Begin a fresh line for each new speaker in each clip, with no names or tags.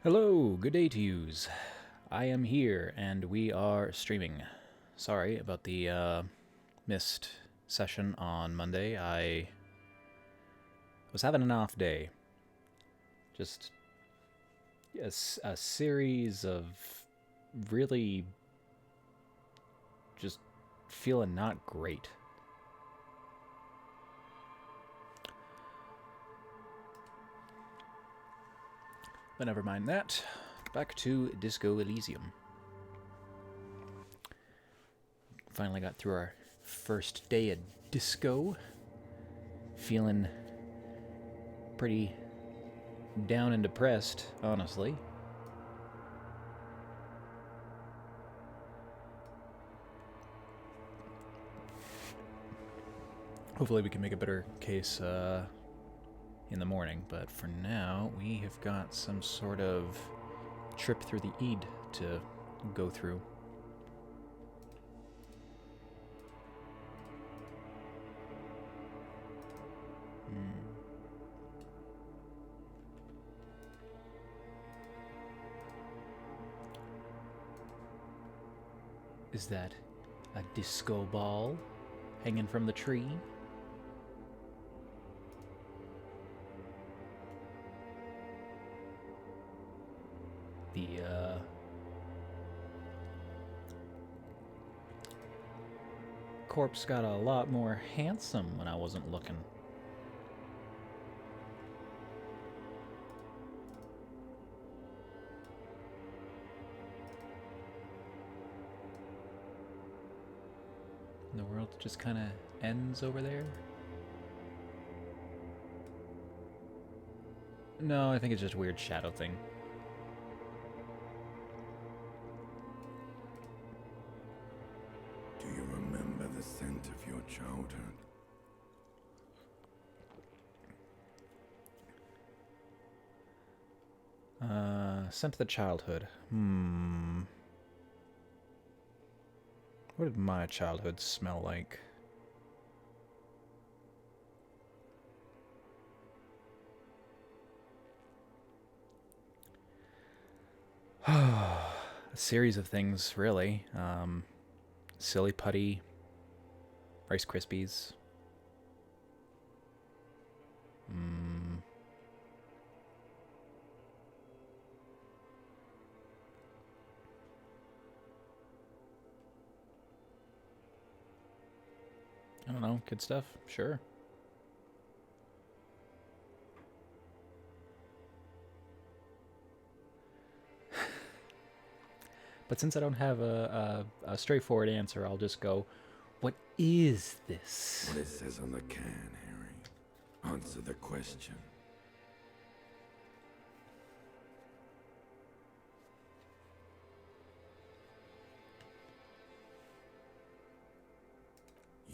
Hello, good day to yous. I am here and we are streaming. Sorry about the missed session on Monday. I was having an off day. Just a series of really just feeling not great. But never mind that. Back to Disco Elysium. Finally got through our first day at disco. Feeling pretty down and depressed, honestly. Hopefully we can make a better case in the morning, but for now we have got some sort of trip through the Eid to go through. Is that a disco ball hanging from the tree? The corpse got a lot more handsome when I wasn't looking. The world just kind of ends over there. No, I think it's just a weird shadow thing.
Do you remember the scent of your childhood?
Scent of the childhood. What did my childhood smell like? A series of things, really. Silly putty, Rice Krispies. I don't know, good stuff, sure. But since I don't have a straightforward answer, I'll just go, what is this?
What it says on the can, Harry. Answer the question.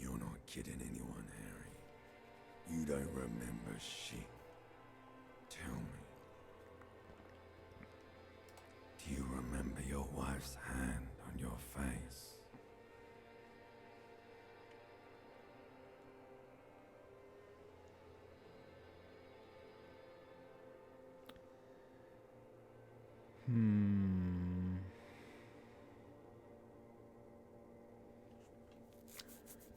You're not kidding anyone, Harry. You don't remember shit. Tell me. Do you remember your wife's hand on your face?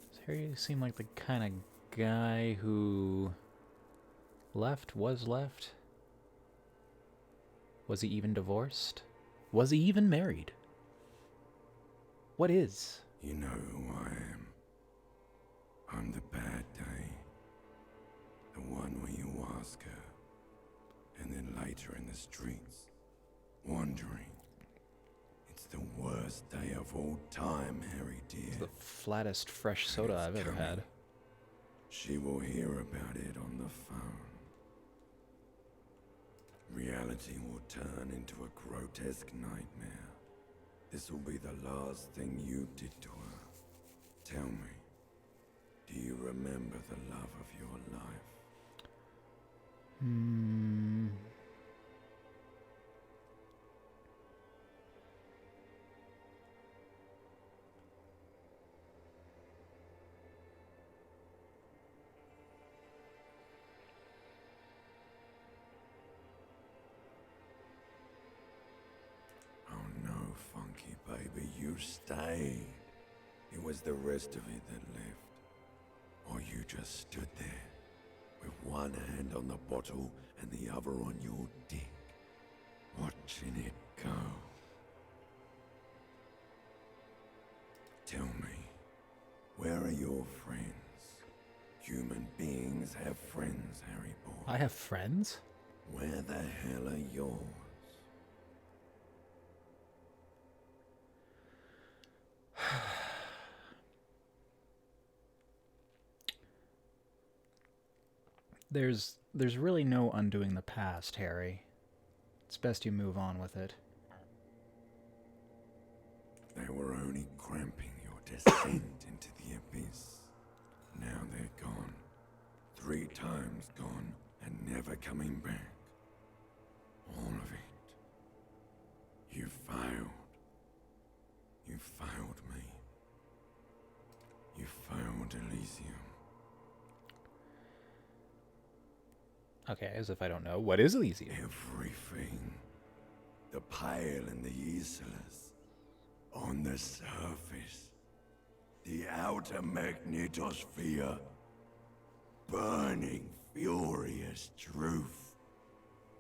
Does Harry seem like the kind of guy who was left? Was he even divorced? Was he even married? What is?
You know who I am. I'm the bad day. The one where you ask her, and then later in the streets, wandering. It's the worst day of all time, Harry dear.
It's the flattest fresh soda I've ever had.
She will hear about it on the phone. Reality will turn into a grotesque nightmare. This will be the last thing you did to her. Tell me, do you remember the love of your life? baby, you stay. It was the rest of it that left. Or you just stood there, with one hand on the bottle and the other on your dick, watching it go. Tell me, where are your friends? Human beings have friends, Harry boy.
I have friends?
Where the hell are yours?
There's really no undoing the past, Harry. It's best you move on with it.
They were only cramping your descent into the abyss. Now they're gone. 3 times gone and never coming back. All of it. You failed. You failed me. You failed Elysium.
Okay, as if I don't know. What is Elysium?
Everything. The Pale and the Islas. On the surface. The outer magnetosphere. Burning, furious truth.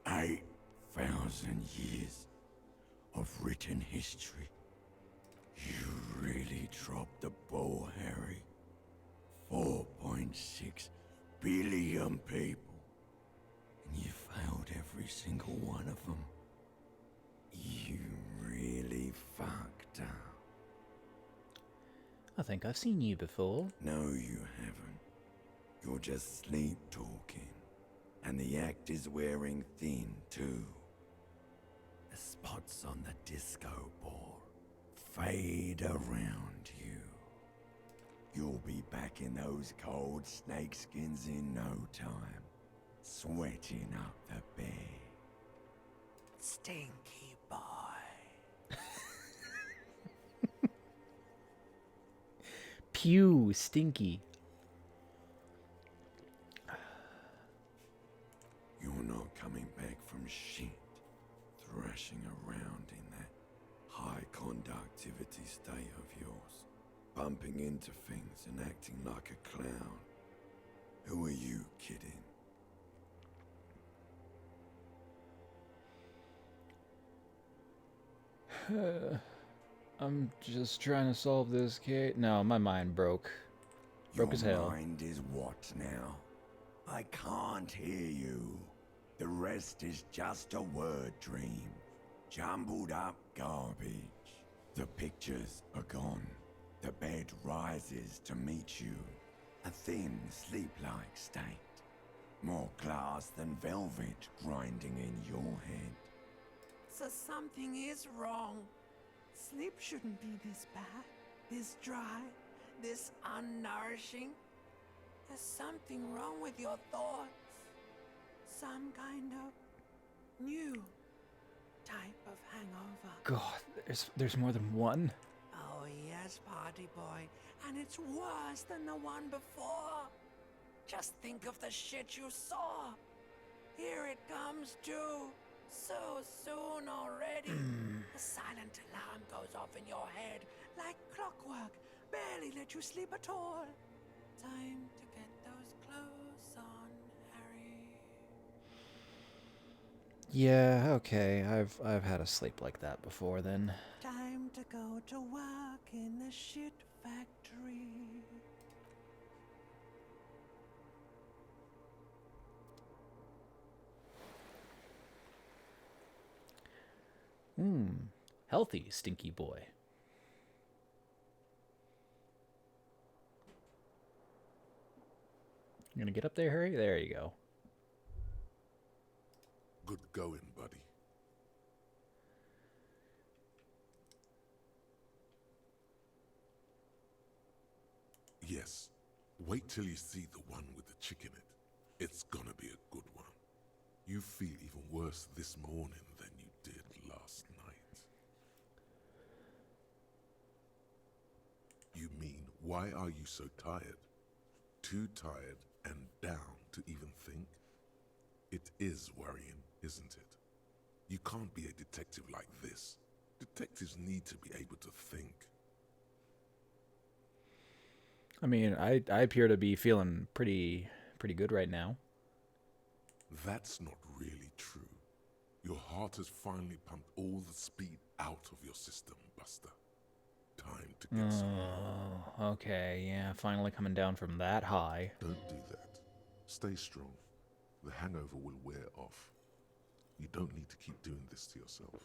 8,000 years of written history. You really dropped the ball, Harry. 4.6 billion people. And you failed every single one of them. You really fucked up.
I think I've seen you before.
No, you haven't. You're just sleep talking. And the act is wearing thin, too. The spots on the disco ball fade around you. You'll be back in those cold snakeskins in no time, sweating up the bed. Stinky boy.
Pew, stinky.
You're not coming back from shit, thrashing around in that high conductivity state of yours, bumping into things and acting like a clown. Who are you kidding?
I'm just trying to solve this case. No, my mind broke. Broke as hell.
Your mind is what now? I can't hear you. The rest is just a word dream. Jumbled up garbage. The pictures are gone. The bed rises to meet you. A thin, sleep-like state. More glass than velvet grinding in your head.
So something is wrong. Sleep shouldn't be this bad, this dry, this unnourishing. There's something wrong with your thoughts. Some kind of new type of hangover.
God, there's more than one?
Oh yes, party boy. And it's worse than the one before. Just think of the shit you saw. Here it comes too. So soon already. The silent alarm goes off in your head like clockwork. Barely let you sleep at all. Time to get those clothes on, Harry.
Yeah, okay. I've had a sleep like that before then.
Time to go to work in the shit factory.
Healthy, stinky boy. You gonna get up there, Harry? There you go.
Good going, buddy. Yes. Wait till you see the one with the chick in it. It's gonna be a good one. You feel even worse this morning than you did last night. You mean, why are you so tired? Too tired and down to even think? It is worrying, isn't it? You can't be a detective like this. Detectives need to be able to think.
I mean, I appear to be feeling pretty good right now.
That's not really true. Your heart has finally pumped all the speed out of your system, Buster. Time to get some more.
Oh, okay, yeah, finally coming down from that high.
Don't do that. Stay strong. The hangover will wear off. You don't need to keep doing this to yourself.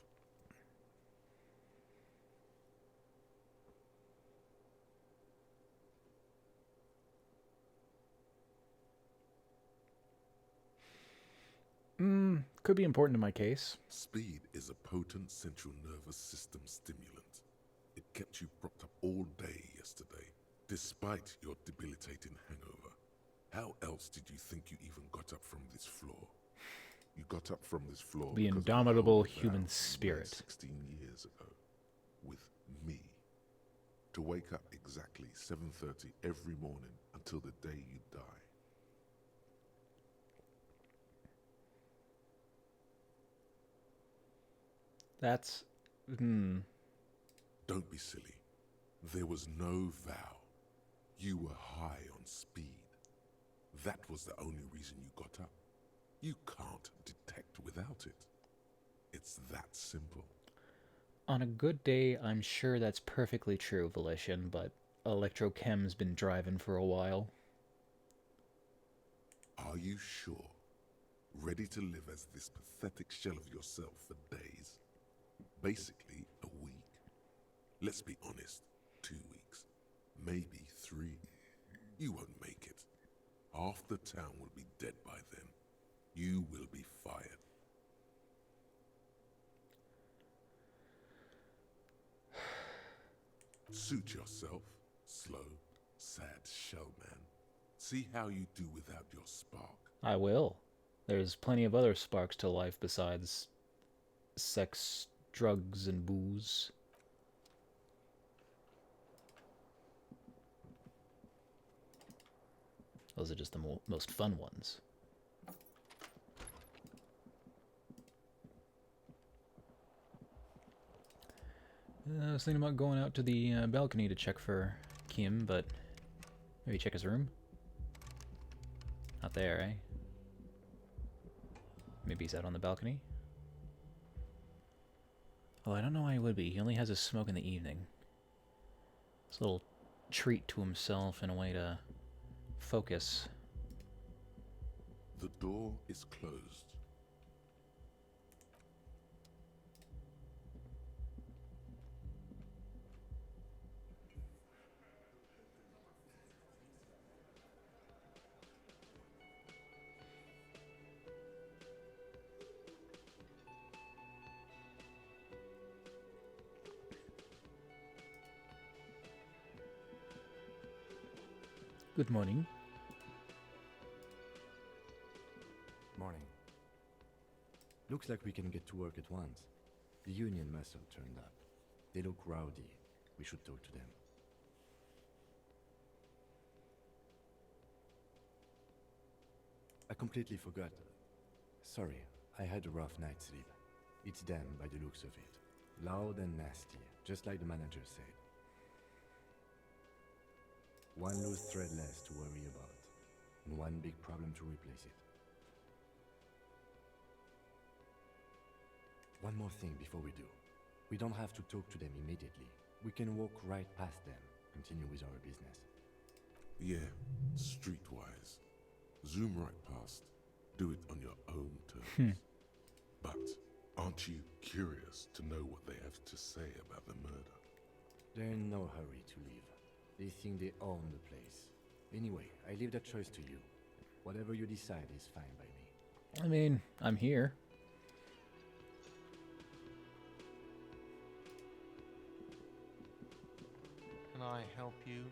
Could be important in my case.
Speed is a potent central nervous system stimulant. It kept you propped up all day yesterday, despite your debilitating hangover. How else did you think you even got up from this floor? You got up from this floor
The
because of
indomitable
holy vow
human
you made
spirit.
16 years ago, with me. To wake up exactly 7:30 every morning until the day you die.
That's...
Don't be silly. There was no vow. You were high on speed. That was the only reason you got up. You can't detect without it. It's that simple.
On a good day, I'm sure that's perfectly true, Volition, but Electrochem's been driving for a while.
Are you sure? Ready to live as this pathetic shell of yourself for days? Basically, a week. Let's be honest, 2 weeks. Maybe 3. You won't make it. Half the town will be dead by then. You will be fired. Suit yourself, slow, sad shell man. See how you do without your spark.
I will. There's plenty of other sparks to life besides sex, drugs, and booze. Those are just the most fun ones. I was thinking about going out to the balcony to check for Kim, but maybe check his room? Not there, eh? Maybe he's out on the balcony? Oh, I don't know why he would be. He only has his smoke in the evening. It's a little treat to himself and a way to focus.
The door is closed.
Good morning.
Morning. Looks like we can get to work at once. The union must have turned up. They look rowdy. We should talk to them. I completely forgot. Sorry, I had a rough night's sleep. It's them by the looks of it. Loud and nasty, just like the manager said. One loose thread less to worry about, and one big problem to replace it. One more thing before we do. We don't have to talk to them immediately. We can walk right past them, continue with our business.
Yeah, streetwise. Zoom right past. Do it on your own terms. But aren't you curious to know what they have to say about the murder?
They're in no hurry to leave. They think they own the place. Anyway, I leave that choice to you. Whatever you decide is fine by me.
I mean, I'm here.
Can I help you?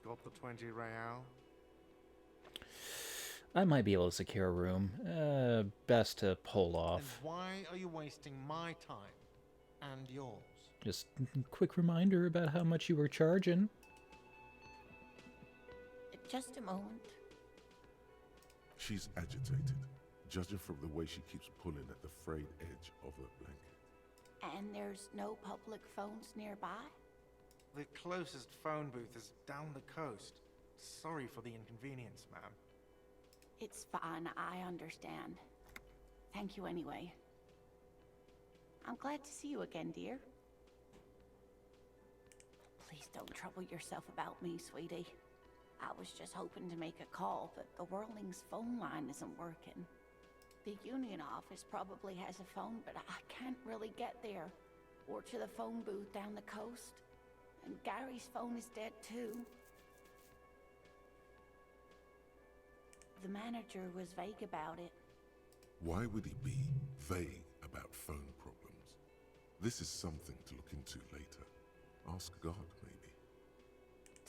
Got the 20 real?
I might be able to secure a room. Best to hold
And
off.
why are you wasting my time and yours?
Just a quick reminder about how much you were charging.
Just a moment.
She's agitated, judging from the way she keeps pulling at the frayed edge of her blanket.
And there's no public phones nearby?
The closest phone booth is down the coast. Sorry for the inconvenience, ma'am.
It's fine, I understand. Thank you anyway. I'm glad to see you again, dear. Please don't trouble yourself about me, sweetie. I was just hoping to make a call, but the Whirling's phone line isn't working. The Union office probably has a phone, but I can't really get there. Or to the phone booth down the coast. And Gary's phone is dead too. The manager was vague about it.
Why would he be vague about phone problems? This is something to look into later. Ask God, maybe.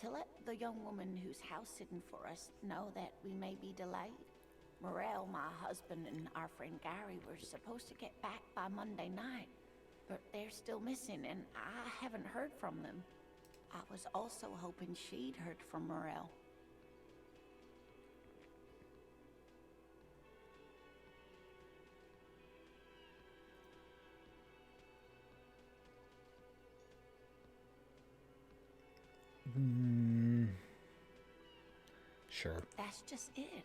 To let the young woman who's house-sitting for us know that we may be delayed. Morel, my husband, and our friend Gary were supposed to get back by Monday night, but they're still missing, and I haven't heard from them. I was also hoping she'd heard from Morel.
Sure.
That's just it.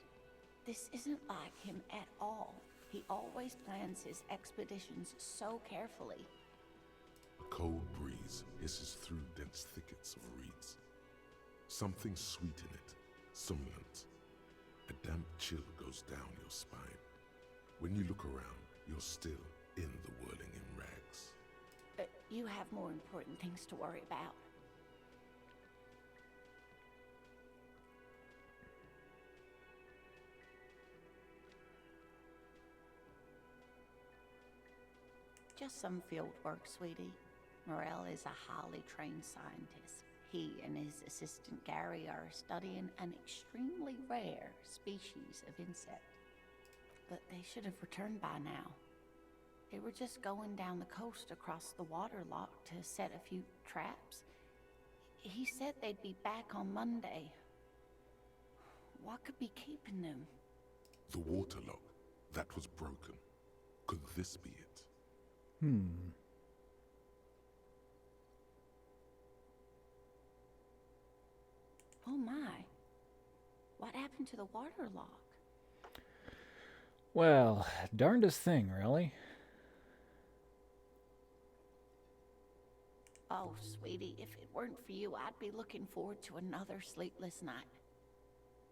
This isn't like him at all. He always plans his expeditions so carefully.
A cold breeze hisses through dense thickets of reeds. Something sweet in it, somnolent. A damp chill goes down your spine. When you look around, you're still in the whirling in rags.
But you have more important things to worry about. Just some field work, sweetie. Morel is a highly trained scientist. He and his assistant Gary are studying an extremely rare species of insect. But they should have returned by now. They were just going down the coast across the water lock to set a few traps. He said they'd be back on Monday. What could be keeping them?
The water lock, that was broken. Could this be it?
Oh my. What happened to the water lock?
Well, darndest thing, really.
Oh, sweetie, if it weren't for you, I'd be looking forward to another sleepless night.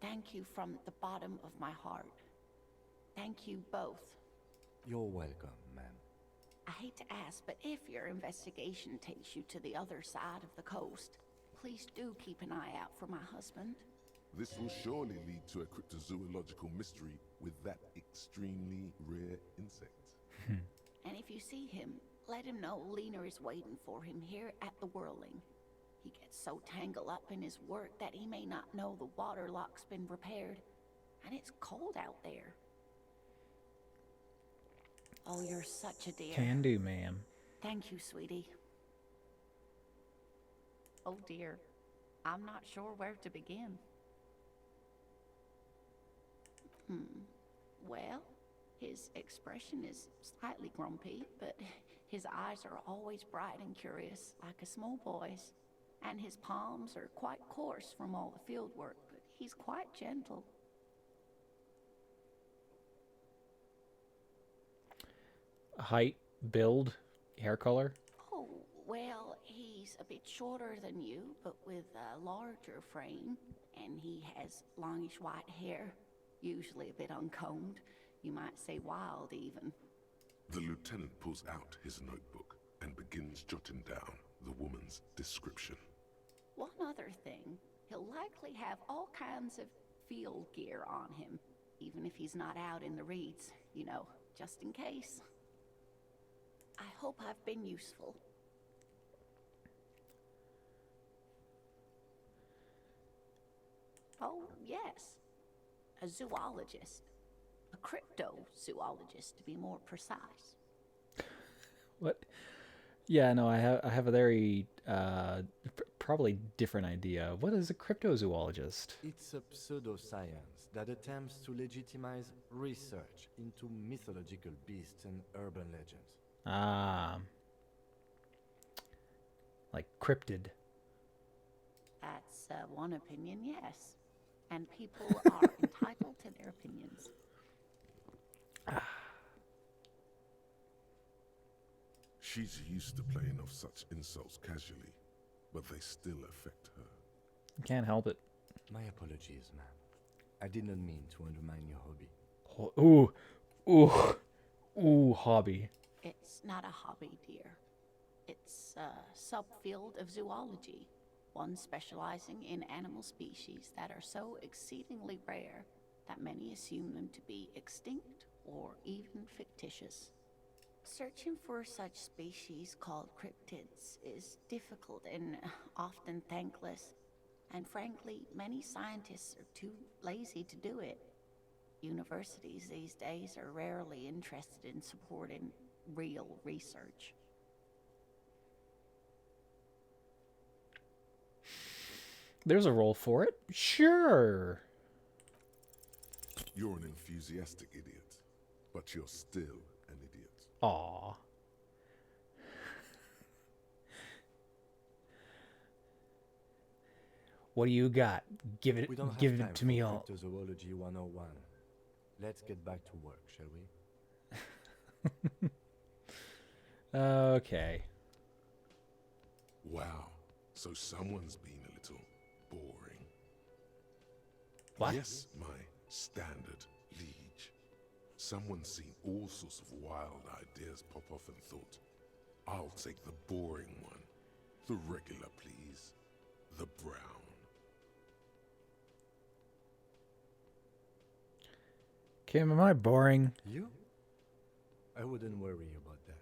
Thank you from the bottom of my heart. Thank you both.
You're welcome, ma'am.
I hate to ask, but if your investigation takes you to the other side of the coast, please do keep an eye out for my husband.
This will surely lead to a cryptozoological mystery with that extremely rare insect.
And if you see him, let him know Lena is waiting for him here at the Whirling. He gets so tangled up in his work that he may not know the water lock's been repaired, and it's cold out there. Oh, you're such a dear.
Can do, ma'am.
Thank you, sweetie. Oh dear, I'm not sure where to begin. Well, his expression is slightly grumpy, but his eyes are always bright and curious, like a small boy's. And his palms are quite coarse from all the field work, but he's quite gentle.
Height, build, hair color?
Oh, well, he's a bit shorter than you, but with a larger frame. And he has longish white hair, usually a bit uncombed. You might say wild, even.
The lieutenant pulls out his notebook and begins jotting down the woman's description.
One other thing, he'll likely have all kinds of field gear on him, even if he's not out in the reeds, you know, just in case. I hope I've been useful. Oh, yes. A zoologist. A cryptozoologist, to be more precise.
What? Yeah, no, I have a very probably different idea. What is a cryptozoologist?
It's a pseudoscience that attempts to legitimize research into mythological beasts and urban legends.
Ah, cryptid.
That's one opinion, yes. And people are entitled to their opinions.
She's used to playing off such insults casually, but they still affect her.
Can't help it.
My apologies, ma'am. I did not mean to undermine your hobby.
Ooh, hobby.
It's not a hobby, dear. It's a subfield of zoology, one specializing in animal species that are so exceedingly rare that many assume them to be extinct or even fictitious. Searching for such species called cryptids is difficult and often thankless, and frankly, many scientists are too lazy to do it. Universities these days are rarely interested in supporting real research.
There's a role for it. Sure.
You're an enthusiastic idiot, but you're still an idiot.
Aw. What do you got? Give
We don't have
it
time
to me
for
all.
Cryptozoology 101. Let's get back to work, shall we?
Okay.
Wow, so someone's been a little boring.
What?
Yes, my standard liege. Someone's seen all sorts of wild ideas pop off and thought, I'll take the boring one. The regular, please. The brown.
Kim, am I boring?
You? I wouldn't worry about that.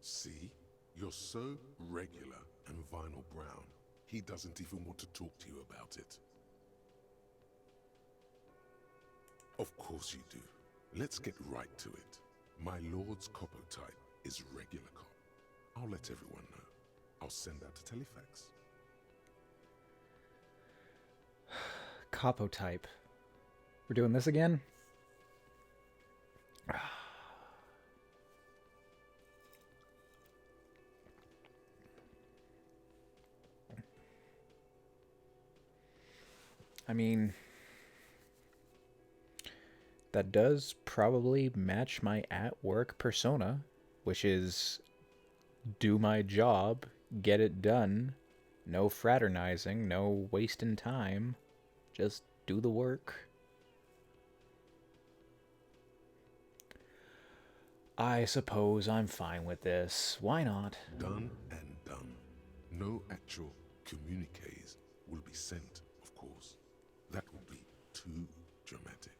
See? You're so regular and vinyl brown, he doesn't even want to talk to you about it. Of course you do. Let's get right to it. My lord's copotype is regular cop. I'll let everyone know. I'll send out a telefax.
Copotype. We're doing this again? I mean, that does probably match my at-work persona, which is do my job, get it done, no fraternizing, no wasting time, just do the work. I suppose I'm fine with this. Why not?
Done and done. No actual communiques will be sent, of course. That would be too dramatic.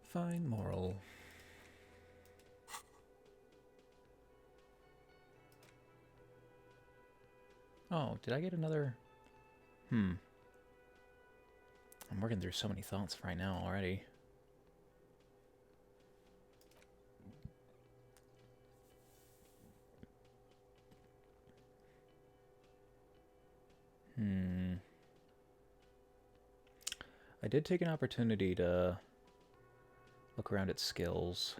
Fine moral. Oh, did I get another? I'm working through so many thoughts right now already. I did take an opportunity to look around at skills.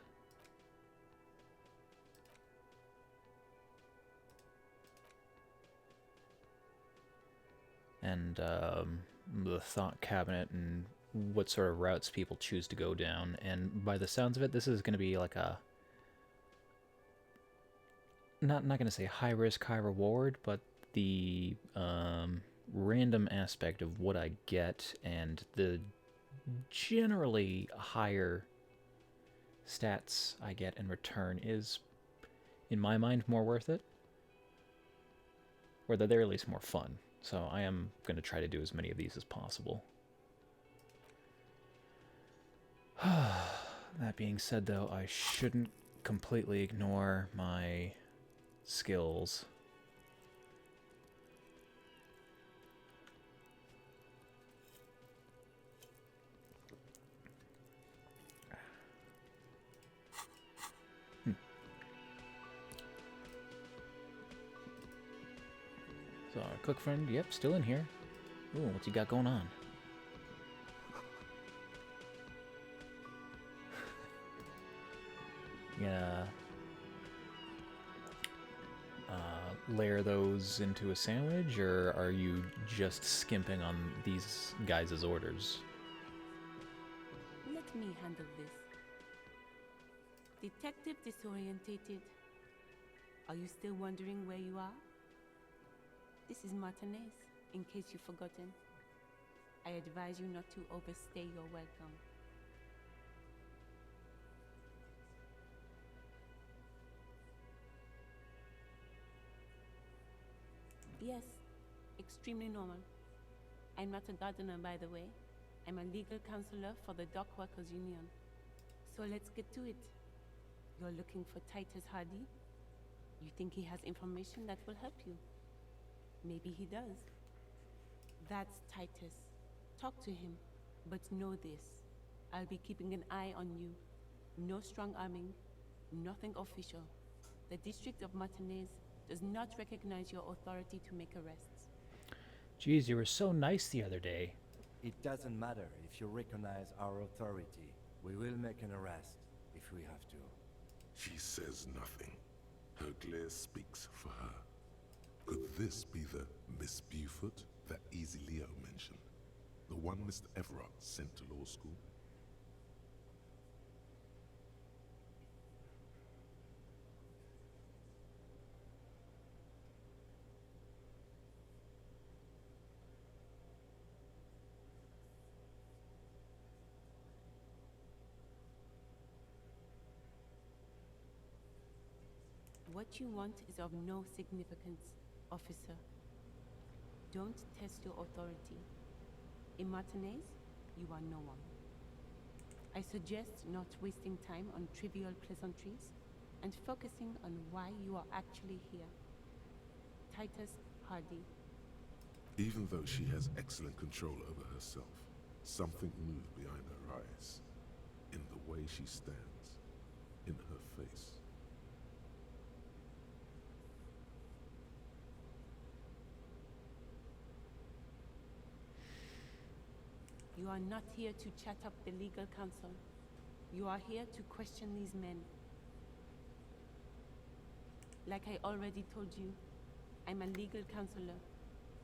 And the thought cabinet and what sort of routes people choose to go down. And by the sounds of it, this is going to be like a... Not going to say high risk, high reward, but the random aspect of what I get and the generally higher stats I get in return is, in my mind, more worth it. Or at the very least more fun. So I am going to try to do as many of these as possible. That being said, though, I shouldn't completely ignore my skills. So our cook friend, yep, still in here. Ooh, what's he got going on? Yeah. Layer those into a sandwich, or are you just skimping on these guys' orders?
Let me handle this. Detective disorientated. Are you still wondering where you are? This is Martinez, in case you've forgotten. I advise you not to overstay your welcome. Yes, extremely normal. I'm not a gardener, by the way. I'm a legal counselor for the Dock Workers Union. So let's get to it. You're looking for Titus Hardy? You think he has information that will help you? Maybe he does. That's Titus. Talk to him, but know this. I'll be keeping an eye on you. No strong arming, nothing official. The District of Martinez does not recognize your authority to make arrests.
Geez, you were so nice the other day.
It doesn't matter if you recognize our authority. We will make an arrest if we have to.
She says nothing. Her glare speaks for her. Could this be the Miss Buford that Easy Leo mentioned? The one Mr. Everard sent to law school?
What you want is of no significance, officer. Don't test your authority. In Martinez, you are no one. I suggest not wasting time on trivial pleasantries and focusing on why you are actually here. Titus Hardy.
Even though she has excellent control over herself, something moved behind her eyes. In the way she stands. In her face.
You are not here to chat up the legal counsel. You are here to question these men. Like I already told you, I'm a legal counselor.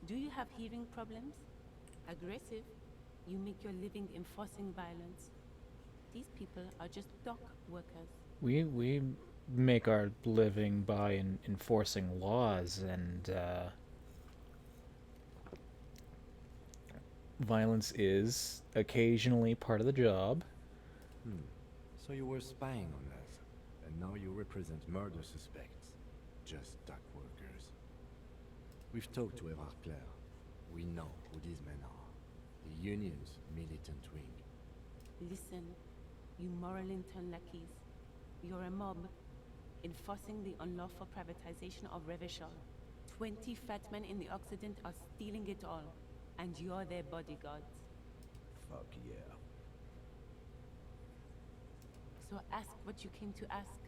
Do you have hearing problems? Aggressive? You make your living enforcing violence. These people are just dock workers.
We make our living by enforcing laws, and violence is occasionally part of the job.
So you were spying on us, and now you represent murder suspects. Just dock workers. We've talked to Everard Clare. We know who these men are. The Union's militant wing.
Listen, you moral intern lackeys. You're a mob, enforcing the unlawful privatization of Revachol. 20 fat men in the Occident are stealing it all, and you're their bodyguards.
Fuck yeah.
So ask what you came to ask,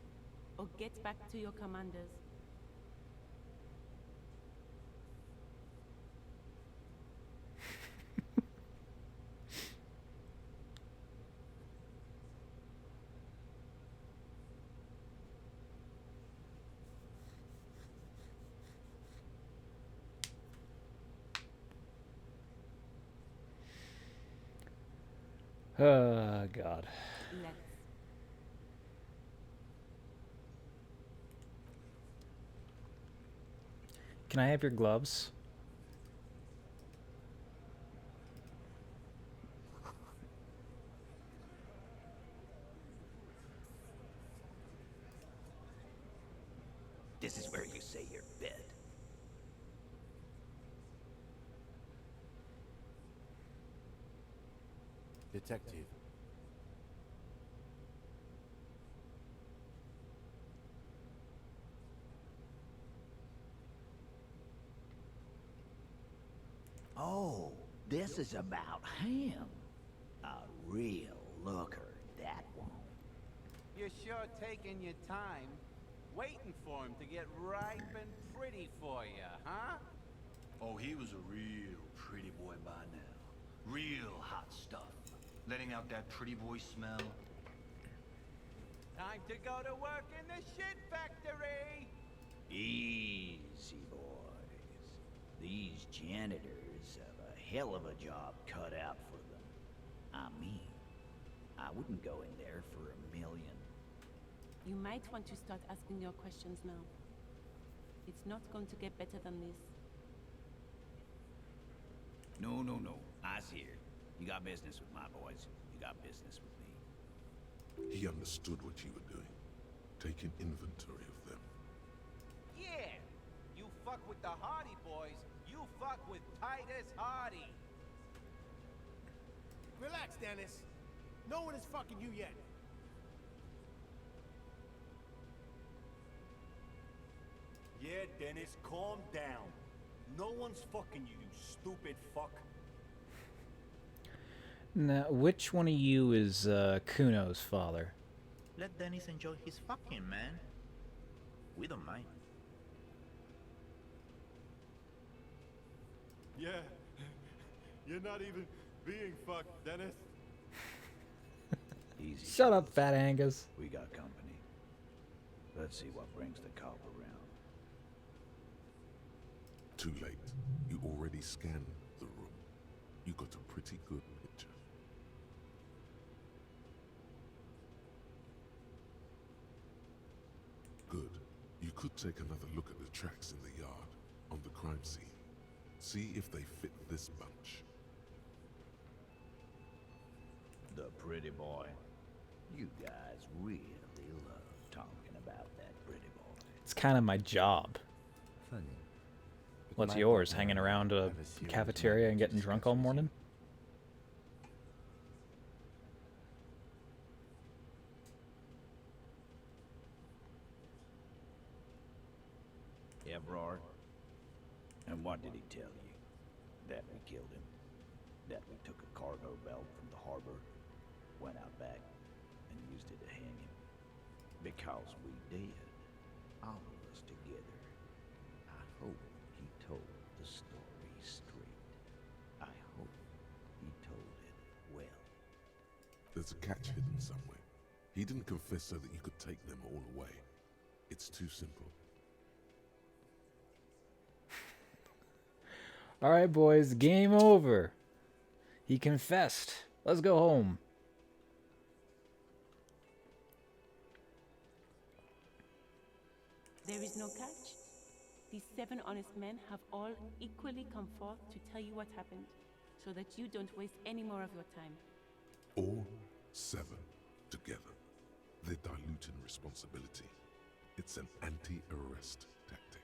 or get back to your commanders.
God.
Let's.
Can I have your gloves?
This is where you say your bed.
Detective.
Oh, this is about him. A real looker, that one.
You're sure taking your time, waiting for him to get ripe and pretty for you, huh?
Oh, he was a real pretty boy by now. Real hot stuff. Letting out that pretty boy smell.
Time to go to work in the shit factory!
Easy, boys. These janitors have a hell of a job cut out for them. I mean, I wouldn't go in there for $1 million.
You might want to start asking your questions now. It's not going to get better than this.
No, no, no. I see it. You got business with my boys. You got business with me.
He understood what you were doing, taking inventory of them.
Yeah! You fuck with the Hardy Boys, you fuck with Titus Hardy!
Relax, Dennis. No one is fucking you yet.
Yeah, Dennis, calm down. No one's fucking you, you stupid fuck.
Now, which one of you is Kuno's father?
Let Dennis enjoy his fucking, man. We don't mind.
Yeah, you're not even being fucked, Dennis.
Easy.
Shut up, Fat Angus.
We got company. Let's see what brings the cop around.
Too late. You already scanned the room. You got a pretty good picture. Good. You could take another look at the tracks in the yard, on the crime scene. See if they fit this bunch.
The pretty boy. You guys really love talking about that pretty boy.
It's kind of my job.
Funny.
What's yours? Hanging around a cafeteria and getting drunk all morning?
Evrard? And what did he tell you? That we killed him? That we took a cargo belt from the harbor, went out back, and used it to hang him? Because we did. All of us together. I hope he told the story straight. I hope he told it well.
There's a catch hidden somewhere. He didn't confess so that you could take them all away. It's too simple.
Alright, boys, game over. He confessed. Let's go home.
There is no catch. These 7 honest men have all equally come forth to tell you what happened, so that you don't waste any more of your time.
All 7 together. They're diluting responsibility. It's an anti-arrest tactic.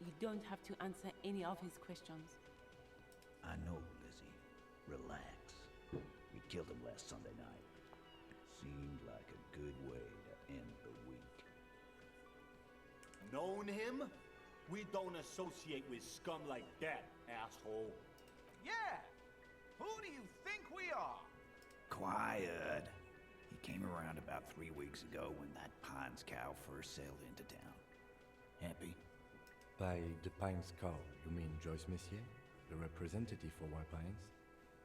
You don't have to answer any of his questions.
I know, Lizzie. Relax. We killed him last Sunday night. Seemed like a good way to end the week.
Known him? We don't associate with scum like that, asshole.
Yeah! Who do you think we are?
Quiet. He came around about 3 weeks ago when that Pines cow first sailed into town. Happy?
By the Pines cow, you mean Joyce Messier, the representative for White Pines?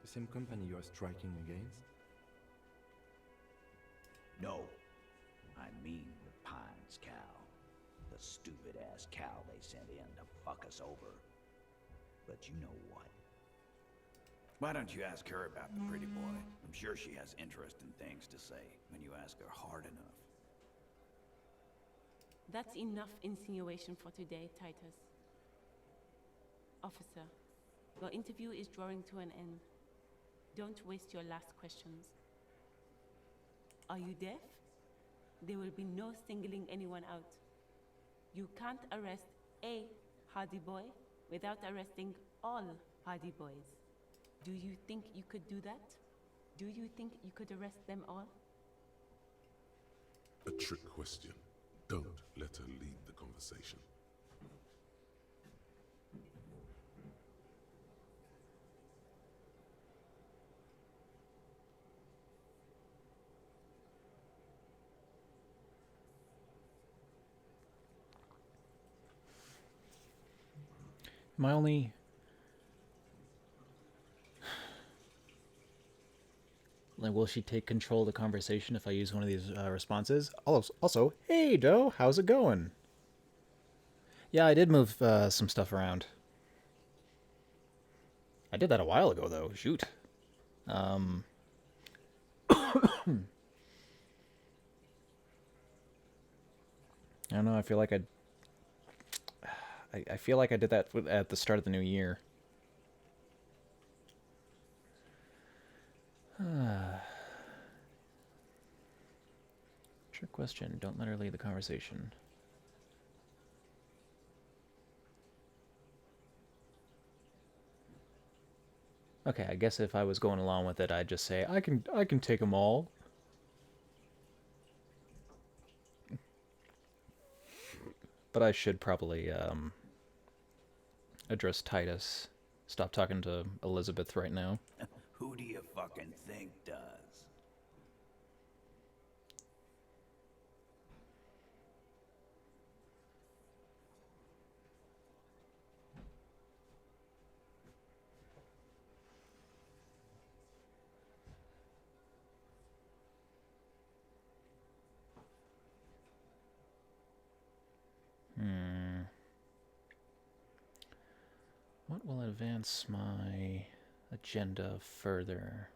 The same company you are striking against?
No. I mean the Pines cow. The stupid-ass cow they sent in to fuck us over. But you know what? Why don't you ask her about the pretty boy? I'm sure she has interesting things to say when you ask her hard enough.
That's enough insinuation for today, Titus. Officer, your interview is drawing to an end. Don't waste your last questions. Are you deaf? There will be no singling anyone out. You can't arrest a Hardy Boy without arresting all Hardy Boys. Do you think you could do that? Do you think you could arrest them all?
A trick question. Don't let her lead the conversation.
My only... Like, will she take control of the conversation if I use one of these responses? Also, hey, Doe, how's it going? Yeah, I did move some stuff around. I did that a while ago, though. Shoot. I don't know. I feel like I feel like I did that at the start of the new year. Trick question. Don't let her lead the conversation. Okay, I guess if I was going along with it, I'd just say I can take them all. But I should probably address Titus. Stop talking to Elizabeth right now.
Who do you fucking think does?
What will advance my agenda further?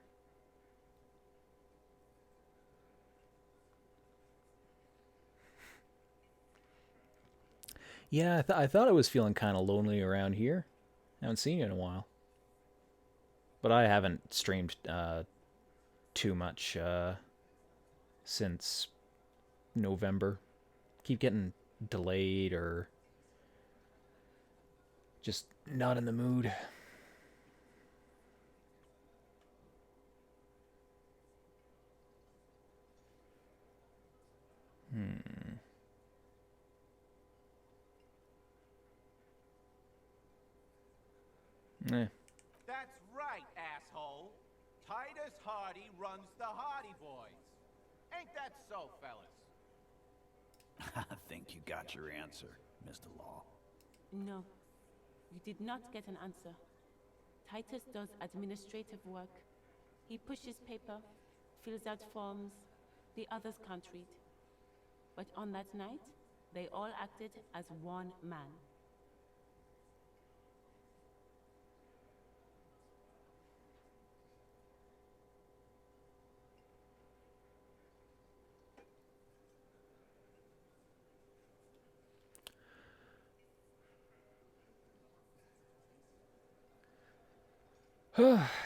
Yeah, I thought I was feeling kind of lonely around here. I haven't seen you in a while. But I haven't streamed too much since November. Keep getting delayed or just not in the mood. Eh.
That's right, asshole. Titus Hardy runs the Hardy Boys. Ain't that so, fellas?
I think you got your answer, Mr. Law.
No, you did not get an answer. Titus does administrative work. He pushes paper, fills out forms. The others can't read. But on that night, they all acted as one man.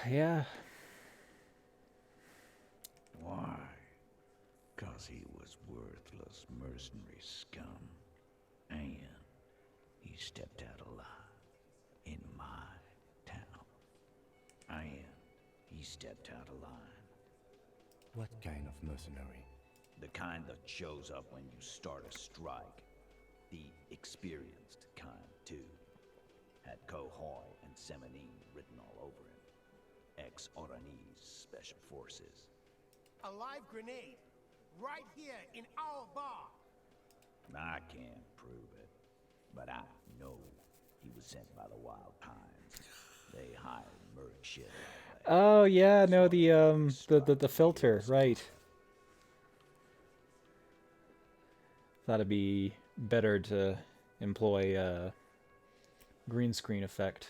Yeah.
Why? 'Cause he was worthless mercenary scum. And he stepped out alive in my town. And he stepped out of line.
What kind of mercenary?
The kind that shows up when you start a strike. The experienced kind, too. Had Cohoy and Semenine written all over him. Ex-Oranese Special Forces.
A live grenade, right here in our bar.
I can't prove it, but I know he was sent by the Wild Pines. They hired Merc shit that way.
Oh yeah, no, the filter, right. Thought it'd be better to employ green screen effect.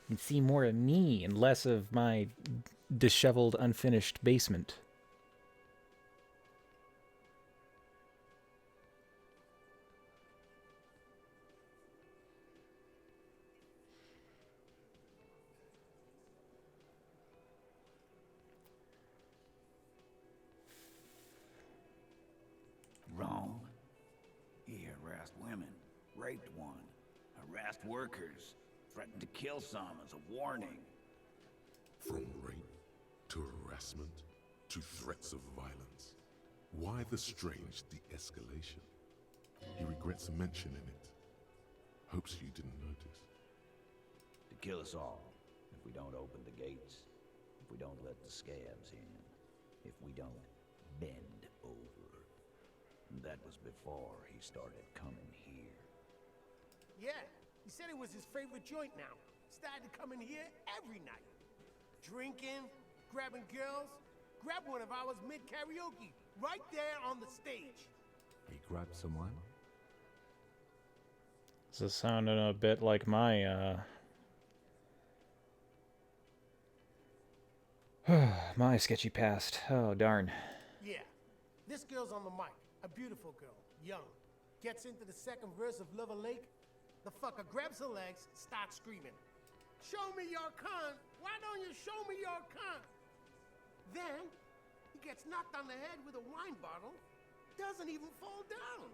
You can see more of me and less of my disheveled, unfinished basement.
Wrong. He harassed women, raped one, harassed workers, threatened to kill some as a warning.
From rape to harassment to threats of violence. Why the strange de-escalation? He regrets mentioning it. Hopes you didn't notice.
To kill us all, if we don't open the gates, if we don't let the scabs in, if we don't bend over. That was before he started coming here.
Yeah, He said it was his favorite joint now. Started to come in here every night. Drinking, grabbing girls. Grabbed one of ours mid-karaoke, right there on the stage.
He grabbed someone?
This is sounding a bit like my, my sketchy past. Oh, darn.
Yeah, this girl's on the mic. A beautiful girl, young. Gets into the second verse of Lover Lake. The fucker grabs her legs, starts screaming. Show me your cunt! Why don't you show me your cunt? Then, he gets knocked on the head with a wine bottle. Doesn't even fall down.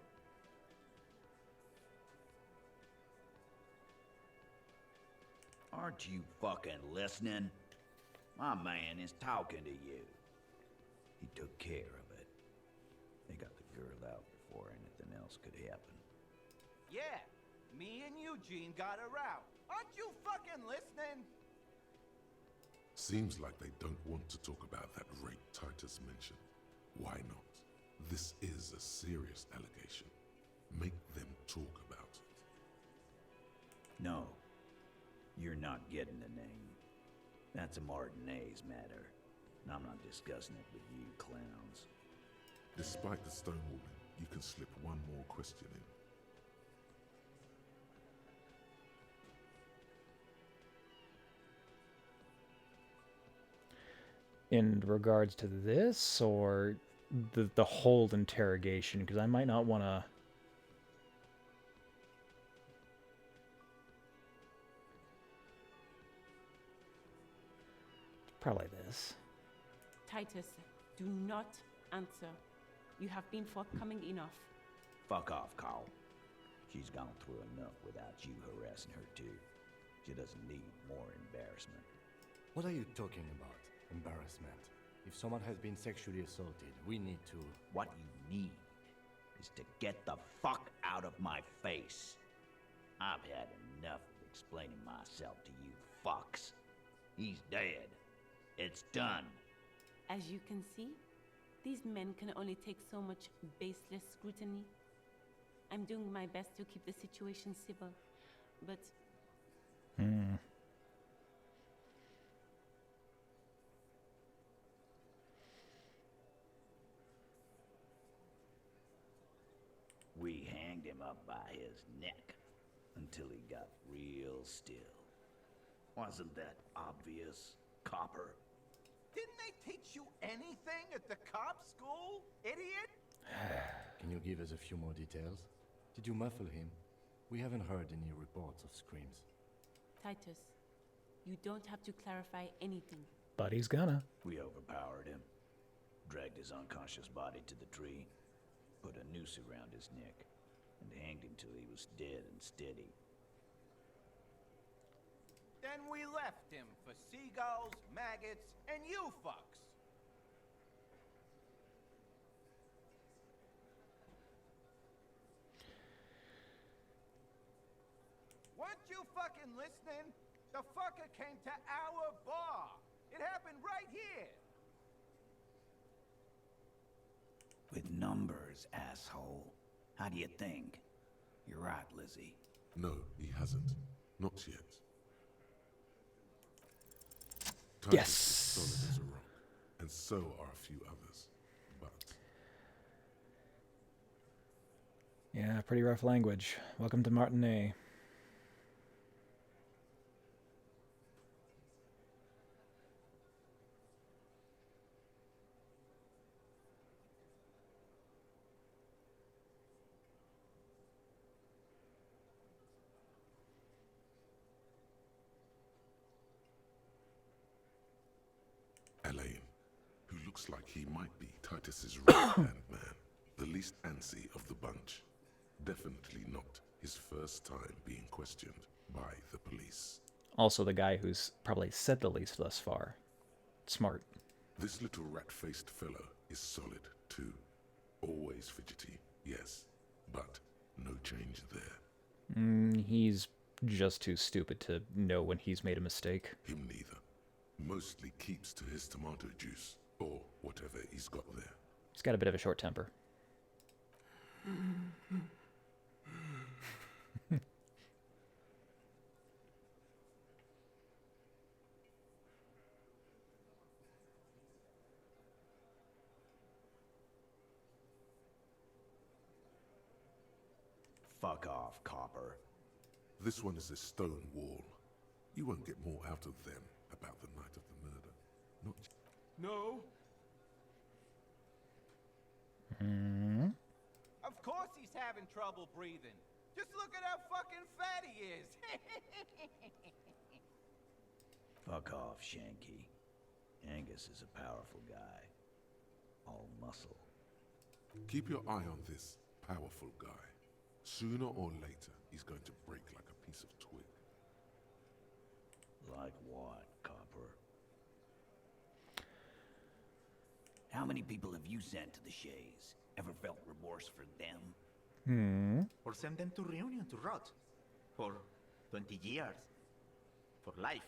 Aren't you fucking listening? My man is talking to you. He took care of it. They got the girl out before anything else could happen.
Yeah, me and Eugene got her out. Aren't you fucking listening?
Seems like they don't want to talk about that rape Titus mentioned. Why not? This is a serious allegation. Make them talk about it.
No. You're not getting the name. That's a Martinez matter. And I'm not discussing it with you clowns.
Despite the stonewalling, you can slip one more question in.
In regards to this, or the whole interrogation? Because I might not want to... Probably this.
Titus, do not answer. You have been forthcoming enough.
Fuck off, Carl. She's gone through enough without you harassing her too. She doesn't need more embarrassment.
What are you talking about? Embarrassment. If someone has been sexually assaulted, we need to...
What you need is to get the fuck out of my face. I've had enough of explaining myself to you fucks. He's dead. It's done.
As you can see, these men can only take so much baseless scrutiny. I'm doing my best to keep the situation civil, but...
We hanged him up by his neck until he got real still. Wasn't that obvious, copper?
Didn't they teach you anything at the cop school, idiot?
Can you give us a few more details? Did you muffle him? We haven't heard any reports of screams.
Titus, you don't have to clarify anything.
But he's gonna.
We overpowered him, dragged his unconscious body to the tree, put a noose around his neck, and hanged him till he was dead and steady.
Then we left him for seagulls, maggots, and you fucks. Weren't you fucking listening? The fucker came to our bar. It happened right here.
With numbers, asshole. How do you think? You're right, Lizzie.
No, he hasn't. Not yet. Titus
Yes.
is solid as a rock, and so are a few others. But
Yeah, pretty rough language. Welcome to Martinet.
Elaine, who looks like he might be Titus's right-hand man, the least antsy of the bunch. Definitely not his first time being questioned by the police.
Also the guy who's probably said the least thus far. Smart.
This little rat-faced fellow is solid, too. Always fidgety, yes, but no change there.
He's just too stupid to know when he's made a mistake.
Him neither. Mostly keeps to his tomato juice, or whatever he's got there.
He's got a bit of a short temper.
Fuck off, copper.
This one is a stone wall. You won't get more out of them about the night of the murder. Not...
No.
Of course he's having trouble breathing. Just look at how fucking fat he is.
Fuck off, Shanky. Angus is a powerful guy. All muscle.
Keep your eye on this powerful guy. Sooner or later, he's going to break like a piece of twig.
Like what, Copper? How many people have you sent to the Shays? Ever felt remorse for them?
Or send them to Reunion to rot. For 20 years. For life.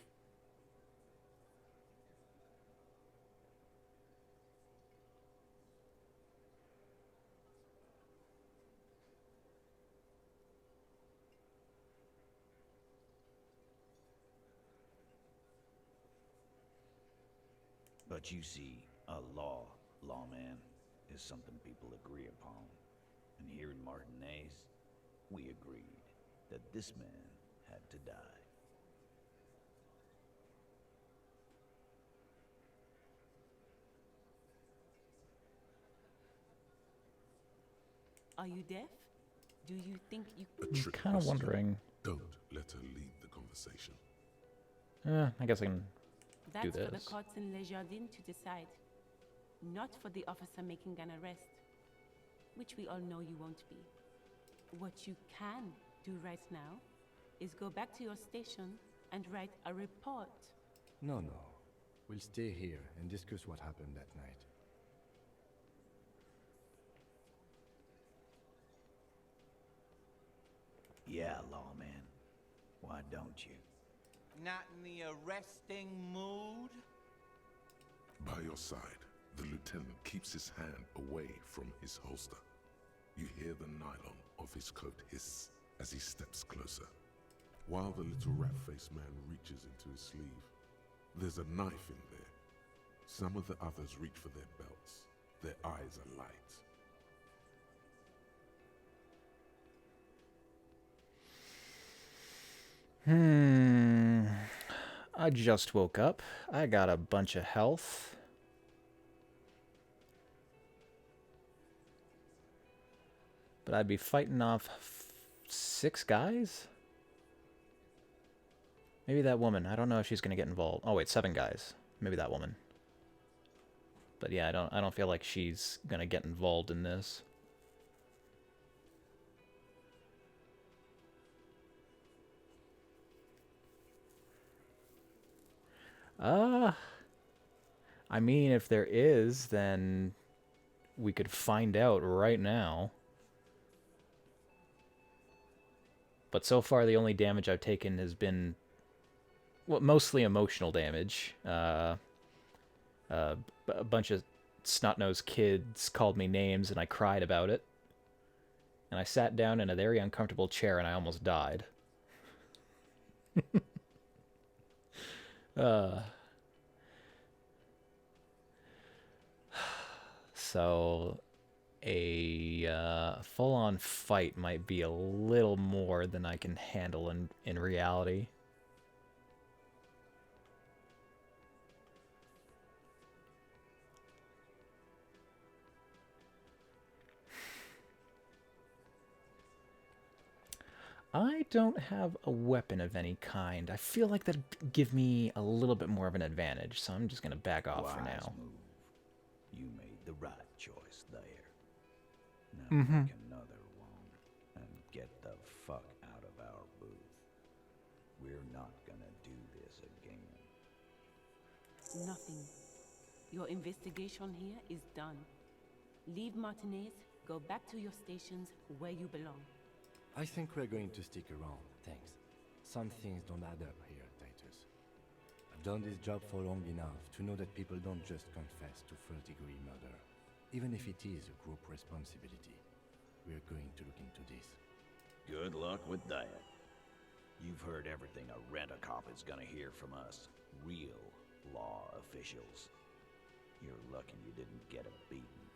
But you see, a lawman, is something people agree upon. And here in Martinez, we agreed that this man had to die.
Are you deaf? Do you think you...
I'm kind of wondering.
Don't let her lead the conversation.
I guess I can
That's
do
for the
this.
courts in Les Jardins to decide. Not for the officer making an arrest. Which we all know you won't be. What you can do right now is go back to your station and write a report.
No. We'll stay here and discuss what happened that night.
Yeah, lawman. Why don't you?
Not in the arresting mood?
By your side, the lieutenant keeps his hand away from his holster. You hear the nylon of his coat hiss as he steps closer. While the little rat-faced man reaches into his sleeve, there's a knife in there. Some of the others reach for their belts. Their eyes are light.
I just woke up. I got a bunch of health. But I'd be fighting off 6 guys? Maybe that woman. I don't know if she's gonna get involved. Oh wait, 7 guys. Maybe that woman. But yeah, I don't feel like she's gonna get involved in this. I mean, if there is, then we could find out right now. But so far, the only damage I've taken has been, well, mostly emotional damage. A bunch of snot-nosed kids called me names, and I cried about it. And I sat down in a very uncomfortable chair, and I almost died. So a full-on fight might be a little more than I can handle in reality. I don't have a weapon of any kind. I feel like that'd give me a little bit more of an advantage, so I'm just gonna back off for
Wise
now.
move. You made the right choice there. Now
Mhm.
make another one and get the fuck out of our booth. We're not gonna do this again.
Nothing. Your investigation here is done. Leave Martinez, go back to your stations where you belong.
I think we're going to stick around, thanks. Some things don't add up here, Titus. I've done this job for long enough to know that people don't just confess to first-degree murder, even if it is a group responsibility. We're going to look into this.
Good luck with that. You've heard everything a rent-a-cop is gonna hear from us. Real law officials. You're lucky you didn't get a beating.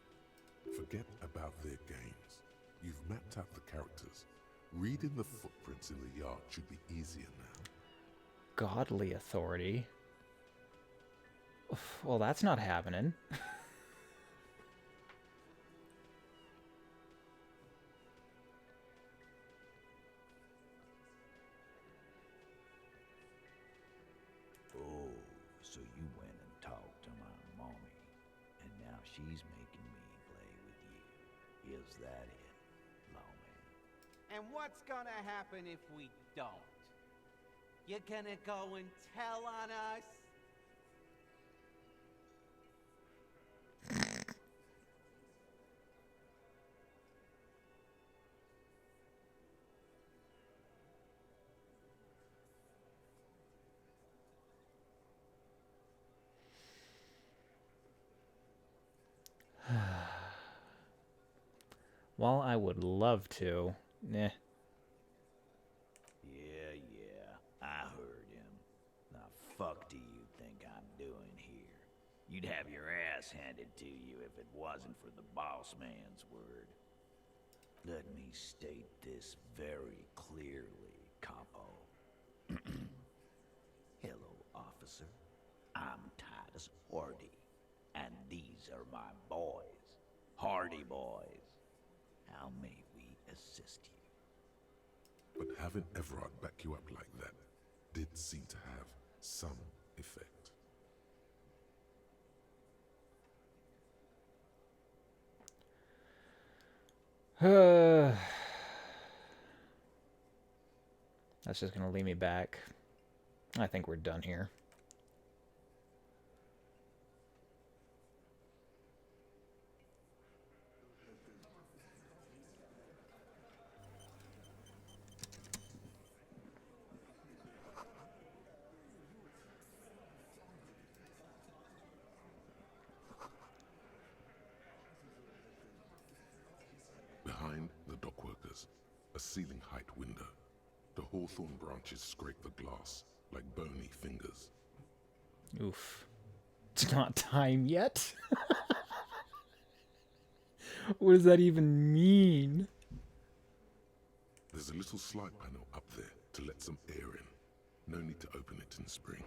Forget about their games. You've mapped out the characters. Reading the footprints in the yard should be easier now.
Godly authority. Well, that's not happening.
Oh, so you went and talked to my mommy, and now she's making me play with you. Is that it, lawman?
And what's gonna happen if we don't? You're gonna go and tell on us?
While I would love to, nah.
Yeah, I heard him. Now fuck do you think I'm doing here? You'd have your ass handed to you if it wasn't for the boss man's word. Let me state this very clearly, capo. Hello, officer. I'm Titus Hardy, and these are my boys, Hardy boys. How may we assist you?
But having Everard back you up like that did seem to have some effect.
That's just gonna lead me back. I think we're done here.
Behind the dockworkers, a ceiling height window. The hawthorn branches scrape the glass like bony fingers.
Oof. It's not time yet? What does that even mean?
There's a little slide panel up there to let some air in. No need to open it in spring.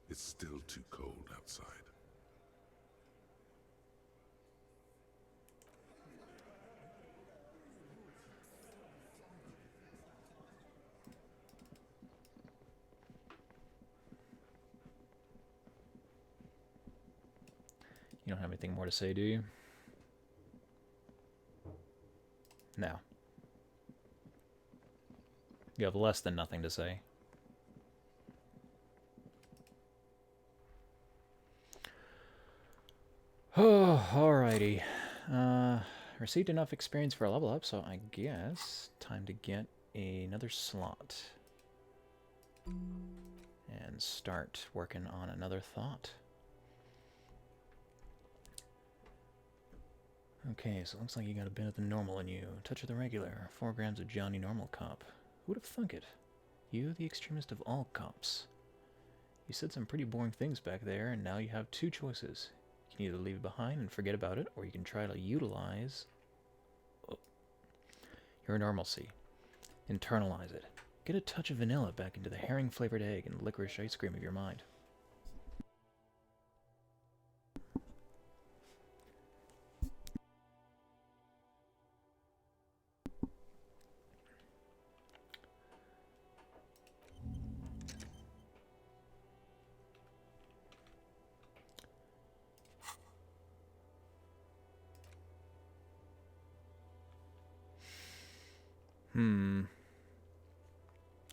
It's still too cold outside.
You don't have anything more to say, do you? No. You have less than nothing to say. Oh, alrighty. Received enough experience for a level up, so I guess time to get another slot. And start working on another thought. Okay, so it looks like you got a bit of the normal in you. Touch of the regular. 4 grams of Johnny Normal Cop. Who would have thunk it? You, the extremist of all cops. You said some pretty boring things back there, and now you have 2 choices. You can either leave it behind and forget about it, or you can try to utilize your normalcy. Internalize it. Get a touch of vanilla back into the herring-flavored egg and licorice ice cream of your mind.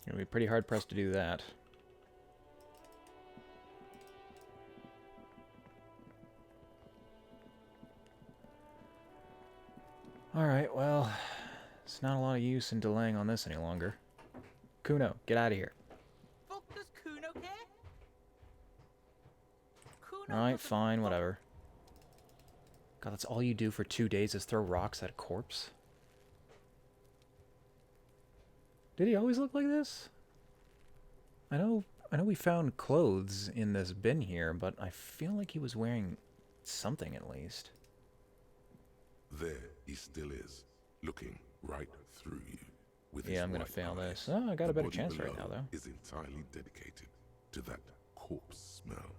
Gonna be pretty hard pressed to do that. Alright, well, it's not a lot of use in delaying on this any longer. Kuno, get out of here.
Fuck does Kuno care? Kuno
Alright, fine, whatever. God, that's all you do for 2 days is throw rocks at a corpse? Did he always look like this? I know we found clothes in this bin here, but I feel like he was wearing something at least.
There he still is, looking right through you, with
Yeah,
his
I'm gonna
right
fail
eye.
this. Oh, I got
The
a better
body
chance right
below
now, though.
is entirely dedicated to that corpse smell.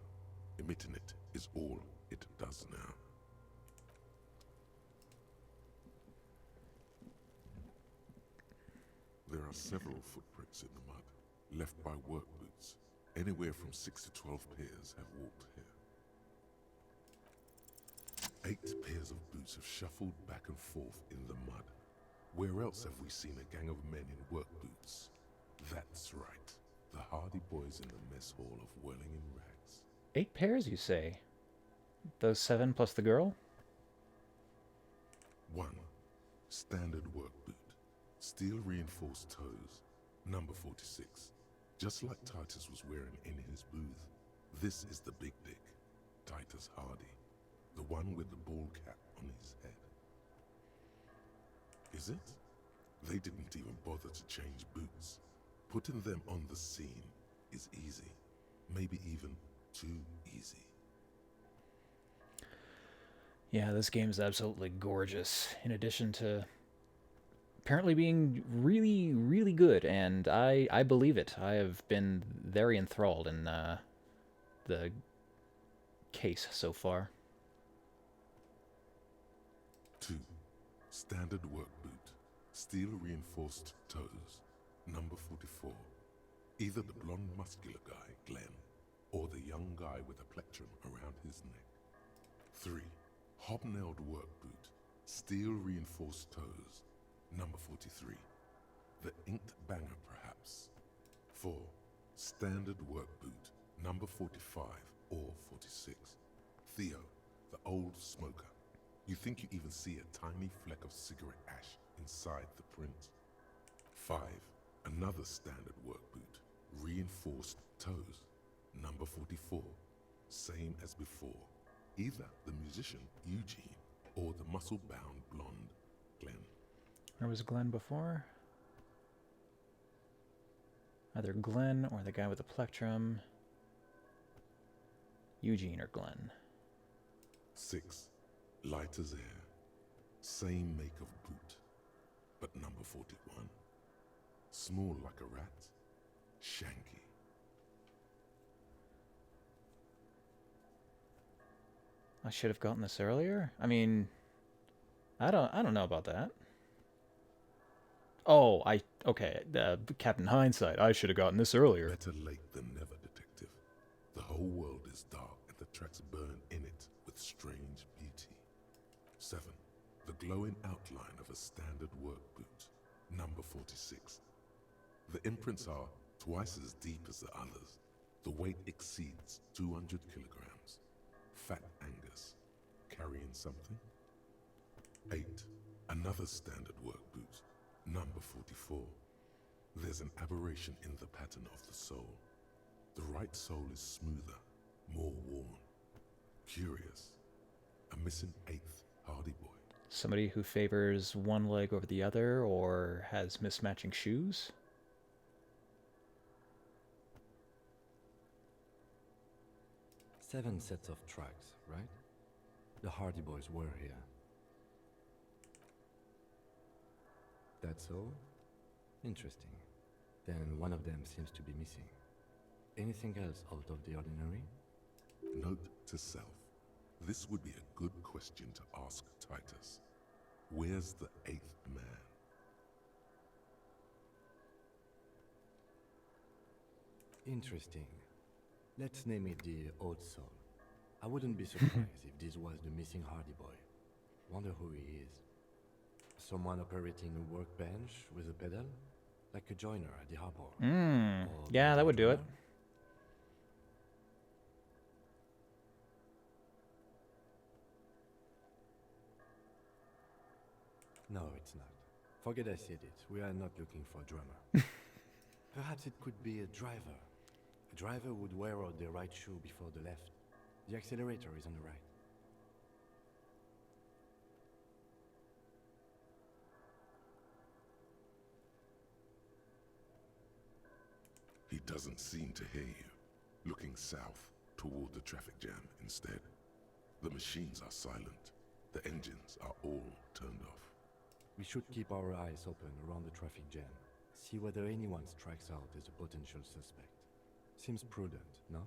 Emitting it is all it does now. There are several footprints in the mud, left by work boots. Anywhere from 6 to 12 pairs have walked here. 8 pairs of boots have shuffled back and forth in the mud. Where else have we seen a gang of men in work boots? That's right, the Hardy Boys in the mess hall of whirling in rags.
8 pairs, you say? Those 7 plus the girl?
1. Standard work boot. Steel reinforced toes. Number 46. Just like Titus was wearing in his booth. This is the big dick, Titus Hardy. The one with the ball cap on his head. Is it? They didn't even bother to change boots. Putting them on the scene is easy. Maybe even too easy.
Yeah, this game is absolutely gorgeous. In addition to apparently being really, really good, and I believe it. I have been very enthralled in the case so far.
2. Standard work boot. Steel reinforced toes. Number 44. Either the blonde muscular guy, Glenn, or the young guy with a plectrum around his neck. 3. Hobnailed work boot. Steel reinforced toes. Number 43. The inked banger, perhaps. 4. Standard work boot. Number 45 or 46. Theo, the old smoker. You think you even see a tiny fleck of cigarette ash inside the print. 5. Another standard work boot. Reinforced toes. Number 44. Same as before. Either the musician, Eugene, or the muscle-bound blonde, Glenn.
Where was Glenn before? Either Glenn or the guy with the plectrum. Eugene or Glenn.
6. Light as air. Same make of boot, but number 41. Small like a rat. Shanky.
I should have gotten this earlier. I mean, I don't know about that. Oh, okay. Captain Hindsight. I should have gotten this earlier.
Better late than never, detective. The whole world is dark, and the tracks burn in it with strange beauty. 7. The glowing outline of a standard work boot. Number 46. The imprints are twice as deep as the others. The weight exceeds 200 kilograms. Fat Angus. Carrying something? 8. Another standard work boot. Number 44. There's an aberration in the pattern of the sole. The right sole is smoother, more worn. Curious. A missing 8th Hardy Boy.
Somebody who favors one leg over the other or has mismatching shoes?
Seven sets of tracks, right? The Hardy Boys were here. That's all? Interesting. Then one of them seems to be missing. Anything else out of the ordinary?
Note to self. This would be a good question to ask Titus. Where's the 8th man?
Interesting. Let's name it the Old Soul. I wouldn't be surprised if this was the missing Hardy Boy. Wonder who he is. Someone operating a workbench with a pedal? Like a joiner at the harbor.
Yeah, that would do it.
No, it's not. Forget I said it. We are not looking for a drummer. Perhaps it could be a driver. A driver would wear out the right shoe before the left. The accelerator is on the right.
He doesn't seem to hear you. Looking south toward the traffic jam instead. The machines are silent. The engines are all turned off.
We should keep our eyes open around the traffic jam. See whether anyone strikes out as a potential suspect. Seems prudent, no?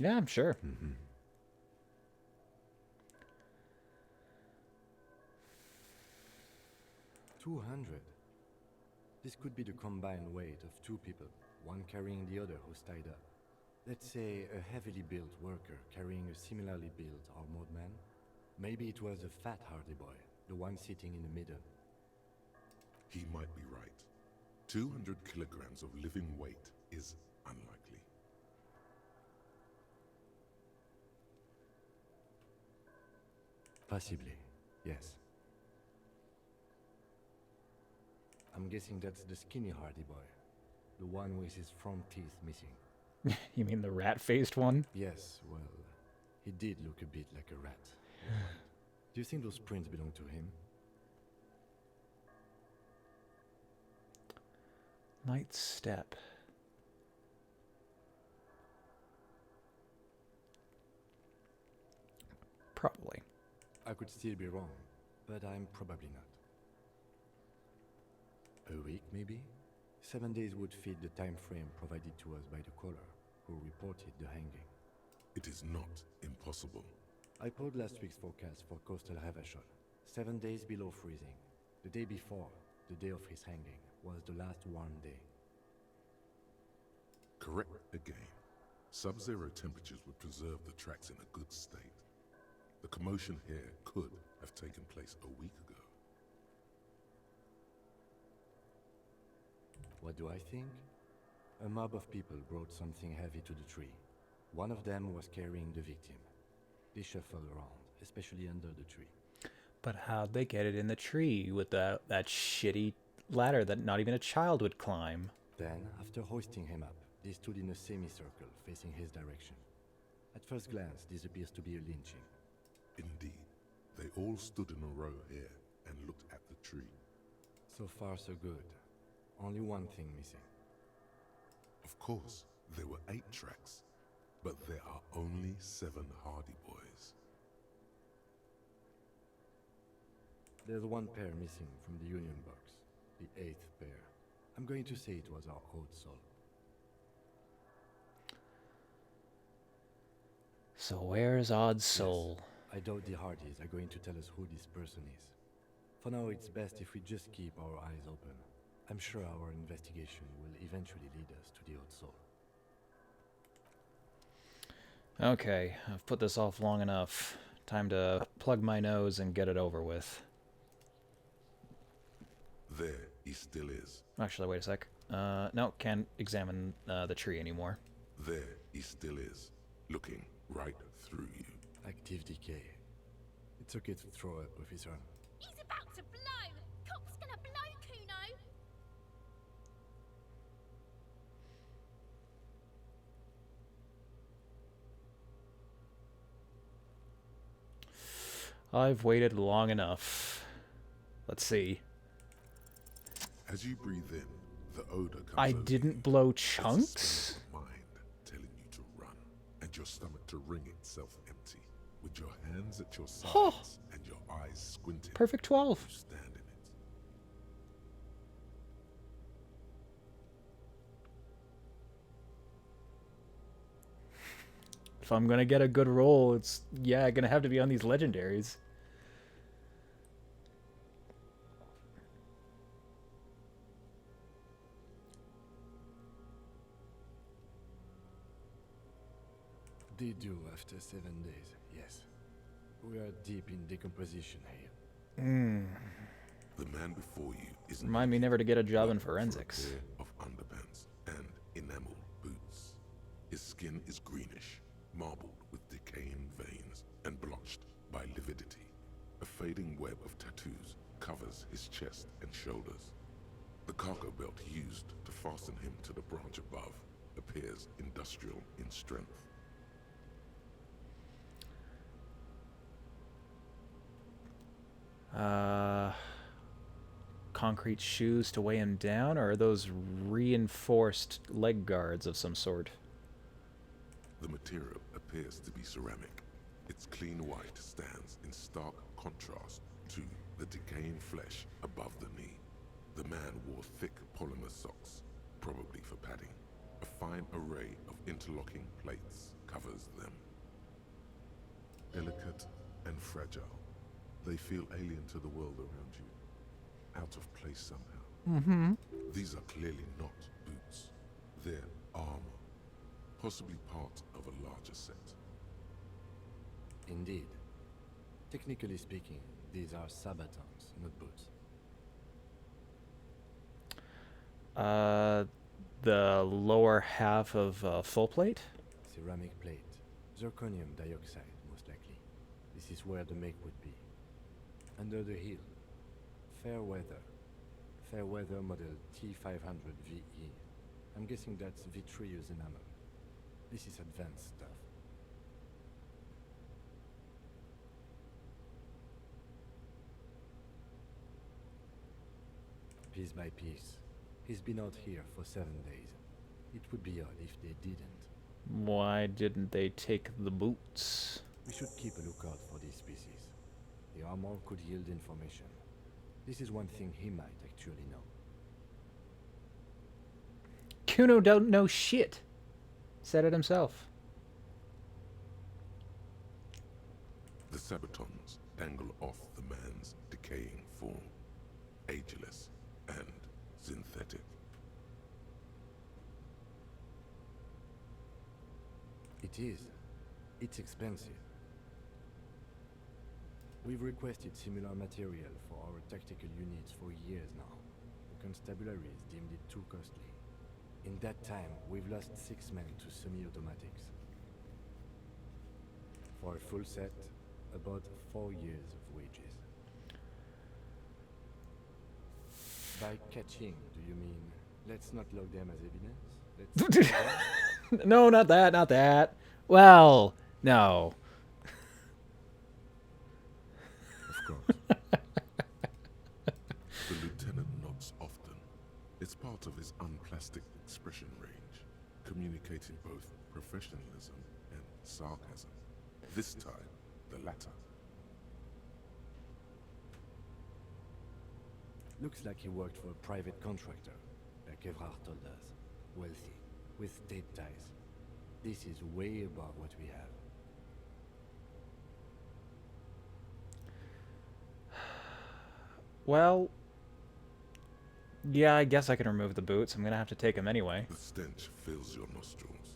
Yeah, I'm sure.
200. This could be the combined weight of two people, one carrying the other who's tied up. Let's say a heavily built worker carrying a similarly built armored man. Maybe it was a fat hardy boy, the one sitting in the middle.
He might be right. 200 kilograms of living weight is unlikely.
Possibly, yes. I'm guessing that's the skinny hardy boy. The one with his front teeth missing.
You mean the rat-faced one?
Yes, well, he did look a bit like a rat. Do you think those prints belong to him?
Knight's Step. Probably.
I could still be wrong, but I'm probably not. A week, maybe? 7 days would fit the time frame provided to us by the caller, who reported the hanging.
It is not impossible.
I pulled last week's forecast for coastal Havashol. 7 days below freezing. The day before, the day of his hanging, was the last warm day.
Correct again. Sub-zero temperatures would preserve the tracks in a good state. The commotion here could have taken place a week ago.
What do I think? A mob of people brought something heavy to the tree. One of them was carrying the victim. They shuffled around, especially under the tree.
But how'd they get it in the tree with that shitty ladder that not even a child would climb?
Then, after hoisting him up, they stood in a semicircle facing his direction. At first glance, this appears to be a lynching.
Indeed. They all stood in a row here and looked at the tree.
So far, so good. Only one thing missing.
Of course, there were 8 tracks, but there are only 7 Hardy Boys.
There's one pair missing from the Union box. The 8th pair. I'm going to say it was our old soul.
So where's Odd Soul?
Yes. I doubt the Hardys are going to tell us who this person is. For now, it's best if we just keep our eyes open. I'm sure our investigation will eventually lead us to the Old Soul.
Okay, I've put this off long enough. Time to plug my nose and get it over with.
There he still is.
Actually, wait a sec. No, can't examine the tree anymore.
There he still is, looking right through you.
Active decay. It's okay to throw up with his arm.
He's about to blow! Cop's gonna blow, Kuno!
I've waited long enough. Let's see.
As you breathe in, the odor comes
I
over
didn't
you.
blow
It's a
chunks?
smell of mind telling you to run, and your stomach to wring itself empty, with your hands at your sides and your eyes squinting.
Perfect 12.
You stand in it.
If I'm gonna get a good roll, it's, yeah, gonna have to be on these legendaries.
They do after 7 days, yes. We are deep in decomposition here.
The man before you is
Remind me never to get a job in
but for
forensics.
a pair of underpants and enamel boots. His skin is greenish, marbled with decaying veins and blotched by lividity. A fading web of tattoos covers his chest and shoulders. The cargo belt used to fasten him to the branch above appears industrial in strength.
Concrete shoes to weigh him down, or are those reinforced leg guards of some sort?
The material appears to be ceramic. Its clean white stands in stark contrast to the decaying flesh above the knee. The man wore thick polymer socks, probably for padding. A fine array of interlocking plates covers them. Delicate and fragile, they feel alien to the world around you, out of place somehow.
Mm-hmm.
These are clearly not boots. They're armor, possibly part of a larger set.
Indeed. Technically speaking, these are sabatons, not boots.
The lower half of full plate?
Ceramic plate. Zirconium dioxide, most likely. This is where the make would be. Under the heel. Fair weather. Fair weather model T500 VE. I'm guessing that's vitreous enamel. This is advanced stuff. Piece by piece. He's been out here for 7 days. It would be odd if they didn't.
Why didn't they take the boots?
We should keep a lookout for these species. The armor could yield information. This is one thing he might actually know.
Kuno don't know shit. Said it himself.
The sabatons dangle off the man's decaying form, ageless and synthetic.
It is. It's expensive. We've requested similar material for our tactical units for years now. The constabularies deemed it too costly. In that time, we've lost 6 men to semi-automatics. For a full set, about 4 years of wages. By catching, do you mean, let's not log them as evidence? Let's
No, not that, not that. Well, no.
Of course.
The lieutenant nods often. It's part of his unplastic expression range, communicating both professionalism and sarcasm. This time, the latter.
Looks like he worked for a private contractor, like Evrard told us. Wealthy, with state ties. This is way above what we have.
Well, yeah, I guess I can remove the boots. I'm gonna have to take them anyway.
The stench fills your nostrils.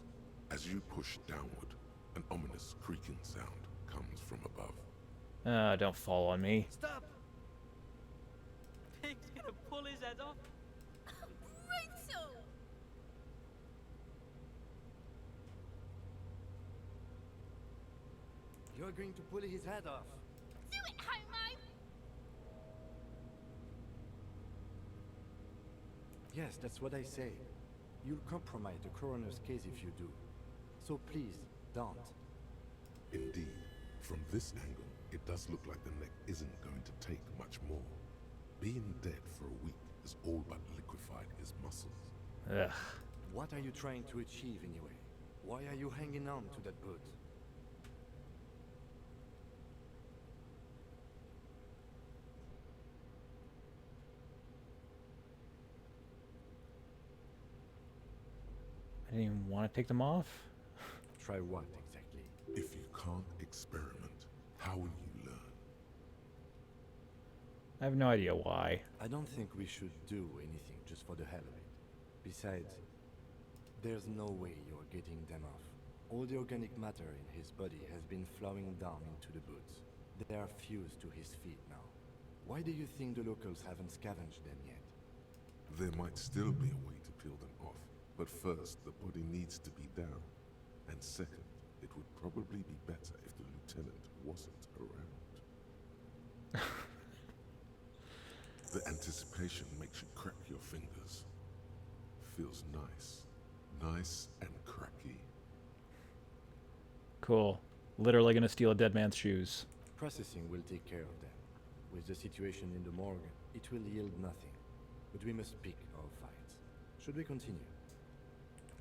As you push downward, an ominous creaking sound comes from above.
Don't fall on me.
Stop! Pig's gonna pull his head off.
Brutal!
You're going to pull his head off.
Do it, homo!
Yes, that's what I say. You'll compromise the coroner's case if you do. So please, don't.
Indeed, from this angle, it does look like the neck isn't going to take much more. Being dead for a week has all but liquefied his muscles.
Ugh.
What are you trying to achieve anyway? Why are you hanging on to that boot?
I didn't even want to take them off.
Try what exactly?
If you can't experiment, how will you learn?
I have no idea why.
I don't think we should do anything just for the hell of it. Besides, there's no way you're getting them off. All the organic matter in his body has been flowing down into the boots. They are fused to his feet now. Why do you think the locals haven't scavenged them yet?
There might still be a way to peel them off, but first the body needs to be down. And second, it would probably be better if the lieutenant wasn't around. The anticipation makes you crack your fingers. Feels nice. Nice and cracky.
Cool. Literally gonna steal a dead man's shoes.
Processing will take care of them. With the situation in the morgue, it will yield nothing. But we must pick our fights. Should we continue?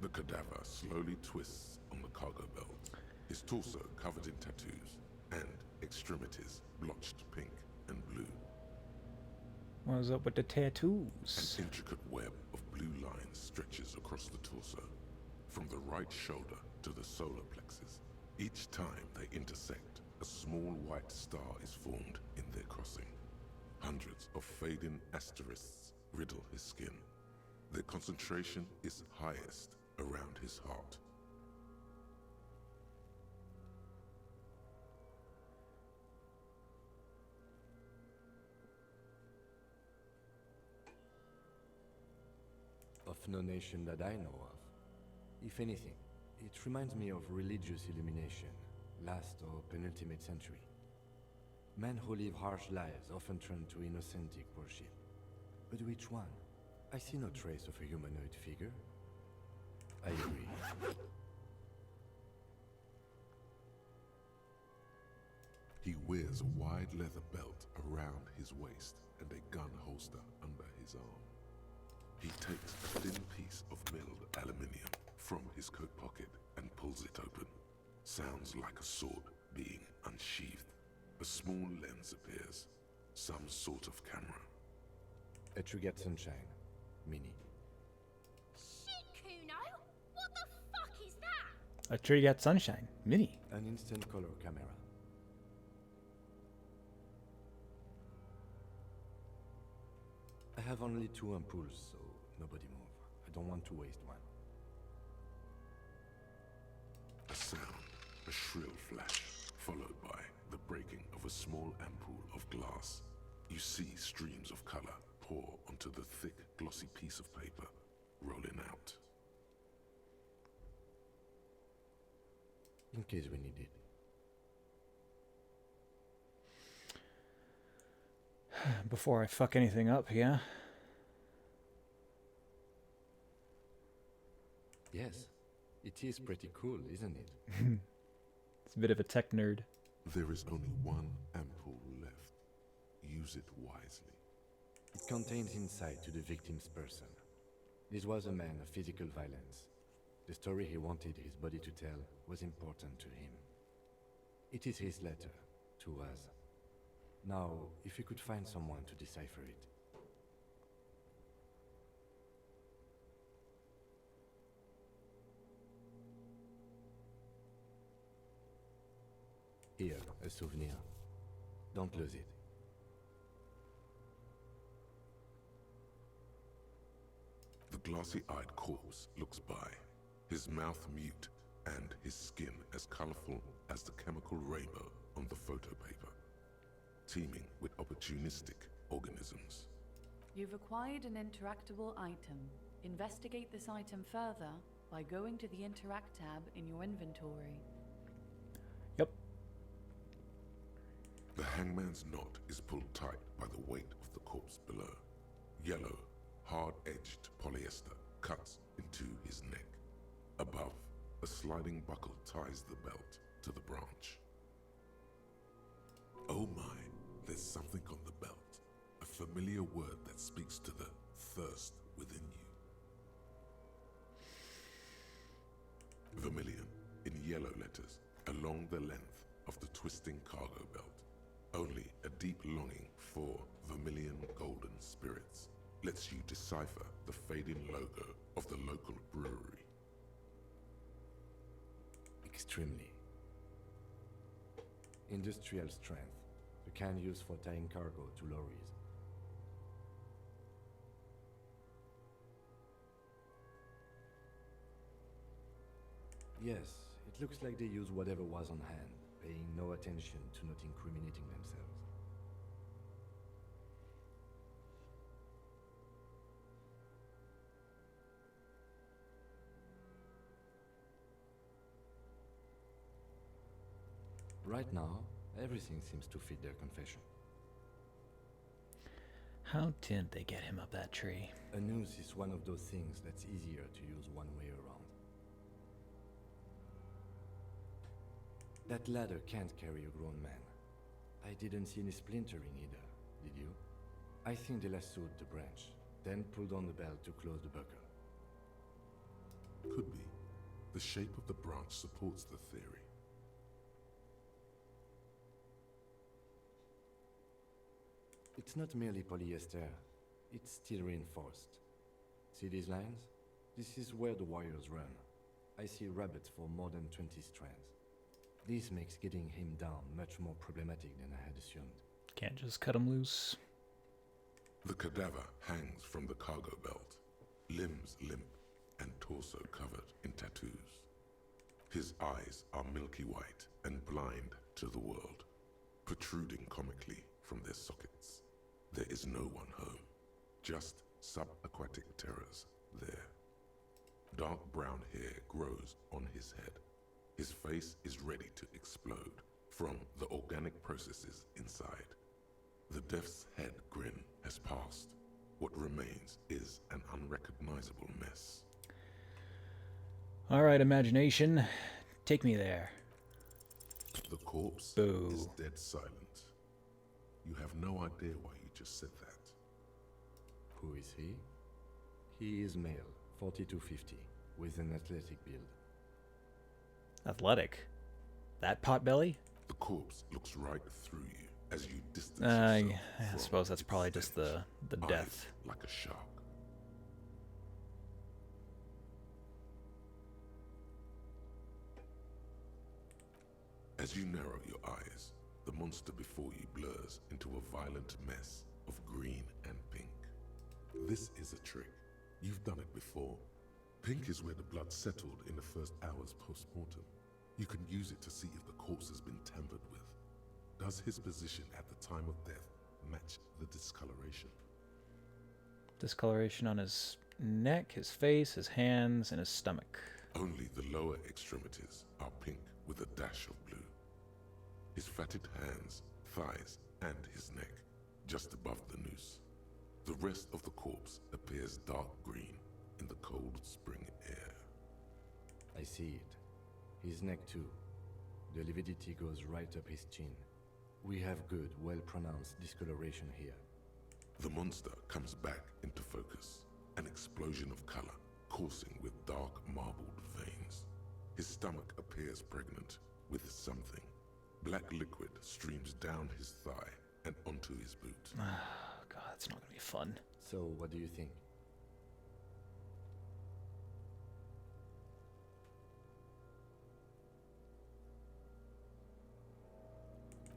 The cadaver slowly twists on the cargo belt. His torso covered in tattoos, and extremities blotched pink and blue.
What's up with the tattoos?
An intricate web of blue lines stretches across the torso, from the right shoulder to the solar plexus. Each time they intersect, a small white star is formed in their crossing. Hundreds of fading asterisks riddle his skin. Their concentration is highest around his heart.
Of no nation that I know of. If anything, it reminds me of religious illumination, last or penultimate century. Men who live harsh lives often turn to innocentic worship. But which one? I see no trace of a humanoid figure. I agree.
He wears a wide leather belt around his waist and a gun holster under his arm. He takes a thin piece of milled aluminium from his coat pocket and pulls it open. Sounds like a sword being unsheathed. A small lens appears, some sort of camera.
A Trigat Sunshine. Mini.
Shit, Kuno! What the fuck is that?
A Trigat Sunshine Mini.
An instant color camera. I have only 2 ampoules, so nobody move. I don't want to waste one.
A sound, a shrill flash, followed by the breaking of a small ampoule of glass. You see streams of color pour onto the thick, glossy piece of paper, rolling out.
In case we need it.
Before I fuck anything up, yeah?
Yes. It is pretty cool, isn't it?
It's a bit of a tech nerd.
There is only one ampoule left. Use it wisely.
It contains insight to the victim's person. This was a man of physical violence. The story he wanted his body to tell was important to him. It is his letter to us. Now, if you could find someone to decipher it. Here, a souvenir. Don't lose it.
The glassy-eyed corpse looks by, his mouth mute and his skin as colorful as the chemical rainbow on the photo paper, teeming with opportunistic organisms.
You've acquired an interactable item. Investigate this item further by going to the Interact tab in your inventory.
Yep.
The hangman's knot is pulled tight by the weight of the corpse below. Yellow, hard-edged polyester cuts into his neck. Above, a sliding buckle ties the belt to the branch. Oh my, there's something on the belt. A familiar word that speaks to the thirst within you. Vermilion, in yellow letters, along the length of the twisting cargo belt. Only a deep longing for vermilion golden spirits lets you decipher the fading logo of the local brewery.
Extremely. Industrial strength. The kind used for tying cargo to lorries. Yes, it looks like they use whatever was on hand, paying no attention to not incriminating themselves. Right now, everything seems to fit their confession.
How did they get him up that tree?
A noose is one of those things that's easier to use one way around. That ladder can't carry a grown man. I didn't see any splintering either, did you? I think they lassoed the branch, then pulled on the belt to close the buckle.
Could be. The shape of the branch supports the theory.
It's not merely polyester, it's steel reinforced. See these lines? This is where the wires run. I see rabbits for more than 20 strands. This makes getting him down much more problematic than I had assumed.
Can't just cut him loose.
The cadaver hangs from the cargo belt, limbs limp and torso covered in tattoos. His eyes are milky white and blind to the world, protruding comically from their sockets. There is no one home, just subaquatic terrors there. Dark brown hair grows on his head. His face is ready to explode from the organic processes inside. The death's head grin has passed. What remains is an unrecognizable mess.
All right, imagination, take me there.
The corpse
Boo.
is dead silent. You have no idea why you just said that.
Who is he? He is male, 4250, with an athletic build.
Athletic? That potbelly?
The corpse looks right through you as you distance
I
yourself
suppose
from
that's
its
probably just the
stench,
death.
eyes like a shark. As you narrow your eyes, the monster before you blurs into a violent mess of green and pink. This is a trick. You've done it before. Pink is where the blood settled in the first hours post-mortem. You can use it to see if the corpse has been tampered with. Does his position at the time of death match the discoloration?
Discoloration on his neck, his face, his hands, and his stomach.
Only the lower extremities are pink with a dash of blue. His fatted hands, thighs, and his neck, just above the noose. The rest of the corpse appears dark green in the cold spring air.
I see it. His neck too. The lividity goes right up his chin. We have good, well-pronounced discoloration here.
The monster comes back into focus, an explosion of color, coursing with dark marbled veins. His stomach appears pregnant with something. Black liquid streams down his thigh and onto his boot.
Oh, God, that's not going to be fun.
So, what do you think?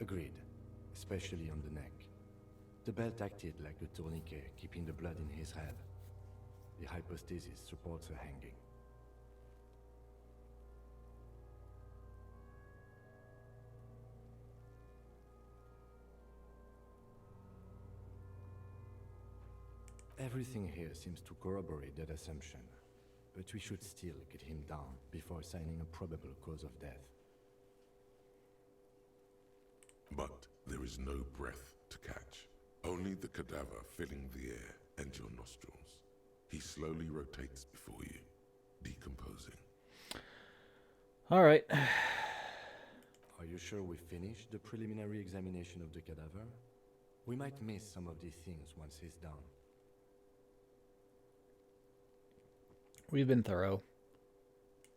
Agreed, especially on the neck. The belt acted like a tourniquet, keeping the blood in his head. The hypostasis supports a hanging. Everything here seems to corroborate that assumption, but we should still get him down before assigning a probable cause of death.
But there is no breath to catch, only the cadaver filling the air and your nostrils. He slowly rotates before you, decomposing.
All right.
Are you sure we finished the preliminary examination of the cadaver? We might miss some of these things once he's done.
We've been thorough.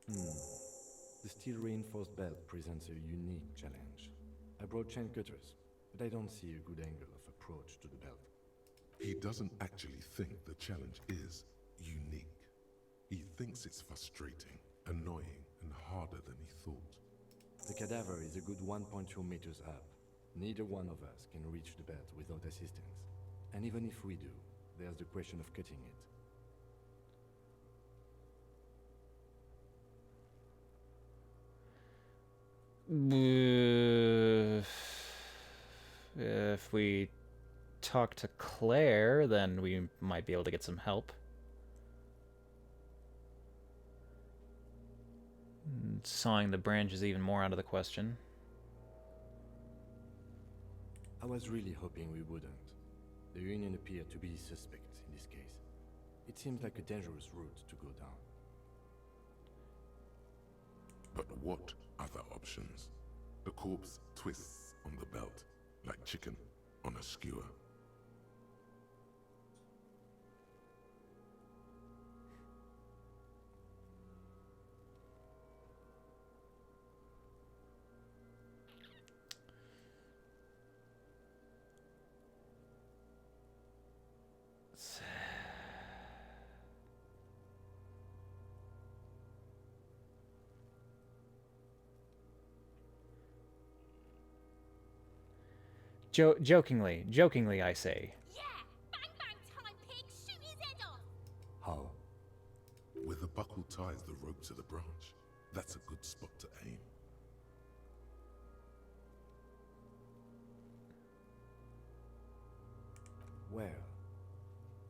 The steel-reinforced belt presents a unique challenge. I brought chain cutters, but I don't see a good angle of approach to the belt.
He doesn't actually think the challenge is unique. He thinks it's frustrating, annoying, and harder than he thought.
The cadaver is a good 1.2 meters up. Neither one of us can reach the belt without assistance. And even if we do, there's the question of cutting it.
If we talk to Claire, then we might be able to get some help. Sawing the branch is even more out of the question.
I was really hoping we wouldn't. The Union appeared to be suspect in this case. It seems like a dangerous route to go down.
But what other options? The corpse twists on the belt, like chicken on a skewer.
Jokingly, I say.
Yeah! Bang bang time, pig! Shoot his head off!
How?
Where the buckle ties the rope to the branch, that's a good spot to aim.
Where?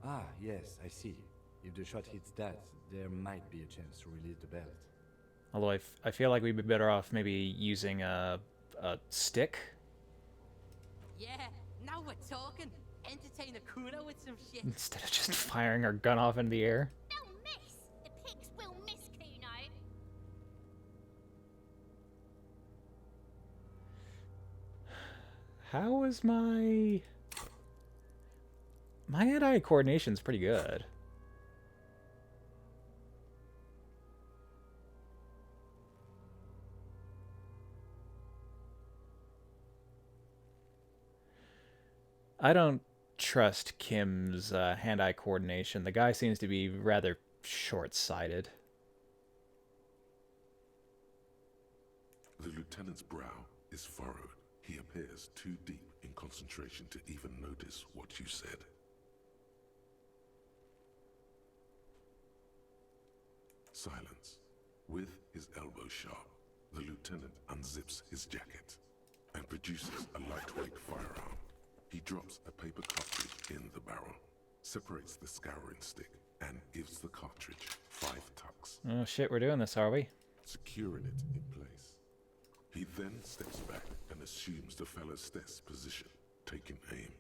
Ah, yes, I see. If the shot hits that, there might be a chance to release the belt.
Although I feel like we'd be better off maybe using a stick.
Yeah, now we're talking. Entertain a Kuno with some shit.
Instead of just firing our gun off in the air.
They'll miss! The pigs will miss, Kuno!
How is my hand-eye coordination's pretty good. I don't trust Kim's hand-eye coordination. The guy seems to be rather short-sighted.
The lieutenant's brow is furrowed. He appears too deep in concentration to even notice what you said. Silence. With his elbow sharp, the lieutenant unzips his jacket and produces a lightweight firearm. He drops a paper cartridge in the barrel, separates the scouring stick, and gives the cartridge 5 tucks.
Oh shit, we're doing this, are we?
Securing it in place. He then steps back and assumes the fellow's desk position, taking aim.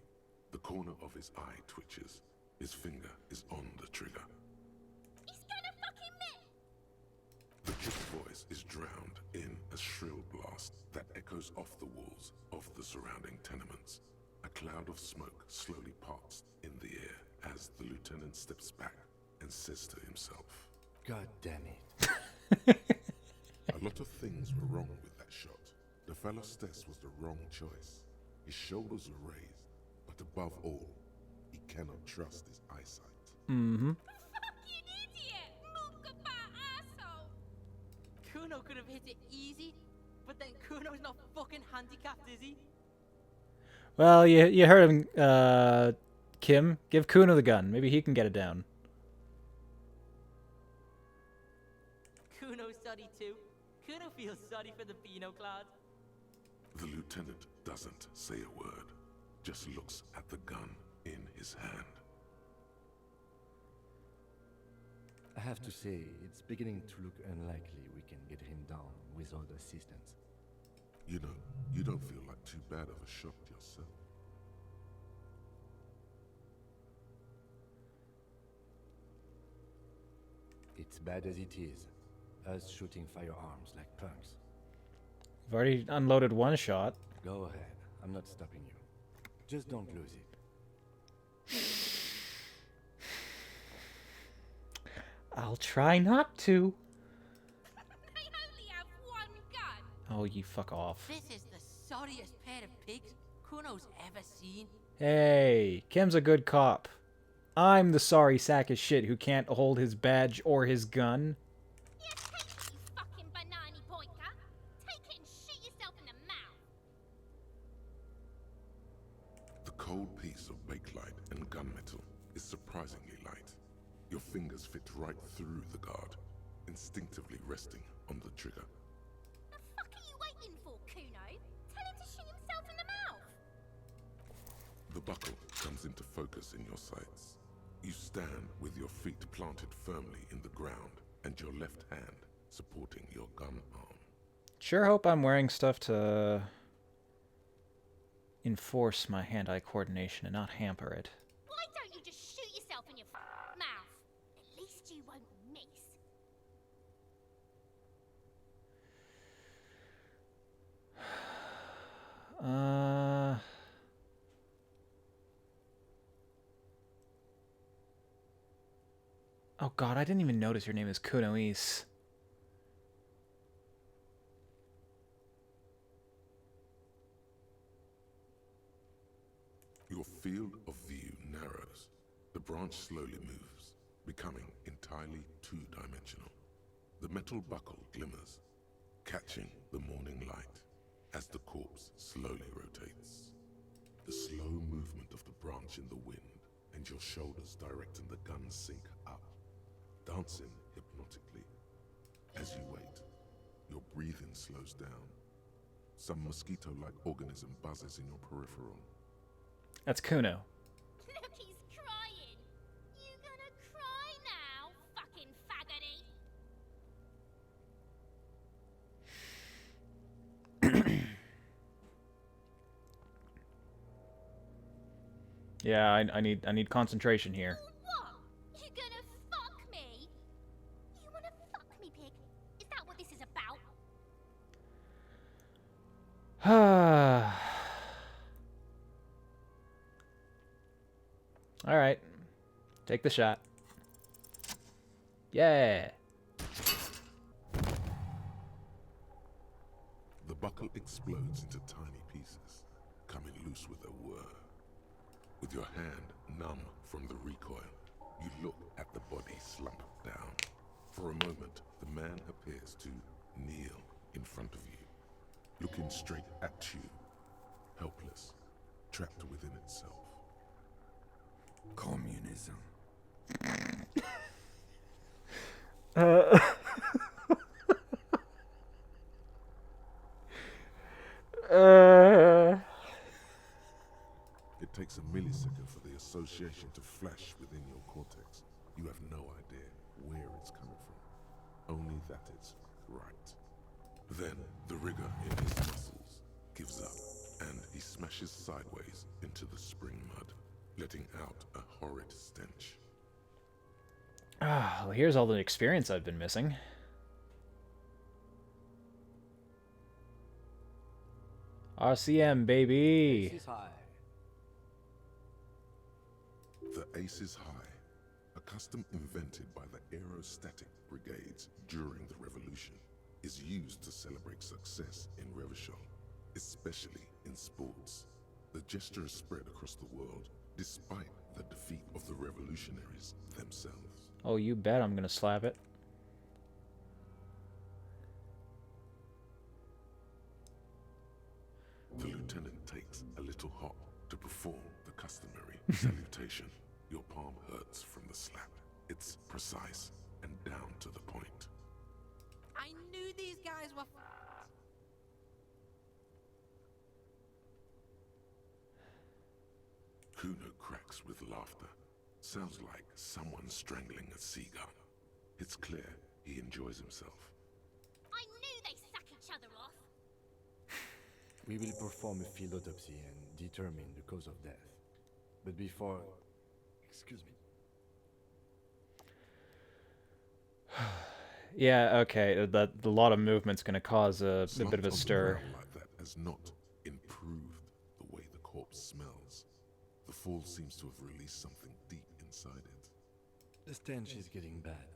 The corner of his eye twitches. His finger is on the trigger.
He's gonna fucking miss!
The kid's voice is drowned in a shrill blast that echoes off the walls of the surrounding tenements. A cloud of smoke slowly parts in the air as the lieutenant steps back and says to himself,
God damn it.
A lot of things were wrong with that shot. The fellow's test was the wrong choice. His shoulders were raised, but above all, he cannot trust his eyesight.
Mm-hmm.
Fucking idiot! Mookaba asshole!
Kuno could have hit it easy, but then Kuno's not fucking handicapped, is he?
Well, you heard him, Kim. Give Kuno the gun. Maybe he can get it down.
Kuno's sorry too. Kuno feels sorry for the Beano Cloud.
The lieutenant doesn't say a word, just looks at the gun in his hand.
I have to say, it's beginning to look unlikely we can get him down without assistance.
You know, you don't feel like too bad of a shot yourself.
It's bad as it is. Us shooting firearms like punks.
We've already unloaded one shot.
Go ahead. I'm not stopping you. Just don't lose it.
I'll try not to.
They only have one gun!
Oh, you fuck off.
This is the sorriest pair of pigs Kuno's ever seen.
Hey, Kim's a good cop. I'm the sorry sack of shit who can't hold his badge or his gun.
Yeah, take it, you fucking banana boyka! Take it and shoot yourself in the mouth!
The cold piece of bakelite and gunmetal is surprisingly light. Your fingers fit right through the guard, instinctively resting on the trigger.
The fuck are you waiting for, Kuno? Tell him to shoot himself in the mouth!
The buckle comes into focus in your sights. You stand with your feet planted firmly in the ground and your left hand supporting your gun arm.
Sure hope I'm wearing stuff to enforce my hand-eye coordination and not hamper it.
Why don't you just shoot yourself in your mouth? At least you won't miss.
Oh god, I didn't even notice your name is Kunoise.
Your field of view narrows. The branch slowly moves, becoming entirely two-dimensional. The metal buckle glimmers, catching the morning light as the corpse slowly rotates. The slow movement of the branch in the wind, and your shoulders directing the gun's sink up, dancing hypnotically. As you wait, your breathing slows down. Some mosquito-like organism buzzes in your peripheral.
That's Kuno.
Look, he's crying. You gonna cry now, fucking faggoty?
Yeah, I need concentration here.
What? You gonna fuck me? You wanna fuck me, pig? Is that what this is about?
All right, take the shot. Yeah.
The buckle explodes into tiny pieces, coming loose with a whir. With your hand numb from the recoil, you look at the body slump down. For a moment, the man appears to kneel in front of you, looking straight at you, helpless, trapped within itself.
Communism.
It takes a millisecond for the association to flash within your cortex. You have no idea where it's coming from, only that it's right. Then the rigor in his muscles gives up, and he smashes sideways into the spring mud, letting out a horrid stench.
Ah, well, here's all the experience I've been missing. RCM, baby.
Ace is high.
The Ace is High, a custom invented by the aerostatic brigades during the revolution, is used to celebrate success in Revachol, especially in sports. The gesture is spread across the world, despite the defeat of the revolutionaries themselves.
Oh, you bet I'm gonna slap it.
The lieutenant takes a little hop to perform the customary salutation. Your palm hurts from the slap. It's precise and down to the point.
I knew these guys were.
Kuno cracks with laughter. Sounds like someone strangling a seagull. It's clear he enjoys himself.
I knew they suck each other off.
We will perform a field autopsy and determine the cause of death. But before... Excuse me.
Yeah, okay. That a lot of movement's gonna cause a bit of a stir.
Like that has not improved the way the corpse smells. The fall seems to have released something deep inside it.
The stench is getting bad.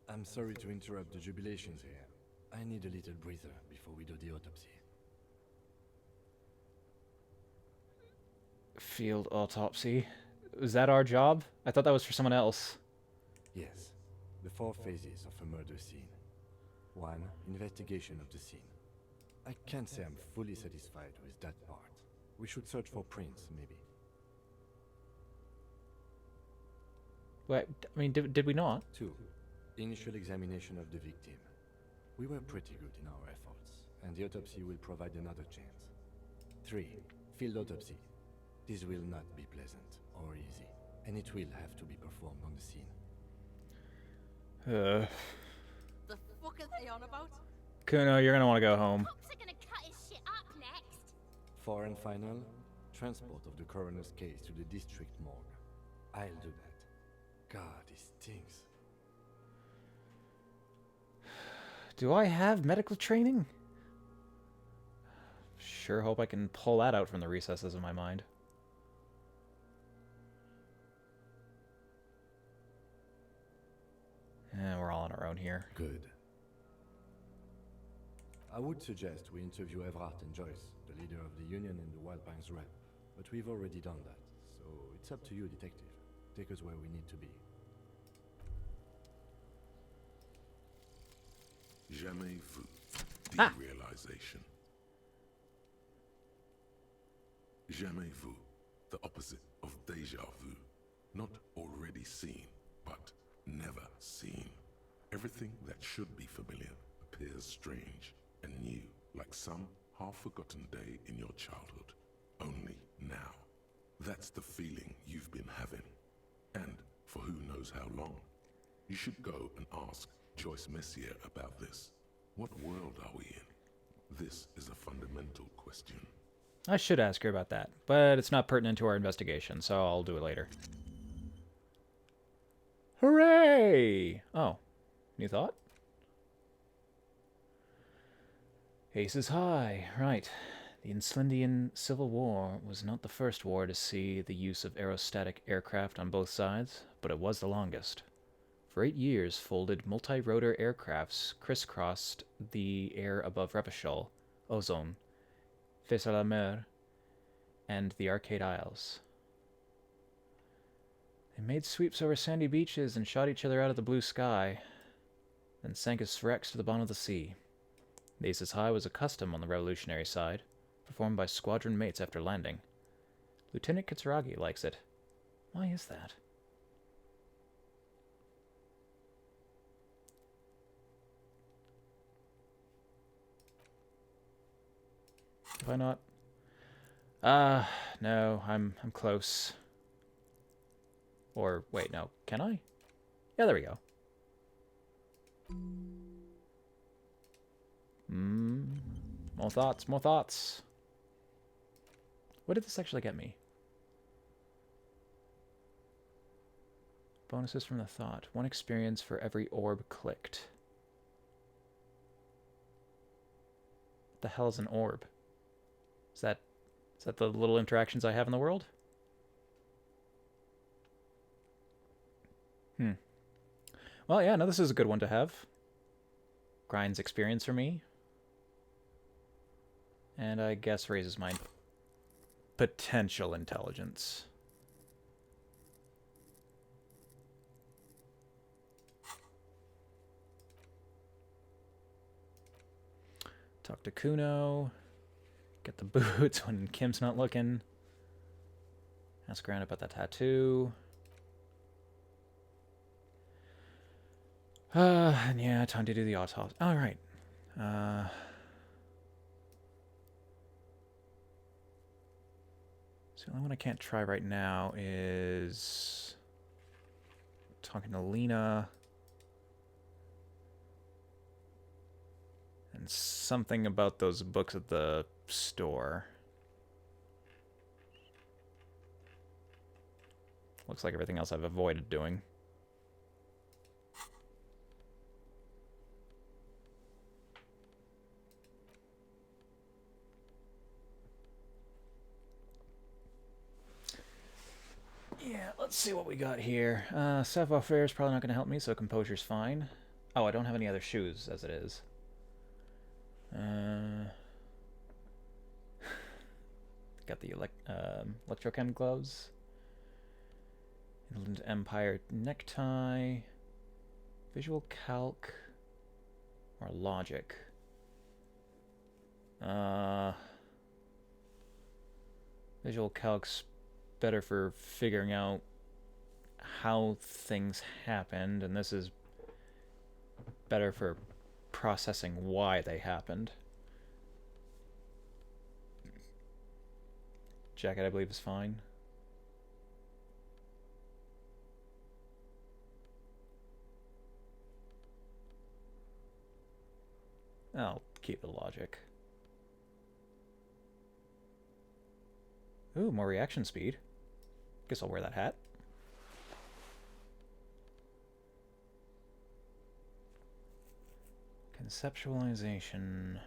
I'm sorry to interrupt the jubilations here. I need a little breather before we do the autopsy.
Field autopsy. Was that our job? I thought that was for someone else.
Yes. The 4 phases of a murder scene. 1. Investigation of the scene. I can't say I'm fully satisfied with that part. We should search for prints, maybe.
Wait, I mean, did we not?
2. Initial examination of the victim. We were pretty good in our efforts, and the autopsy will provide another chance. 3. Field autopsy. This will not be pleasant or easy, and it will have to be performed on the scene.
The fuck are they on about?
Kuno, you're gonna want to go home.
Cops are gonna cut his shit up next.
4 and final, transport of the coroner's case to the district morgue. I'll do that. God, it stinks.
Do I have medical training? Sure hope I can pull that out from the recesses of my mind. We're all on our own here.
Good. I would suggest we interview Everhart and Joyce, the leader of the Union and the Wild Pines rep. But we've already done that, so it's up to you, detective. Take us where we need to be.
Jamais vu. Derealization. Jamais vu. The opposite of deja vu. Not already seen, but never seen. Everything that should be familiar appears strange and new, like some half-forgotten day in your childhood. Only now. That's the feeling you've been having. And for who knows how long. You should go and ask Joyce Messier about this. What world are we in? This is a fundamental question.
I should ask her about that, but it's not pertinent to our investigation, so I'll do it later. Hooray! Oh, new thought? Aces high, right. The Inslindian Civil War was not the first war to see the use of aerostatic aircraft on both sides, but it was the longest. For 8 years, folded multi-rotor aircrafts crisscrossed the air above Revachol, Ozone, Fes-à-la-Mer, and the Arcade Isles. They made sweeps over sandy beaches and shot each other out of the blue sky, then sank as wrecks to the bottom of the sea. The Aces High was a custom on the revolutionary side, performed by squadron mates after landing. Lieutenant Kitsuragi likes it. Why is that? Why not? No, I'm close. Or, wait, no. Can I? Yeah, there we go. More thoughts, more thoughts. What did this actually get me? Bonuses from the thought. 1 experience for every orb clicked. What the hell is an orb? Is that the little interactions I have in the world? Well, yeah, no, this is a good one to have. Grinds experience for me. And I guess raises my potential intelligence. Talk to Kuno. Get the boots when Kim's not looking. Ask around about that tattoo. And yeah, time to do the autopsy. All right. So the only one I can't try right now is talking to Lena. And something about those books at the store. Looks like everything else I've avoided doing. Yeah, let's see what we got here. Savoir-faire is probably not going to help me, so composure's fine. Oh, I don't have any other shoes, as it is. Got the electrochem gloves. Inland Empire necktie. Visual calc. Or logic. Visual calc's better for figuring out how things happened, and this is better for processing why they happened. Jacket, I believe, is fine. I'll keep the logic. Ooh, more reaction speed. Guess I'll wear that hat. Conceptualization.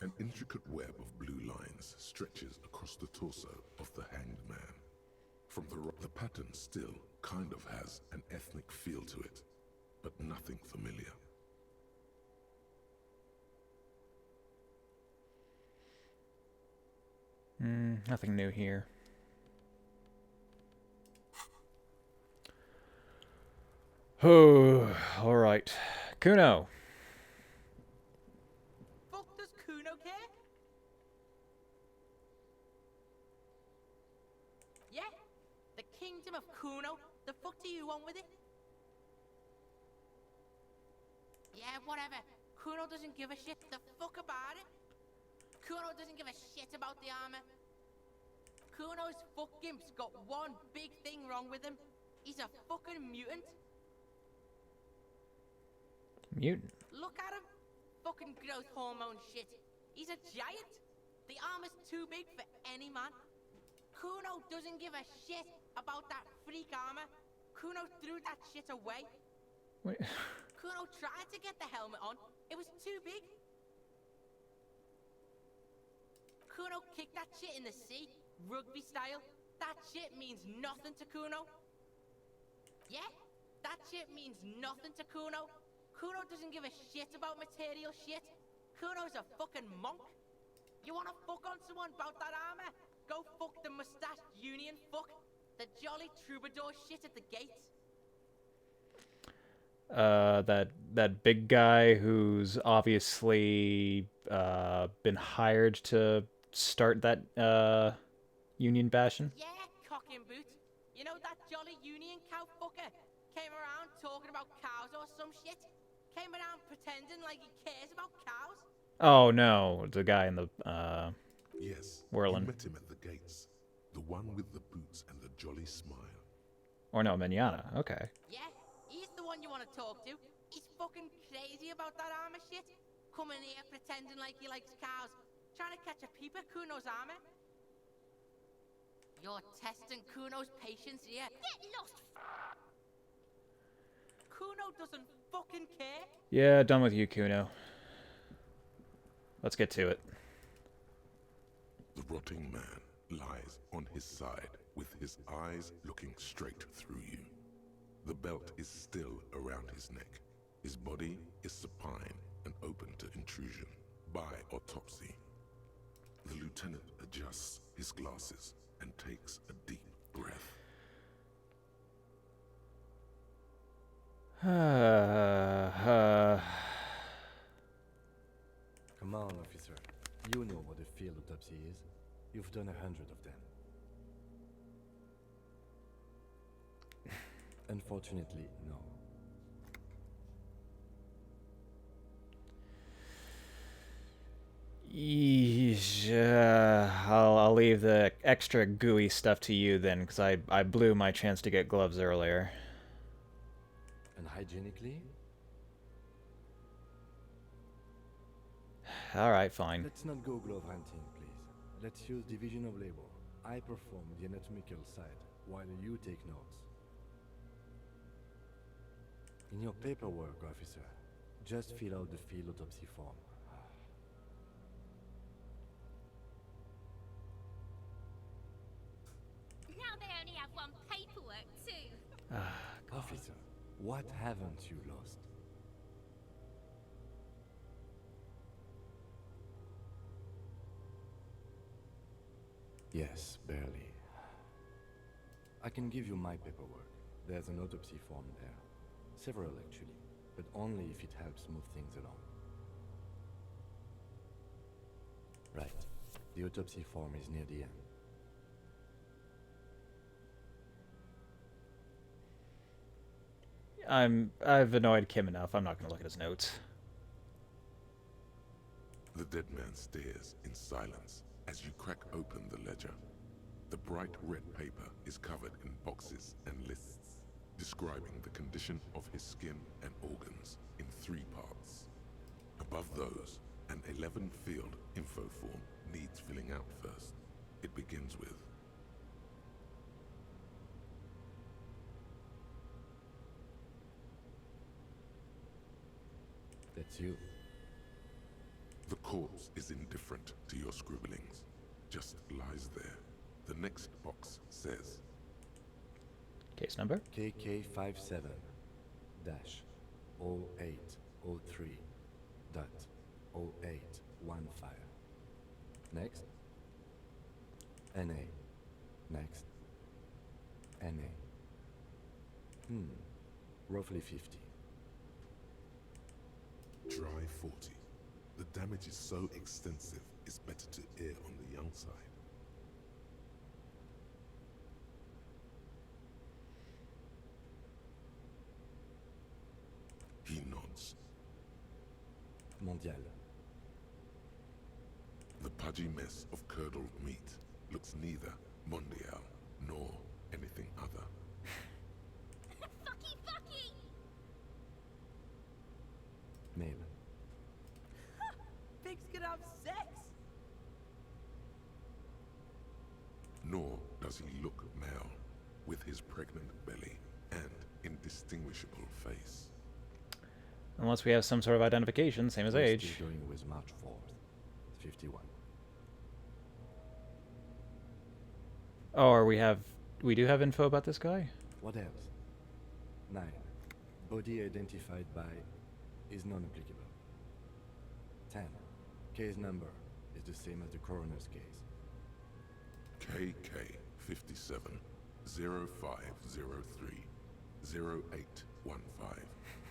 An intricate web of blue lines stretches across the torso of the hanged man. From the pattern still kind of has an ethnic feel to it, but nothing familiar.
Nothing new here. Oh, alright. Kuno.
Fuck does Kuno care? Yeah? The kingdom of Kuno? The fuck do you want with it? Yeah, whatever. Kuno doesn't give a shit. The fuck about it? Kuno doesn't give a shit about the armor. Kuno's fucking got one big thing wrong with him. He's a fucking mutant.
Mutant?
Look at him. Fucking growth hormone shit. He's a giant. The armor's too big for any man. Kuno doesn't give a shit about that freak armor. Kuno threw that shit away.
Wait.
Kuno tried to get the helmet on. It was too big. Kuno kicked that shit in the sea, rugby style. That shit means nothing to Kuno. Yeah? That shit means nothing to Kuno. Kuno doesn't give a shit about material shit. Kuno's a fucking monk. You wanna fuck on someone about that armor? Go fuck the mustached union fuck. The jolly troubadour shit at the gates.
That big guy who's obviously been hired to start that union bashing.
Yeah, cock and boot. You know that jolly union cow fucker? Came around talking about cows or some shit? Came around pretending like he cares about cows?
Oh no, the guy in the
Yes,
whirling.
you met him at the gates. The one with the boots and the jolly smile.
Or no, Manana. Okay.
Yeah, he's the one you want to talk to. He's fucking crazy about that armor shit. Coming here pretending like he likes cows. Trying to catch a peep at Kuno's armor. You're testing Kuno's patience here.
Get lost!
Kuno doesn't fucking care.
Yeah, done with you, Kuno. Let's get to it.
The rotting man lies on his side with his eyes looking straight through you. The belt is still around his neck. His body is supine and open to intrusion by autopsy. The lieutenant adjusts his glasses and takes a deep breath.
Come on, officer. You know what a field autopsy is. You've done 100 of them. Unfortunately, no.
I'll leave the extra gooey stuff to you then, because I blew my chance to get gloves earlier.
And hygienically?
Alright, fine.
Let's not go glove hunting, please. Let's use division of labor. I perform the anatomical side, while you take notes. In your paperwork, officer, just fill out the field autopsy form.
Now they only have one paperwork, too.
Officer, what haven't you lost? Yes, barely. I can give you my paperwork. There's an autopsy form there. Several, actually, but only if it helps move things along. Right. The autopsy form is near the end.
I've annoyed Kim enough. I'm not going to look at his notes.
The dead man stares in silence as you crack open the ledger. The bright red paper is covered in boxes and lists, describing the condition of his skin and organs in 3 parts. Above those, an 11-field info form needs filling out first. It begins with
That's you.
the corpse is indifferent to your scribblings, just lies there. The next box says
Case number?
KK57 dash 0803 dot 0815. Next. NA. Next. NA. Roughly 50.
Try 40. The damage is so extensive, it's better to err on the young side. He nods.
Mondial.
The pudgy mess of curdled meat looks neither mondial nor anything other.
Fucky, fucky!
Male.
Pigs can have sex!
Nor does he look male, with his pregnant belly and indistinguishable face.
Unless we have some sort of identification, same as
We're
age.
still going with March 4th. 51.
Oh, or we do have info about this guy?
What else? 9. Body identified by is non-applicable. 10. Case number is the same as the coroner's case.
KK 57 0503 0815.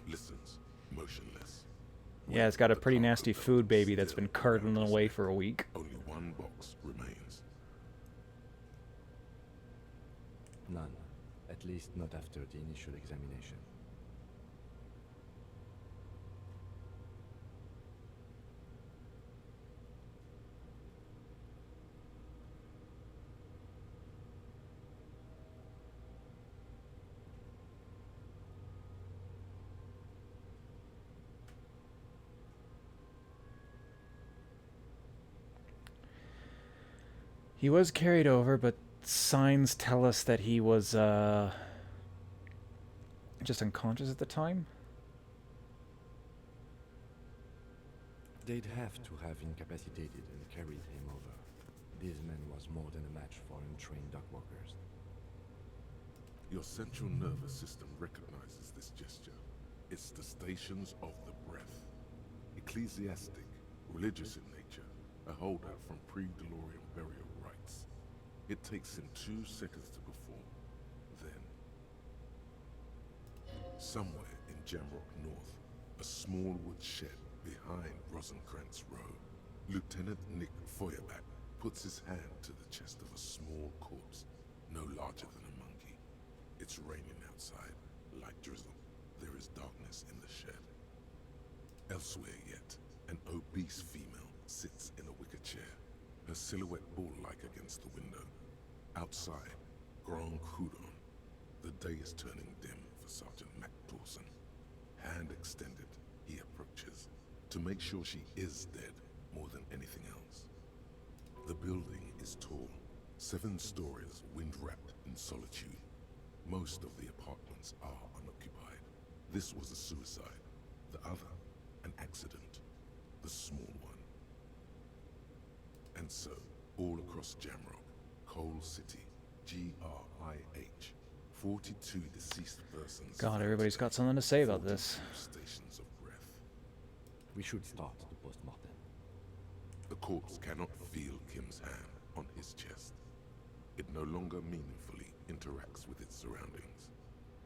Listens, motionless.
Yeah, it's got a pretty nasty food baby that's been curdling away for a week.
Only one box remains.
None. At least not after the initial examination.
He was carried over, but signs tell us that he was just unconscious at the time.
They'd have to have incapacitated and carried him over. This man was more than a match for untrained dockworkers.
Your central nervous system recognizes this gesture. It's the stations of the breath. Ecclesiastic, religious in nature, a holdout from pre-Delorian burial rites. It takes him 2 seconds to perform. Then, somewhere in Jamrock North, a small wood shed behind Rosencrantz Row, Lieutenant Nick Feuerbach puts his hand to the chest of a small corpse, no larger than a monkey. It's raining outside, light drizzle. There is darkness in the shed. Elsewhere yet, an obese female sits in a wicker chair, her silhouette bull-like against the window. Outside, Grand Coudon. The day is turning dim for Sergeant Mac Dawson. Hand extended, he approaches, to make sure she is dead more than anything else. The building is tall, 7 stories, wind-wrapped in solitude. Most of the apartments are unoccupied. This was a suicide. The other, an accident. The small one. And so, all across Jamrock, Coal City, GRIH, 42 deceased persons.
God, everybody's got something to say about this.
Stations of breath.
We should start the post-mortem.
The corpse cannot feel Kim's hand on his chest. It no longer meaningfully interacts with its surroundings.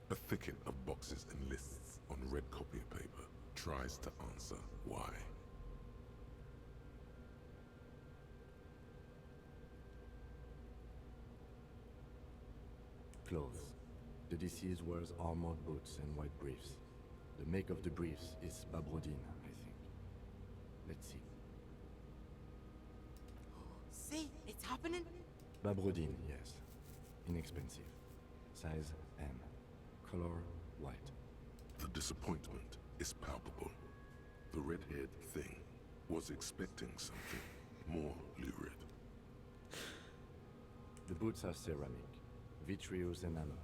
A thicket of boxes and lists on red copy paper tries to answer why.
Clothes. The deceased wears armored boots and white briefs. The make of the briefs is Babrodine, I think. Let's see.
See? It's happening?
Babrodine, yes. Inexpensive. Size M. Color white.
The disappointment is palpable. The red-haired thing was expecting something more lurid.
The boots are ceramic, vitreous enamel.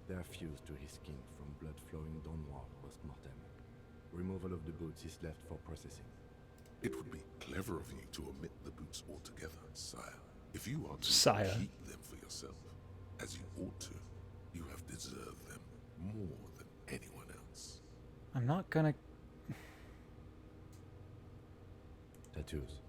They are fused to his skin from blood flowing downward post-mortem. Removal of the boots is left for processing.
It would be clever of you to omit the boots altogether, sire. If you are to
Sire.
keep them for yourself, as you ought to, you have deserved them more than anyone else.
I'm not gonna...
Tattoos.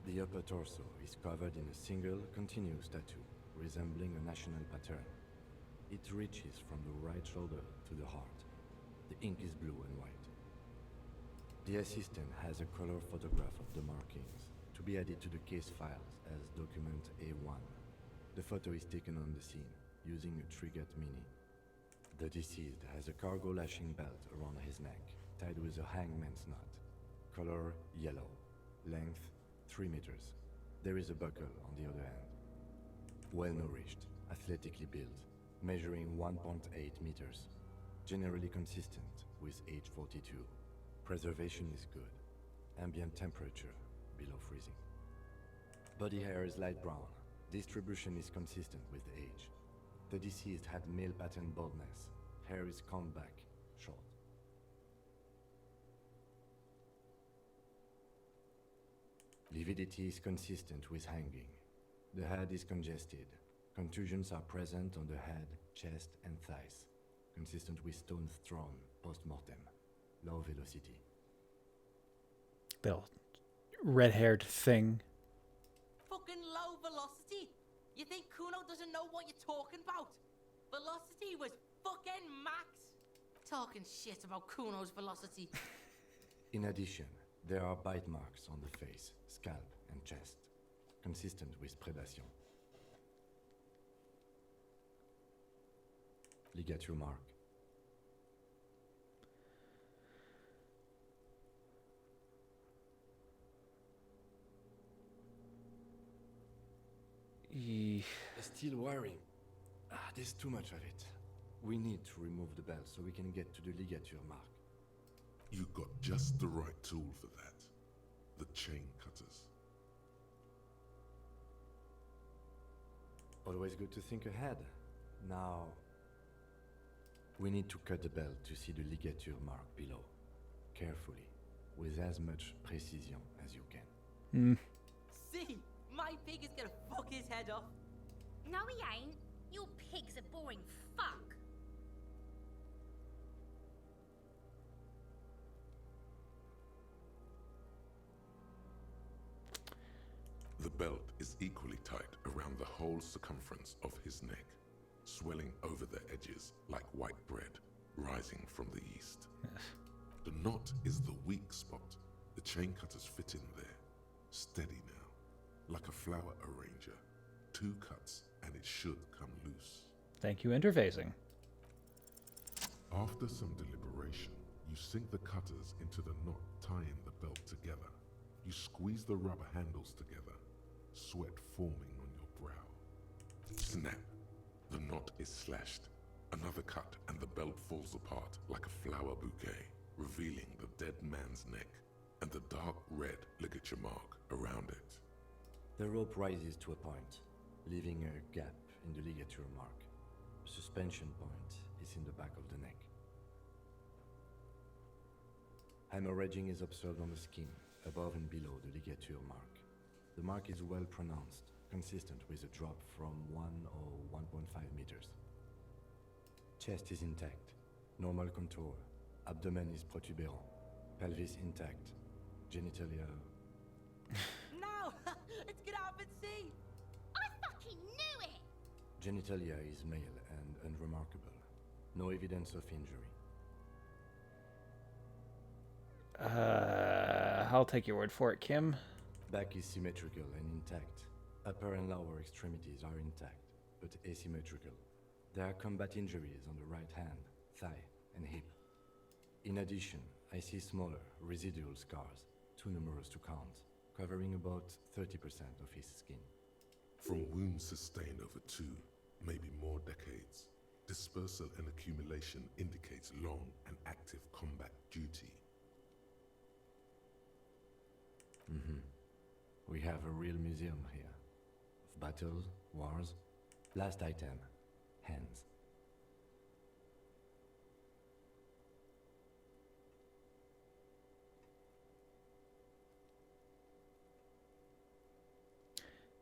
The upper torso is covered in a single, continuous tattoo, resembling a national pattern. It reaches from the right shoulder to the heart. The ink is blue and white. The assistant has a color photograph of the markings, to be added to the case files as document A1. The photo is taken on the scene, using a Trigat Mini. The deceased has a cargo lashing belt around his neck, tied with a hangman's knot. Color yellow. Length 3 meters. There is a buckle on the other hand. Well-nourished, athletically built, measuring 1.8 meters. Generally consistent with age 42. Preservation is good. Ambient temperature below freezing. Body hair is light brown. Distribution is consistent with age. The deceased had male pattern baldness. Hair is combed back, short. Lividity is consistent with hanging. The head is congested. Contusions are present on the head, chest, and thighs. Consistent with stones thrown post-mortem. Low velocity.
Little red-haired thing.
Fucking low velocity. You think Kuno doesn't know what you're talking about? Velocity was fucking max. Talking shit about Kuno's velocity.
In addition, there are bite marks on the face, scalp, and chest, consistent with predation. Ligature mark. Still wiring. There's too much of it. We need to remove the belt so we can get to the ligature mark.
You got just the right tool for that. The chain cutters.
Always good to think ahead. Now, we need to cut the belt to see the ligature mark below. Carefully, with as much precision as you can.
See, my pig is gonna fuck his head off.
No, he ain't. Your pig's a boring fuck.
The belt is equally tight around the whole circumference of his neck, swelling over the edges like white bread rising from the east. The knot is the weak spot. The chain cutters fit in there. Steady now, like a flower arranger. 2 cuts and it should come loose.
Thank you, interfacing.
After some deliberation, you sink the cutters into the knot tying the belt together. You squeeze the rubber handles together, sweat forming on your brow. Snap! The knot is slashed. Another cut and the belt falls apart like a flower bouquet, revealing the dead man's neck and the dark red ligature mark around it.
The rope rises to a point, leaving a gap in the ligature mark. The suspension point is in the back of the neck. Hemorrhaging is observed on the skin, above and below the ligature mark. The mark is well pronounced, consistent with a drop from 1 or 1.5 meters. Chest is intact, normal contour. Abdomen is protuberant, pelvis intact, genitalia...
No! Let's get up and see!
I fucking knew it!
Genitalia is male and unremarkable. No evidence of injury.
I'll take your word for it, Kim.
Back is symmetrical and intact. Upper and lower extremities are intact, but asymmetrical. There are combat injuries on the right hand, thigh, and hip. In addition, I see smaller, residual scars, too numerous to count, covering about 30% of his skin.
From wounds sustained over 2, maybe more decades, dispersal and accumulation indicates long and active combat duty.
We have a real museum here. Of battles, wars. Last item, hands.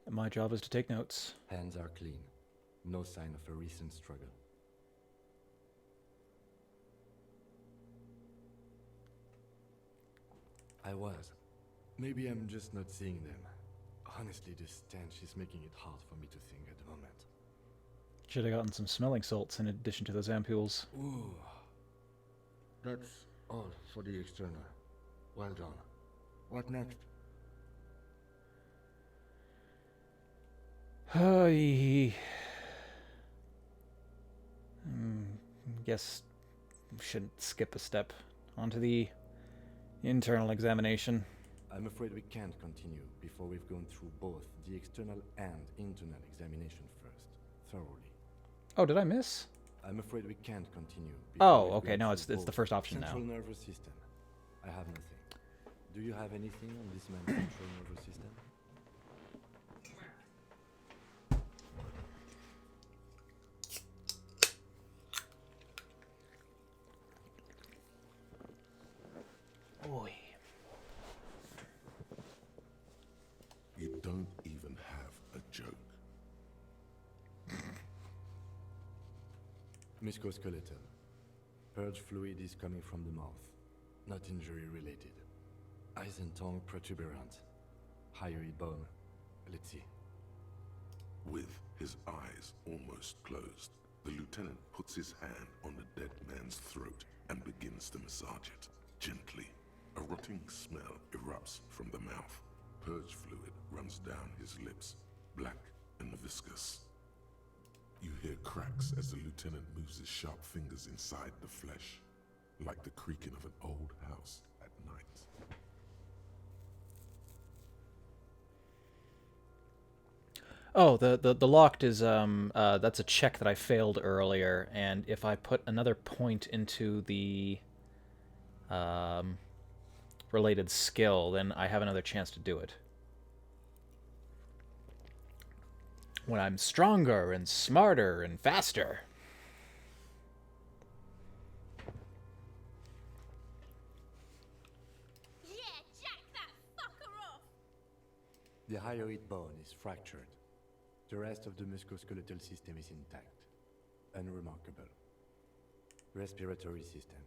My job is to take notes.
Hands are clean. No sign of a recent struggle. I was. Maybe I'm just not seeing them. Honestly, this stench is making it hard for me to think at the moment.
Should have gotten some smelling salts in addition to those ampules.
Ooh. That's all for the external. Well done. What next?
Guess we shouldn't skip a step onto the internal examination.
I'm afraid we can't continue before we've gone through both the external and internal examination first, thoroughly.
Oh, did I miss?
I'm afraid we can't continue.
Oh, okay. No, it's the first option now.
Central nervous system. I have nothing. Do you have anything on this man's central nervous system?
Oi.
You don't even have a joke.
Musculoskeletal. Purge fluid is coming from the mouth. Not injury related. Eyes and tongue protuberant. Hyoid bone. Let's see.
With his eyes almost closed, the lieutenant puts his hand on the dead man's throat and begins to massage it, gently. A rotting smell erupts from the mouth. Purge fluid runs down his lips, black and viscous. You hear cracks as the lieutenant moves his sharp fingers inside the flesh, like the creaking of an old house at night.
Oh, the locked is that's a check that I failed earlier, and if I put another point into the related skill, then I have another chance to do it. When I'm stronger and smarter and faster.
Yeah, jack that fucker off!
The hyoid bone is fractured. The rest of the musculoskeletal system is intact. Unremarkable. Respiratory system.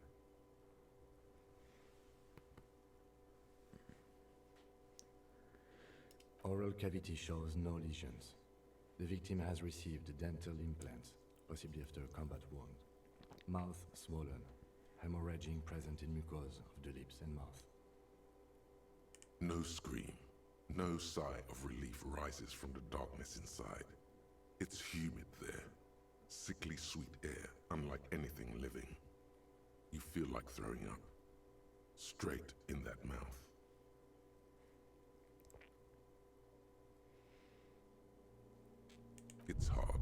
Oral cavity shows no lesions. The victim has received dental implants, possibly after a combat wound. Mouth swollen. Hemorrhaging present in mucosa of the lips and mouth.
No scream, no sigh of relief rises from the darkness inside. It's humid there. Sickly sweet air, unlike anything living. You feel like throwing up. Straight in that mouth. It's hard.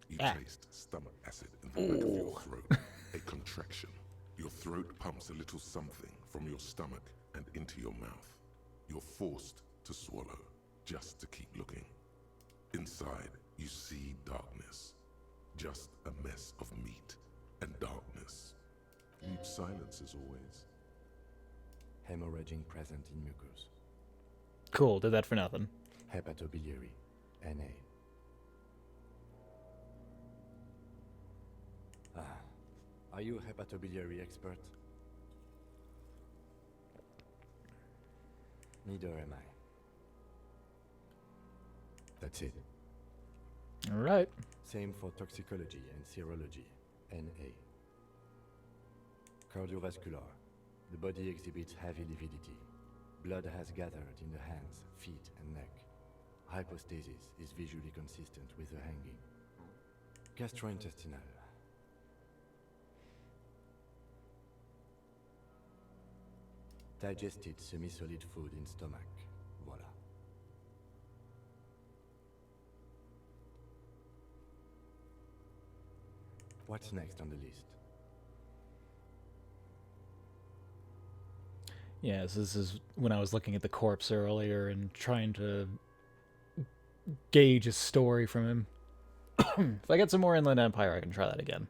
You taste stomach acid in the back of your throat. A contraction. Your throat pumps a little something from your stomach and into your mouth. You're forced to swallow, just to keep looking. Inside, you see darkness. Just a mess of meat and darkness. Deep silence as always.
Hemorrhaging present in mucus.
Cool, did that for nothing.
Hepatobiliary. NA. Are you a hepatobiliary expert? Neither am I. That's it.
All right.
Same for toxicology and serology. NA. Cardiovascular. The body exhibits heavy lividity. Blood has gathered in the hands, feet, and neck. Hypostasis is visually consistent with the hanging. Gastrointestinal. Digested semi-solid food in stomach. Voila. What's next on the list?
Yes, this is when I was looking at the corpse earlier and trying to gauge a story from him. If I get some more Inland Empire, I can try that again.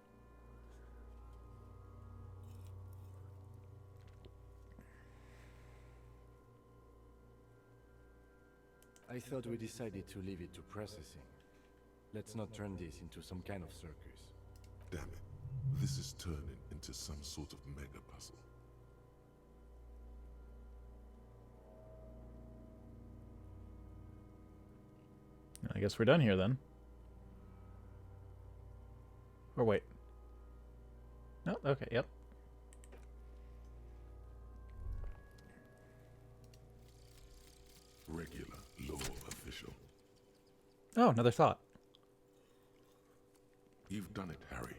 I thought we decided to leave it to processing. Let's not turn this into some kind of circus.
Damn it. This is turning into some sort of mega puzzle.
I guess we're done here then. Or wait. No, okay, yep.
Regular law official.
Oh, another thought.
You've done it, Harry.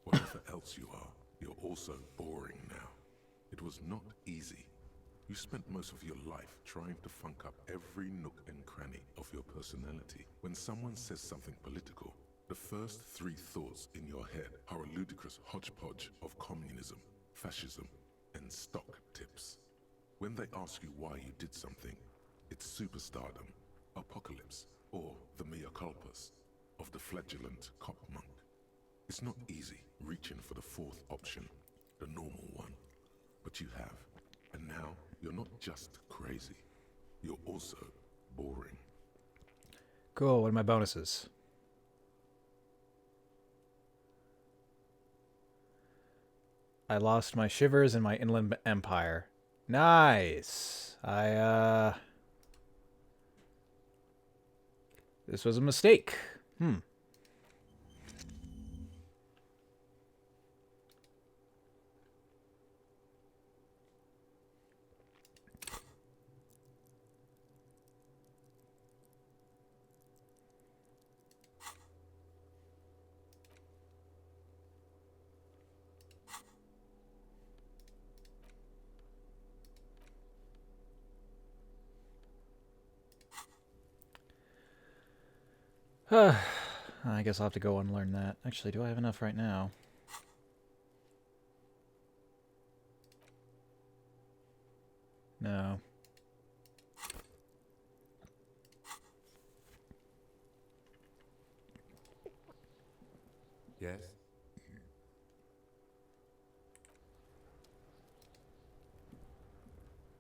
Whatever else you are, you're also boring now. It was not easy. You spent most of your life trying to funk up every nook and cranny of your personality. When someone says something political, the first three thoughts in your head are a ludicrous hodgepodge of communism, fascism, and stock tips. When they ask you why you did something, it's superstardom, apocalypse, or the mea culpas of the flagellant cop monk. It's not easy reaching for the fourth option, the normal one. But you have. And now, you're not just crazy. You're also boring.
Cool, what are my bonuses? I lost my shivers in my inland empire. Nice! This was a mistake. I guess I'll have to go and learn that. Actually, do I have enough right now? No.
Yes?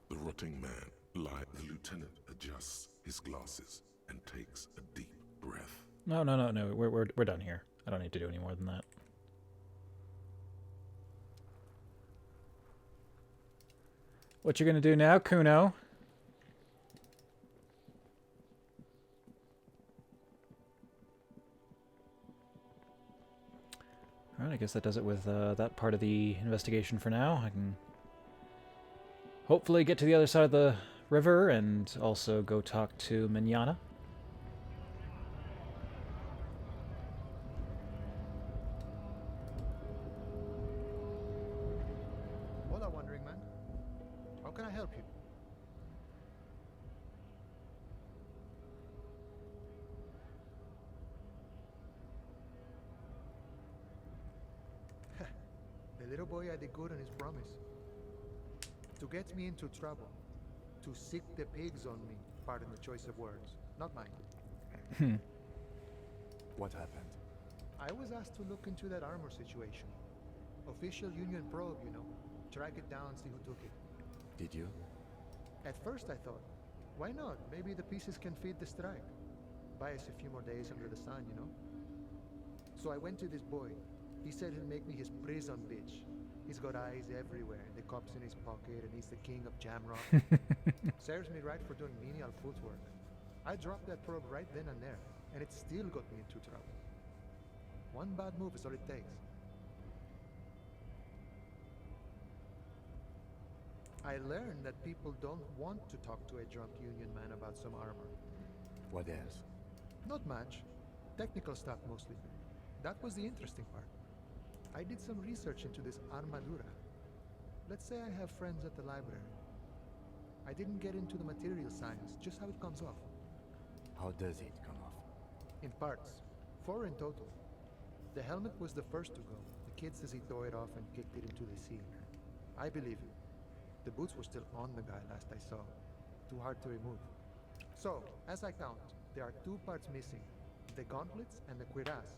The rotting man the lieutenant adjusts his glasses and takes a deep breath.
No. We're done here. I don't need to do any more than that. What you gonna do now, Kuno? Alright, I guess that does it with that part of the investigation for now. I can hopefully get to the other side of the river and also go talk to Mignana.
Hola, Wandering Man. How can I help you? The little boy had a good on his promise. To get me into trouble. To sick the pigs on me. Pardon the choice of words. Not mine.
What happened?
I was asked to look into that armor situation. Official Union probe, you know. Track it down, see who took it.
Did you?
At first I thought, why not? Maybe the pieces can feed the strike. Buy us a few more days under the sun, you know? So I went to this boy. He said he'll make me his prison bitch. He's got eyes everywhere, the cop's in his pocket, and he's the king of Jamrock. Serves me right for doing menial footwork. I dropped that probe right then and there, and it still got me into trouble. One bad move is all it takes. I learned that people don't want to talk to a drunk Union man about some armor.
What else?
Not much. Technical stuff mostly. That was the interesting part. I did some research into this armadura. Let's say I have friends at the library. I didn't get into the material science, just how it comes off.
How does it come off?
In parts. 4 in total. The helmet was the first to go. The kid says he tore it off and kicked it into the sea. I believe him. The boots were still on the guy last I saw. Too hard to remove. So, as I count, there are 2 parts missing. The gauntlets and the cuirass.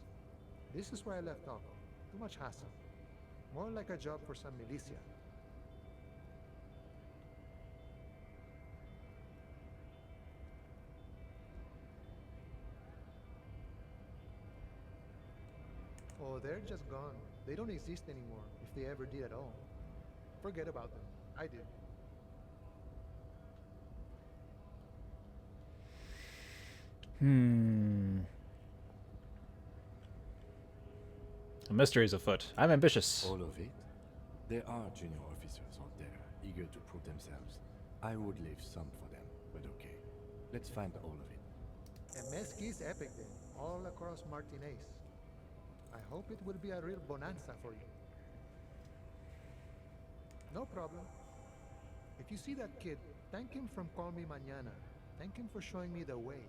This is where I left off. Too much hassle. More like a job for some militia. Oh, they're just gone. They don't exist anymore, if they ever did at all. Forget about them. I did.
A mystery is afoot. I'm ambitious.
All of it? There are junior officers out there, eager to prove themselves. I would leave some for them, but okay. Let's find all of it.
And Mesqui's epic then, all across Martinez. I hope it will be a real bonanza for you. No problem. If you see that kid, thank him from Call Me Mañana. Thank him for showing me the way.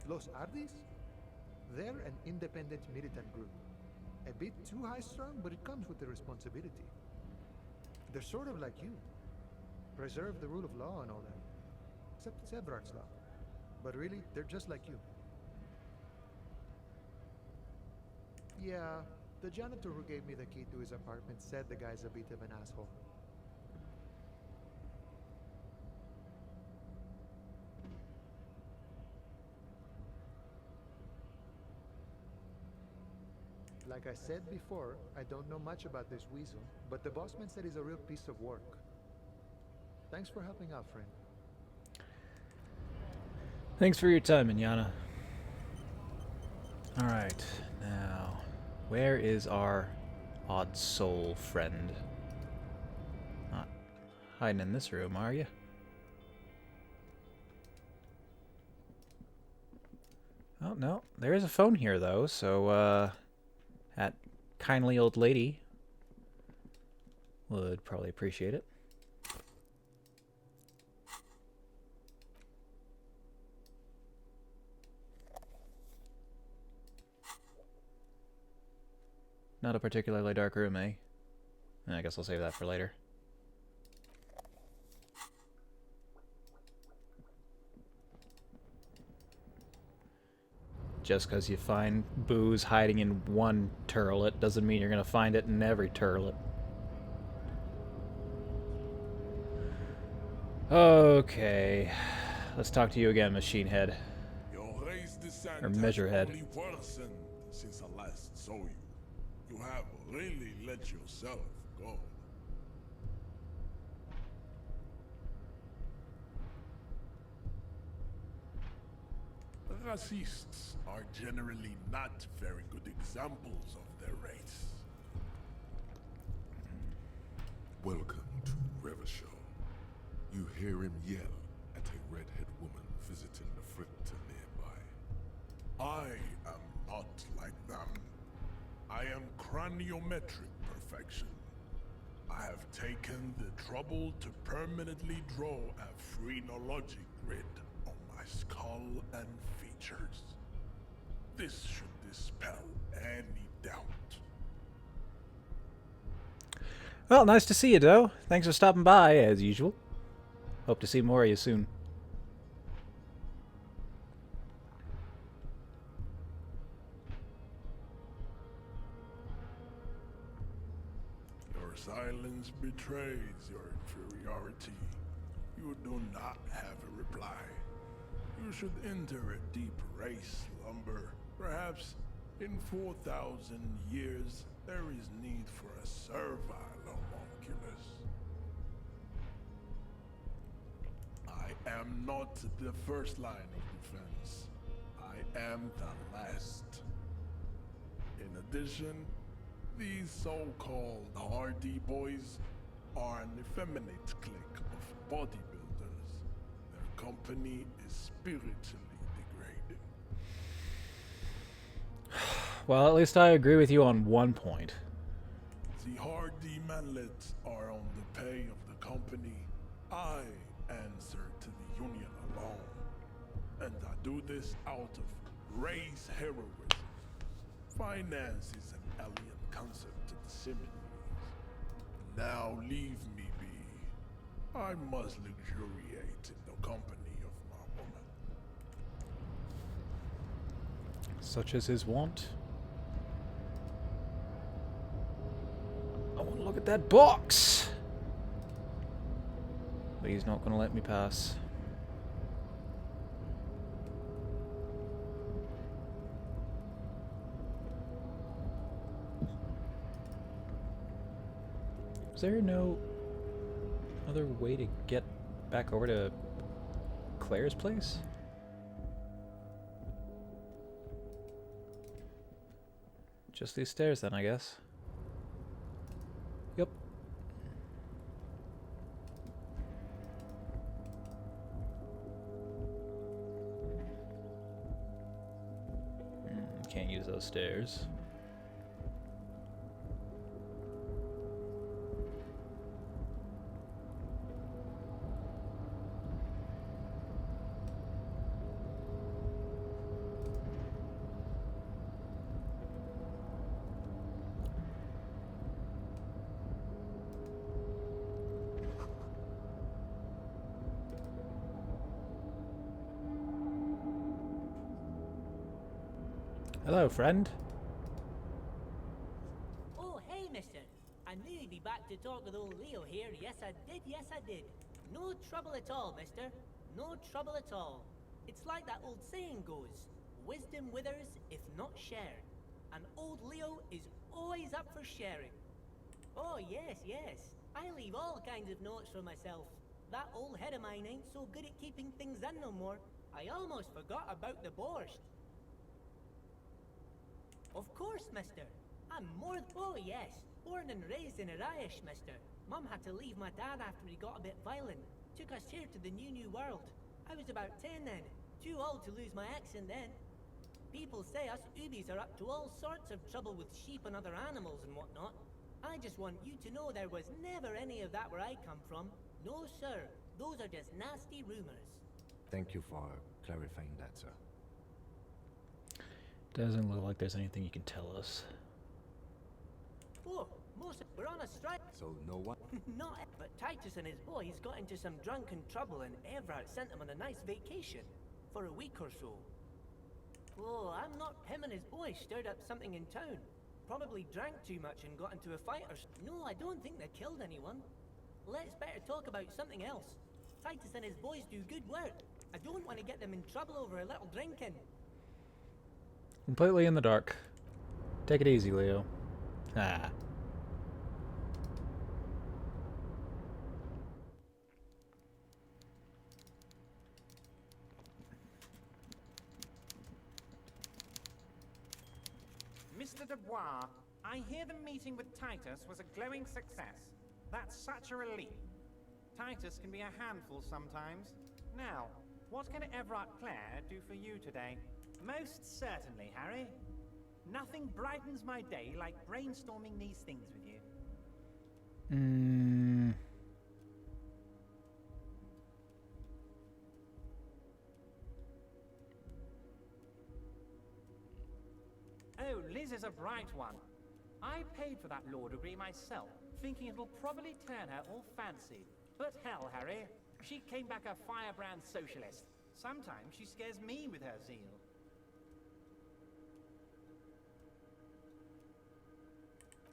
Los Ardis? They're an independent militant group. A bit too high-strung, but it comes with the responsibility. They're sort of like you. Preserve the rule of law and all that. Except it's Eberhard's law. But really, they're just like you. Yeah, the janitor who gave me the key to his apartment said the guy's a bit of an asshole. Like I said before, I don't know much about this weasel, but the bossman said he's a real piece of work. Thanks for helping out, friend.
Thanks for your time, Mignana. Alright, now, where is our odd soul friend? Not hiding in this room, are you? Oh, no, there is a phone here, though, so, that kindly old lady would probably appreciate it. Not a particularly dark room, eh? I guess I'll save that for later. Just because you find booze hiding in one turlet doesn't mean you're going to find it in every turlet. Okay. Let's talk to you again, Machine Head. Or Measure Head.
Only worsened since I last saw you. You have really let yourself go. Racists are generally not very good examples of their race. Welcome to Revachol. You hear him yell at a redhead woman visiting the fritter nearby. I am not like them. I am craniometric perfection. I have taken the trouble to permanently draw a phrenologic grid on my skull and features. This should dispel any doubt.
Well, nice to see you, Doe. Thanks for stopping by, as usual. Hope to see more of you soon.
Your silence betrays your inferiority. You do not have a reply. You should enter a deep race slumber. Perhaps in 4,000 years, there is need for a servile homunculus. I am not the first line of defense. I am the last. In addition, these so-called Hardy Boys are an effeminate clique of bodybuilders. Their company is spiritually degrading.
Well, at least I agree with you on one point.
The Hardy manlets are on the pay of the company. I answer to the Union alone. And I do this out of race heroism. Finance is an alien concept to the Simmons. Now leave me be. I must luxuriate in the company of my woman.
Such is his wont. I want to look at that box! But he's not going to let me pass. Is there no other way to get back over to Claire's place? Just these stairs then, I guess. Yep. Can't use those stairs. Hello, friend.
Oh, hey, mister. I knew you'd be back to talk with old Leo here. Yes, I did. Yes, I did. No trouble at all, mister. No trouble at all. It's like that old saying goes, wisdom withers if not shared. And old Leo is always up for sharing. Oh, yes, yes. I leave all kinds of notes for myself. That old head of mine ain't so good at keeping things in no more. I almost forgot about the borscht. Of course, mister. I'm more... Oh, yes. Born and raised in Irish, mister. Mum had to leave my dad after he got a bit violent. Took us here to the new world. I was about 10 then. Too old to lose my accent then. People say us Ubies are up to all sorts of trouble with sheep and other animals and whatnot. I just want you to know there was never any of that where I come from. No, sir. Those are just nasty rumors.
Thank you for clarifying that, sir.
Doesn't look like there's anything you can tell us.
Oh, most we're on a strike.
So no one?
Not but Titus and his boys got into some drunken trouble and Everard sent them on a nice vacation for a week or so. Oh, I'm not... Him and his boys stirred up something in town. Probably drank too much and got into a fight or... No, I don't think they killed anyone. Let's better talk about something else. Titus and his boys do good work. I don't want to get them in trouble over a little drinking.
Completely in the dark. Take it easy, Leo. Ah.
Mr. Dubois, I hear the meeting with Titus was a glowing success. That's such a relief. Titus can be a handful sometimes. Now, what can Everard Clare do for you today?
Most certainly, Harry. Nothing brightens my day like brainstorming these things with you. Oh, Liz is a bright one. I paid for that law degree myself, thinking it'll probably turn her all fancy. But hell, Harry, she came back a firebrand socialist. Sometimes she scares me with her zeal.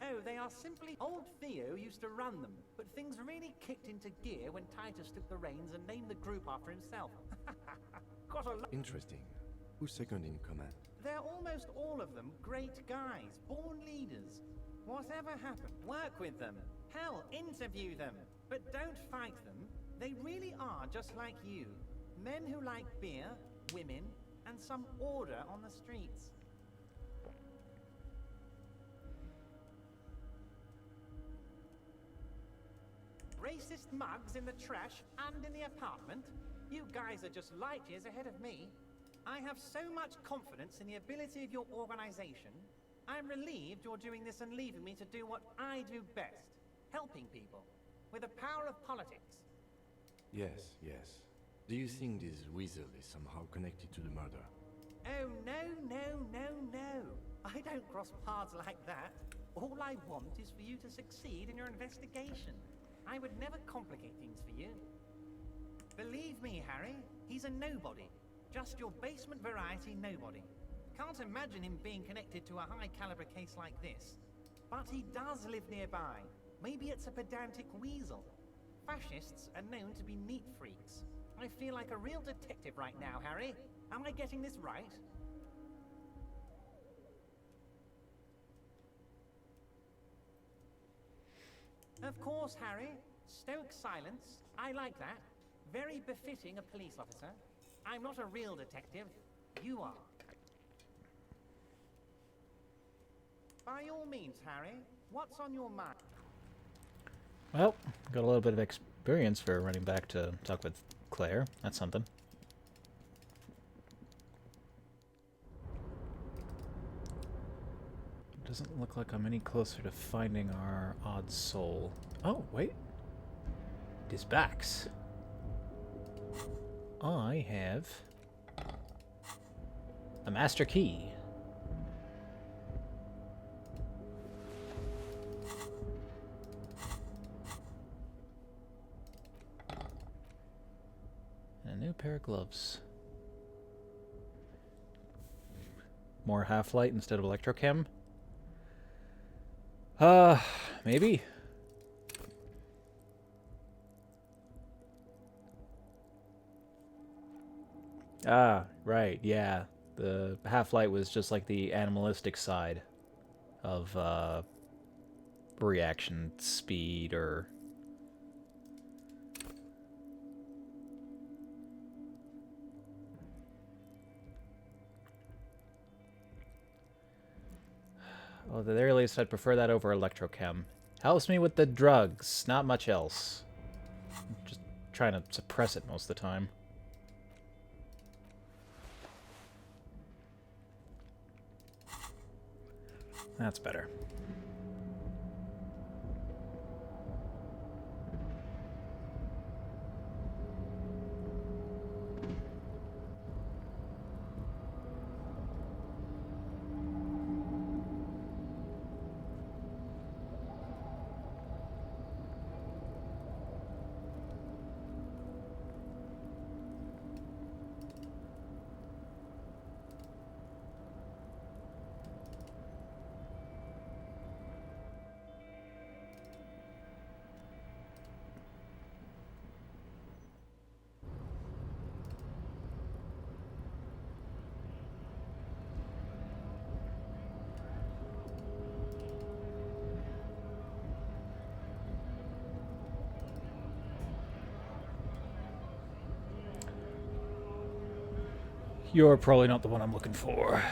Oh, they are simply... Old Theo used to run them, but things really kicked into gear when Titus took the reins and named the group after himself. Got a lot...
Interesting. Who's second in command?
They're almost all of them great guys, born leaders. Whatever happened, work with them. Hell, interview them. But don't fight them. They really are just like you. Men who like beer, women, and some order on the streets. Racist mugs in the trash and in the apartment? You guys are just light years ahead of me. I have so much confidence in the ability of your organization. I'm relieved you're doing this and leaving me to do what I do best. Helping people. With the power of politics.
Yes, yes. Do you think this weasel is somehow connected to the murder?
Oh, no. I don't cross paths like that. All I want is for you to succeed in your investigation. I would never complicate things for you. Believe me, Harry, he's a nobody. Just your basement variety nobody. Can't imagine him being connected to a high-caliber case like this. But he does live nearby. Maybe it's a pedantic weasel. Fascists are known to be neat freaks. I feel like a real detective right now, Harry. Am I getting this right? Of course, Harry. Stoic silence. I like that. Very befitting a police officer. I'm not a real detective. You are.
By all means, Harry. What's on your mind?
Well, got a little bit of experience for running back to talk with Claire. That's something. Doesn't look like I'm any closer to finding our odd soul. Oh, wait. It is Bax. I have a master key. And a new pair of gloves. More half-light instead of electrochem? Maybe. Ah, right, yeah. The half-light was just like the animalistic side of, reaction speed or... Oh, at the very least, I'd prefer that over electrochem. Helps me with the drugs, not much else. I'm just trying to suppress it most of the time. That's better. You're probably not the one I'm looking for.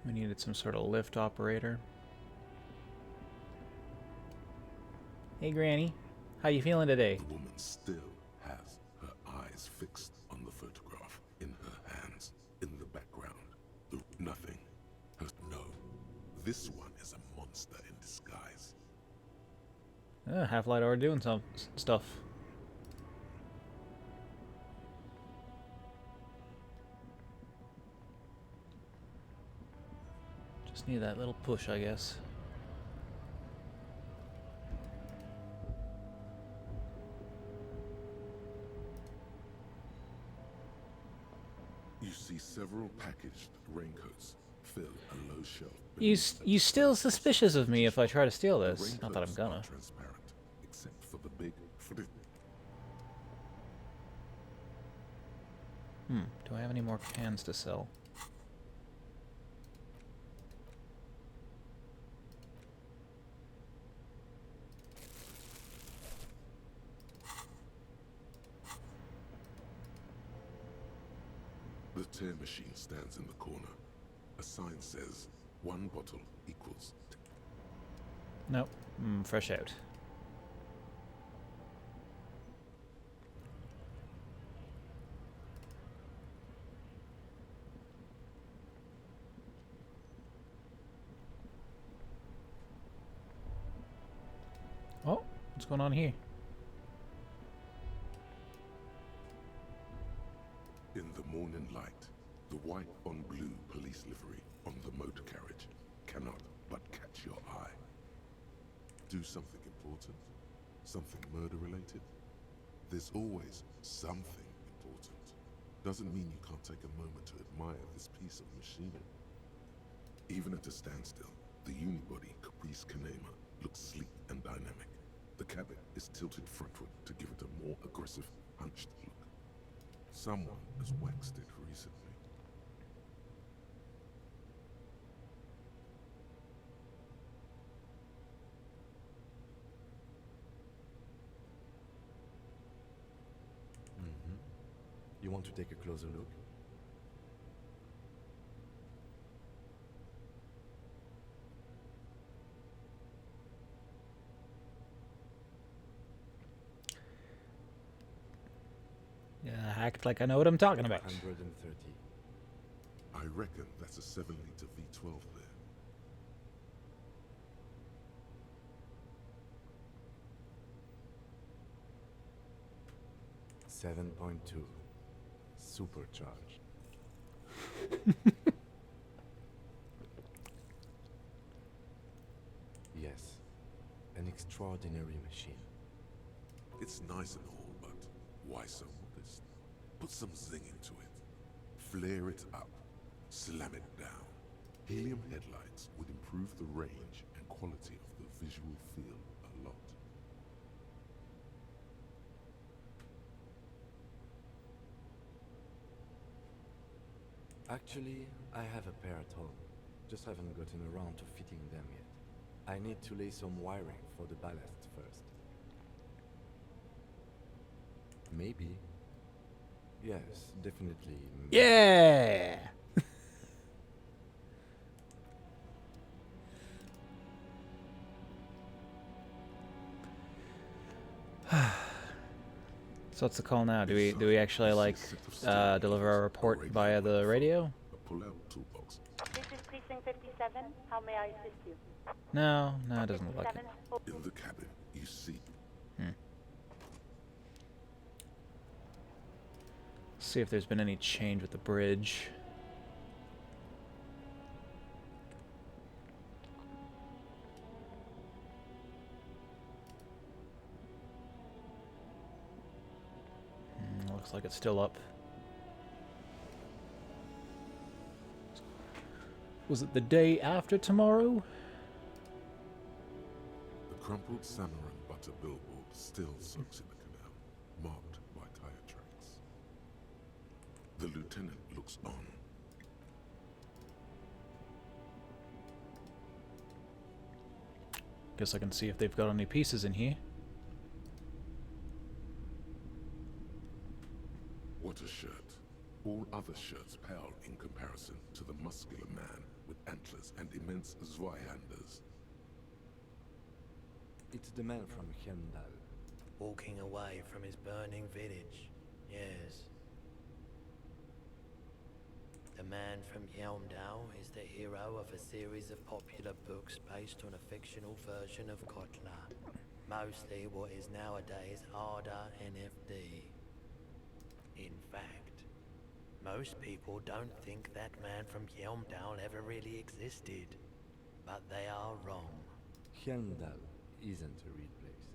We needed some sort of lift operator. Hey, Granny. How you feeling today?
The woman still has her eyes fixed on the photograph, in her hands, in the background. Nothing. No. This one is a monster in disguise.
Half-light already doing some stuff. Just need that little push, I guess.
You see several packaged raincoats fill a low shelf.
You still suspicious of me if I try to steal this? Not that I'm gonna.
Transparent, except for the big.
Do I have any more cans to sell?
The tear machine stands in the corner. A sign says, 1 bottle equals...
Nope. Fresh out. Oh, what's going on here?
In the morning light, the white on blue police livery on the motor carriage cannot but catch your eye. Do something important, something murder-related. There's always something important. Doesn't mean you can't take a moment to admire this piece of machinery. Even at a standstill, the unibody Caprice Kanema looks sleek and dynamic. The cabin is tilted frontward to give it a more aggressive, hunched look. Someone has waxed it recently.
You want to take a closer look?
Yeah, act like I know what I'm talking about.
130.
I reckon that's a 7-liter V12 there.
$7.2. Supercharged. Yes, an extraordinary machine.
It's nice and all, but why so modest? Put some zing into it. Flare it up. Slam it down. Helium headlights would improve the range and quality of the visual field a lot.
Actually, I have a pair at home. Just haven't gotten around to fitting them yet. I need to lay some wiring for the ballast first. Maybe. Yes, definitely. Maybe.
Yeah! So what's the call now? Do we actually like deliver our report via the radio?
Pull out toolbox.
This is Precinct 57. How may I assist you?
No, it doesn't look like it.
In the cabin, you see.
See if there's been any change with the bridge. Looks like it's still up. Was it the day after tomorrow?
The crumpled salmon and butter billboard still soaks in the canal, marked by tire tracks. The lieutenant looks on.
Guess I can see if they've got any pieces in here.
What a shirt. All other shirts pale in comparison to the muscular man with antlers and immense Zweihanders.
It's the man from Hendal.
Walking away from his burning village, yes. The man from Yelmdale is the hero of a series of popular books based on a fictional version of Kotler. Mostly what is nowadays Arda NFD. In fact, most people don't think that man from Yelmdale ever really existed. But they are wrong.
Hendal isn't a real place.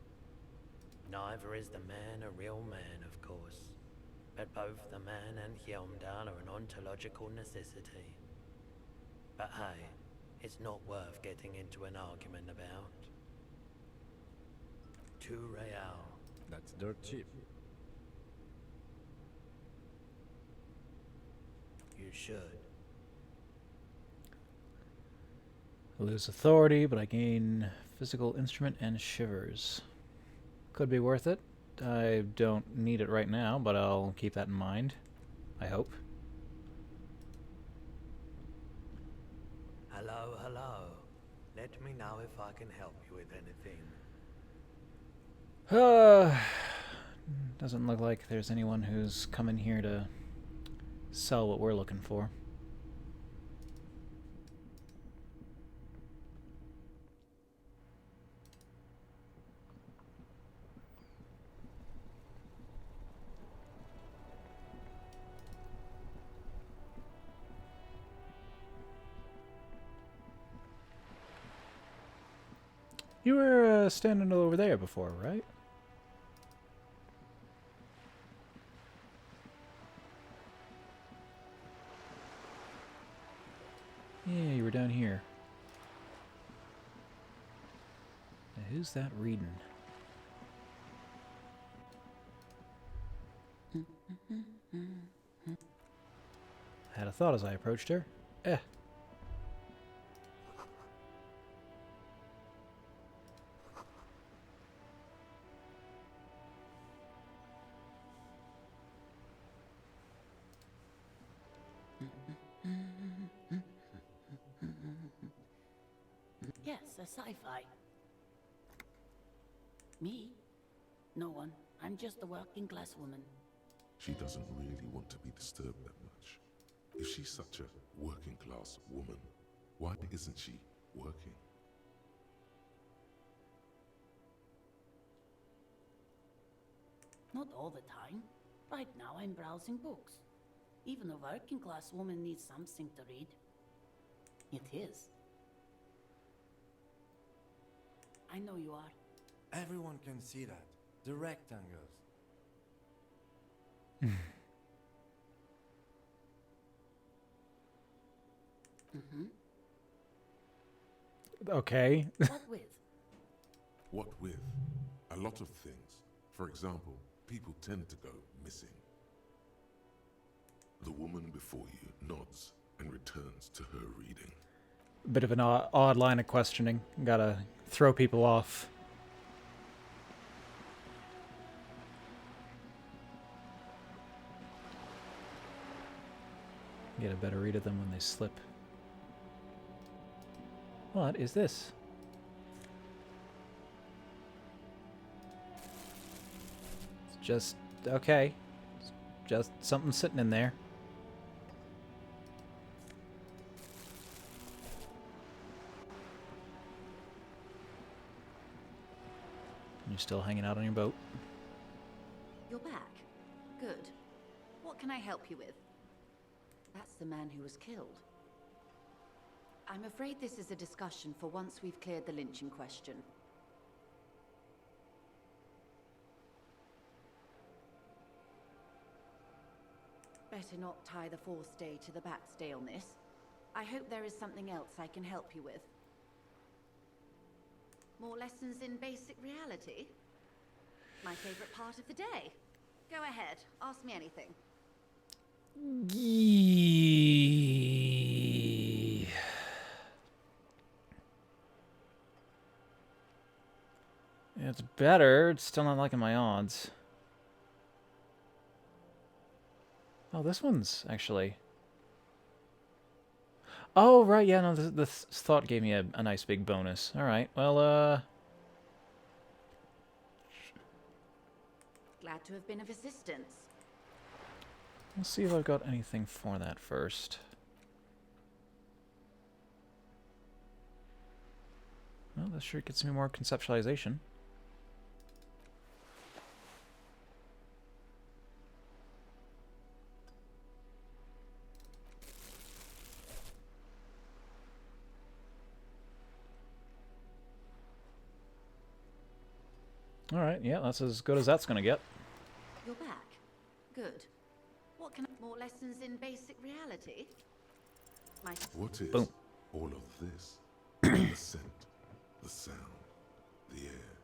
Neither is the man a real man, of course. But both the man and Hjelmdal are an ontological necessity. But hey, it's not worth getting into an argument about. 2 real.
That's dirt cheap.
You should.
I lose authority, but I gain physical instrument and shivers. Could be worth it. I don't need it right now, but I'll keep that in mind. I hope.
Hello, hello. Let me know if I can help you with anything.
Doesn't look like there's anyone who's come in here to sell what we're looking for. You were standing over there before, right? Yeah, you were down here. Now, who's that reading? Had a thought as I approached her.
Yes, a sci-fi. Me? No one. I'm just a working class woman.
She doesn't really want to be disturbed that much. If she's such a working class woman, why isn't she working?
Not all the time. Right now I'm browsing books. Even a working class woman needs something to read. It is. I know you are.
Everyone can see that. The rectangles.
Mm-hmm.
Okay.
What with?
What with? A lot of things. For example, people tend to go missing. The woman before you nods and returns to her reading.
Bit of an odd line of questioning. Gotta throw people off. Get a better read of them when they slip. What is this? It's just, okay. It's just something sitting in there. You're still hanging out on your boat?
You're back. Good. What can I help you with? That's the man who was killed. I'm afraid this is a discussion for once we've cleared the lynching question. Better not tie the fourth day to the bat's day on this. I hope there is something else I can help you with. More lessons in basic reality? My favorite part of the day. Go ahead, ask me anything.
It's better. It's still not liking my odds. Oh, this one's actually... Oh, right, yeah, no, this thought gave me a nice big bonus. Alright, well,
Glad to have been of assistance.
let's see if I've got anything for that first. Well, this sure gets me more conceptualization. Alright, yeah, that's as good as that's gonna get.
You're back. Good. What can more lessons in basic reality?
What is
Boom.
all of this? The scent, the sound, the air.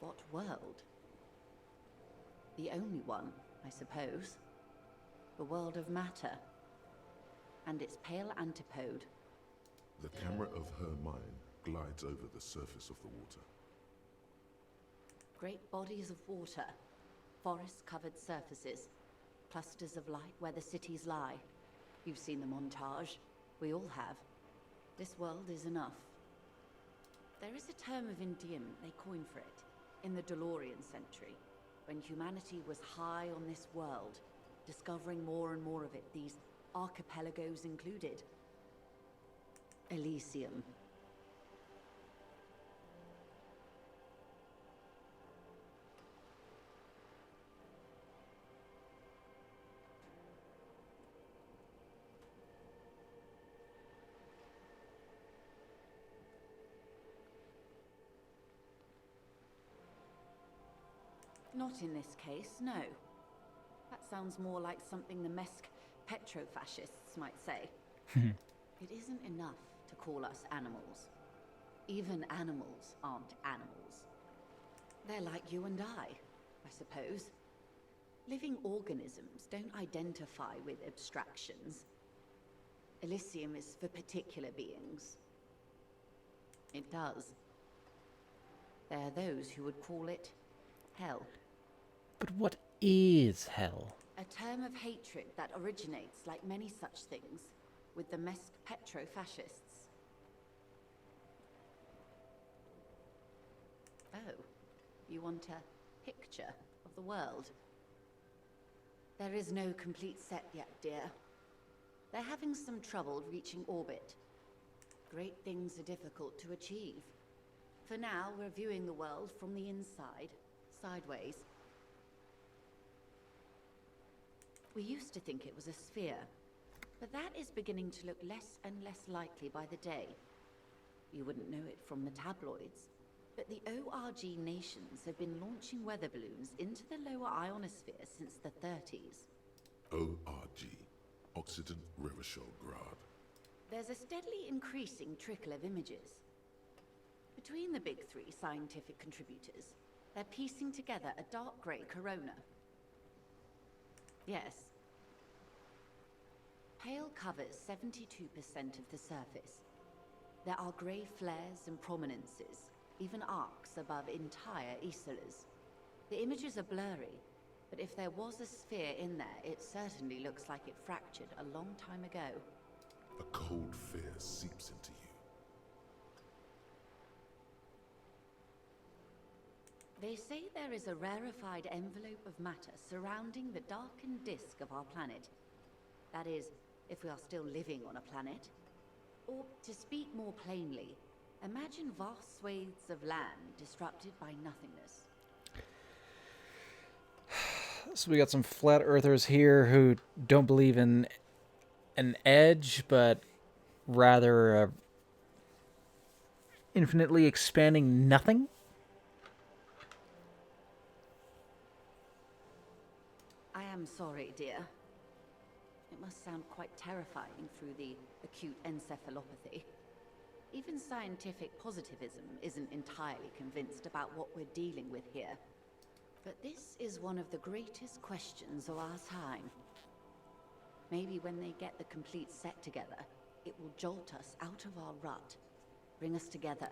What world? The only one, I suppose. The world of matter. And its pale antipode.
The camera of her mind glides over the surface of the water.
Great bodies of water. Forest-covered surfaces. Clusters of light where the cities lie. You've seen the montage. We all have. This world is enough. There is a term of endearment they coined for it, in the DeLorean century, when humanity was high on this world, discovering more and more of it, these archipelagos included. Elysium. Not in this case, no. That sounds more like something the Mesk petrofascists might say. It isn't enough to call us animals. Even animals aren't animals. They're like you and I suppose. Living organisms don't identify with abstractions. Elysium is for particular beings. It does. There are those who would call it hell.
But what is hell?
A term of hatred that originates, like many such things, with the Mesk petrofascists. Oh, you want a picture of the world? There is no complete set yet, dear. They're having some trouble reaching orbit. Great things are difficult to achieve. For now, we're viewing the world from the inside, sideways. We used to think it was a sphere, but that is beginning to look less and less likely by the day. You wouldn't know it from the tabloids, but the ORG nations have been launching weather balloons into the lower ionosphere since the 30s.
ORG, Occident Revershol-Grad.
There's a steadily increasing trickle of images. Between the big three scientific contributors, they're piecing together a dark grey corona. Yes. Pale covers 72% of the surface. There are grey flares and prominences, even arcs above entire isolas. The images are blurry, but if there was a sphere in there, it certainly looks like it fractured a long time ago.
A cold fear seeps into you.
They say there is a rarefied envelope of matter surrounding the darkened disk of our planet. That is, if we are still living on a planet. Or, to speak more plainly, imagine vast swathes of land disrupted by nothingness.
So we got some flat earthers here who don't believe in an edge, but rather infinitely expanding nothing.
I am sorry, dear. It must sound quite terrifying through the acute encephalopathy. Even scientific positivism isn't entirely convinced about what we're dealing with here. But this is one of the greatest questions of our time. Maybe when they get the complete set together, it will jolt us out of our rut, bring us together,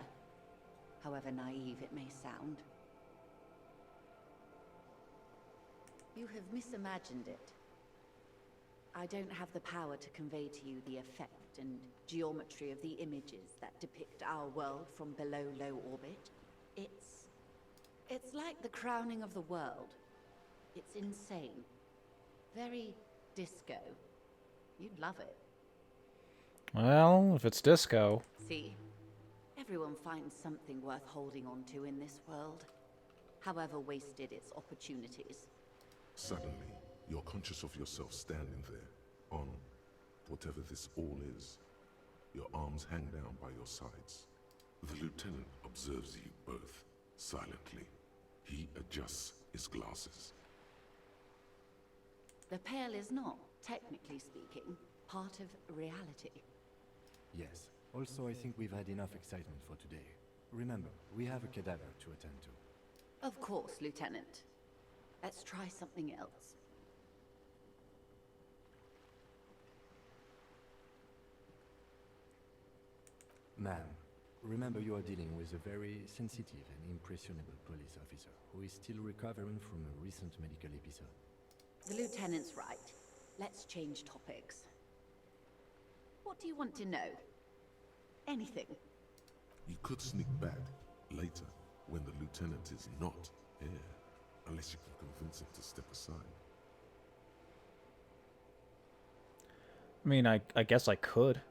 however naive it may sound. You have misimagined it. I don't have the power to convey to you the effect and geometry of the images that depict our world from below low orbit. It's like the crowning of the world. It's insane. Very disco. You'd love it.
Well, if it's disco.
See, everyone finds something worth holding on to in this world, however wasted its opportunities.
Suddenly, you're conscious of yourself standing there, on whatever this all is. Your arms hang down by your sides. The lieutenant observes you both, silently. He adjusts his glasses.
The Pale is not, technically speaking, part of reality.
Yes. Also, I think we've had enough excitement for today. Remember, we have a cadaver to attend to.
Of course, Lieutenant. Let's try something else.
Ma'am, remember you are dealing with a very sensitive and impressionable police officer who is still recovering from a recent medical episode.
The Lieutenant's right. Let's change topics. What do you want to know? Anything.
You could sneak back later when the lieutenant is not here, unless you can convince him to step aside.
I mean, I guess I could.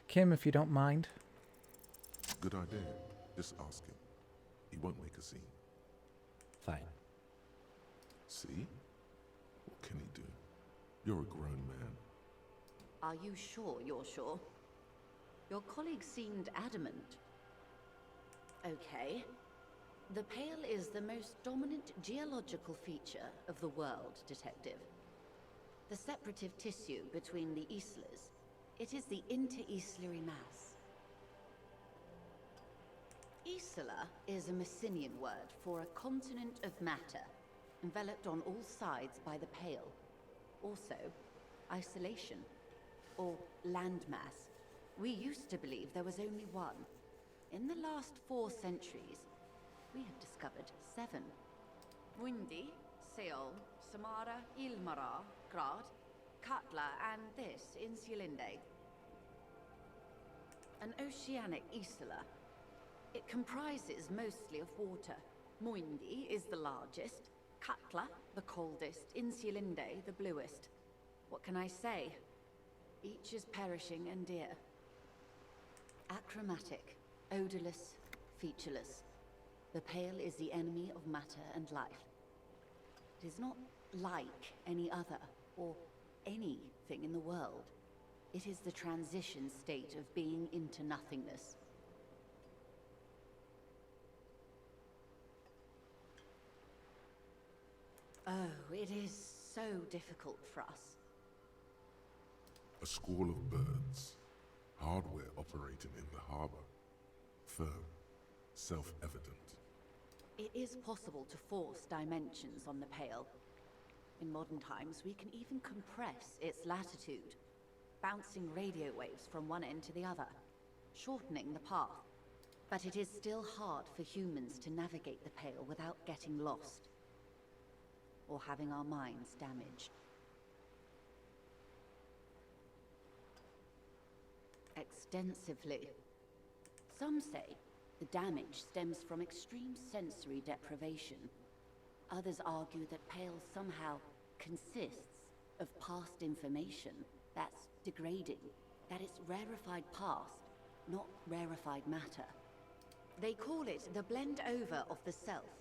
Kim, if you don't mind.
Good idea. Just ask him. He won't make a scene.
Fine.
See? What can he do? You're a grown man.
Are you sure you're sure? Your colleague seemed adamant. Okay. The Pale is the most dominant geological feature of the world, Detective. The separative tissue between the islas. It is the inter-islary mass. Isla is a Messinian word for a continent of matter, enveloped on all sides by the Pale. Also, isolation, or landmass. We used to believe there was only one. In the last 4 centuries, we have discovered 7. Mundi, Seol, Samara, Ilmara, Grad, Katla, and this, Insulinde. an oceanic isola. It comprises mostly of water. Moindi is the largest, Katla the coldest, Insulinde the bluest. What can I say? Each is perishing and dear. Achromatic, odorless, featureless. The Pale is the enemy of matter and life. It is not like any other, or anything in the world. It is the transition state of being into nothingness. Oh, it is so difficult for us.
A squall of birds. Hardware operating in the harbor. Firm. Self-evident.
It is possible to force dimensions on the Pale. In modern times, we can even compress its latitude, bouncing radio waves from one end to the other, shortening the path. But it is still hard for humans to navigate the Pale without getting lost, or having our minds damaged. Extensively. Some say the damage stems from extreme sensory deprivation. Others argue that Pale somehow consists of past information that's degrading, that it's rarefied past, not rarefied matter. They call it the blend over of the self.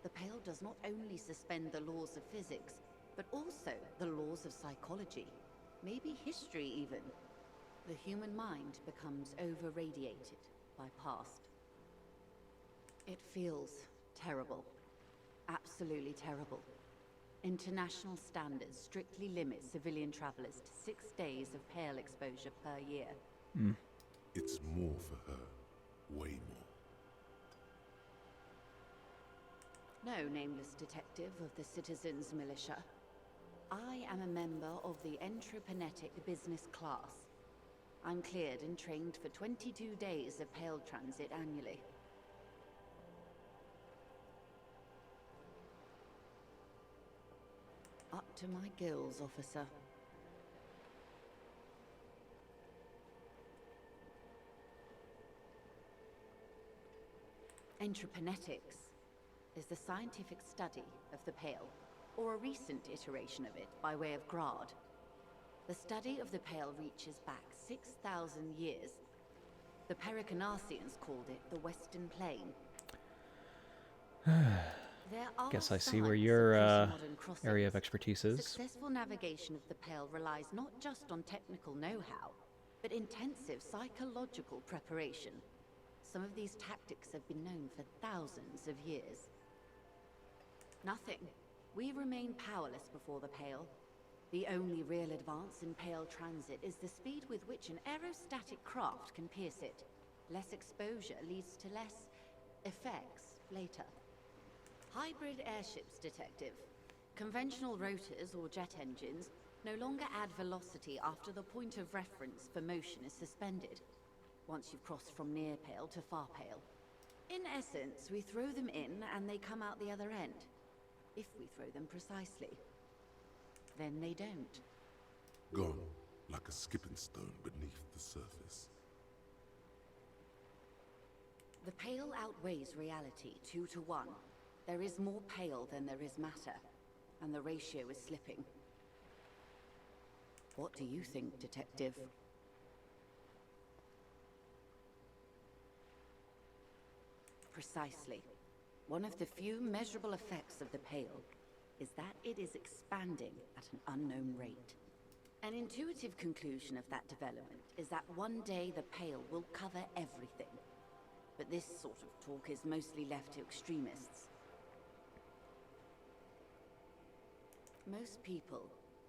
The Pale does not only suspend the laws of physics, but also the laws of psychology, maybe history even. The human mind becomes over-radiated by past. It feels terrible. Absolutely terrible. International standards strictly limit civilian travelers to 6 days of Pale exposure per year.
It's more for her. Way more.
No, nameless detective of the Citizens Militia. I am a member of the Entreprenetic Business Class. I'm cleared and trained for 22 days of Pale transit annually. Up to my gills, officer. Entreprenetics is the scientific study of the Pale, or a recent iteration of it by way of Grad. The study of the Pale reaches back 6,000 years. The Pericarnassians called it the Western Plain.
Guess I see where your area of expertise is.
Successful navigation of the Pale relies not just on technical know-how, but intensive psychological preparation. Some of these tactics have been known for thousands of years. Nothing. We remain powerless before the Pale. The only real advance in Pale transit is the speed with which an aerostatic craft can pierce it. Less exposure leads to less effects later. Hybrid airships, detective. Conventional rotors or jet engines no longer add velocity after the point of reference for motion is suspended, once you've crossed from near Pale to far Pale. In essence, we throw them in and they come out the other end. If we throw them precisely. Then they don't.
Gone, like a skipping stone beneath the surface.
The Pale outweighs reality 2 to 1. There is more Pale than there is matter, and the ratio is slipping. What do you think, detective? Precisely. One of the few measurable effects of the Pale is that it is expanding at an unknown rate. An intuitive conclusion of that development is that one day the Pale will cover everything. But this sort of talk is mostly left to extremists. Most people,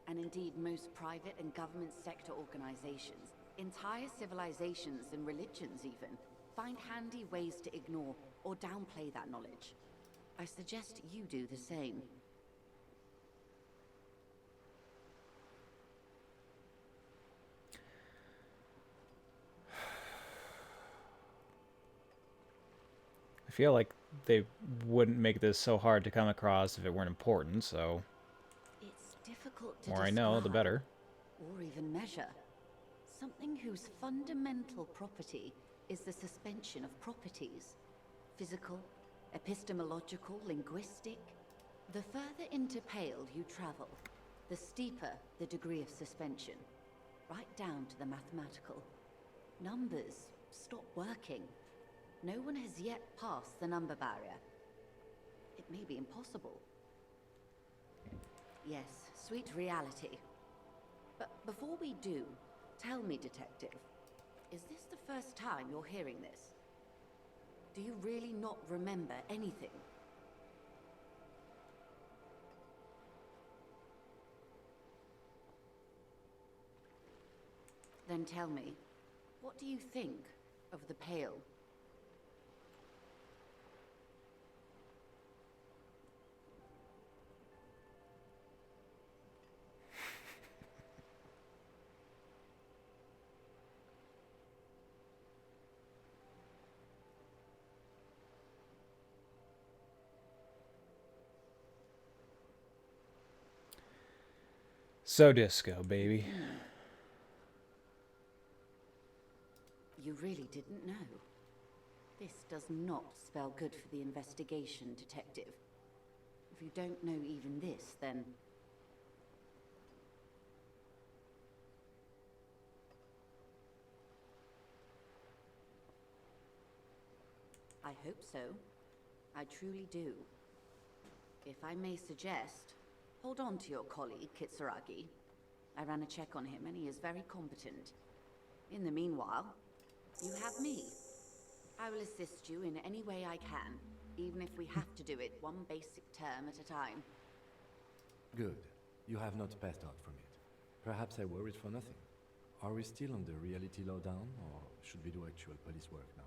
and indeed most private and government sector organizations, entire civilizations and religions even, find handy ways to ignore or downplay that knowledge. I suggest you do the same.
I feel like they wouldn't make this so hard to come across if it weren't important, so
It's difficult to
the more I know, the
describe
better.
or even measure. Something whose fundamental property is the suspension of properties. Physical, epistemological, linguistic. The further into Pale you travel, the steeper the degree of suspension. Right down to the mathematical. Numbers stop working. No one has yet passed the number barrier. It may be impossible. Yes, sweet reality. But before we do, tell me, Detective, is this the first time you're hearing this? Do you really not remember anything? Then tell me, what do you think of the Pale?
So disco, baby.
You really didn't know. This does not spell good for the investigation, Detective. If you don't know even this, then... I hope so. I truly do. If I may suggest, hold on to your colleague, Kitsuragi. I ran a check on him and he is very competent. In the meanwhile, you have me. I will assist you in any way I can, even if we have to do it one basic term at a time.
Good. You have not passed out from it. Perhaps I worried for nothing. Are we still on the reality lowdown, or should we do actual police work now?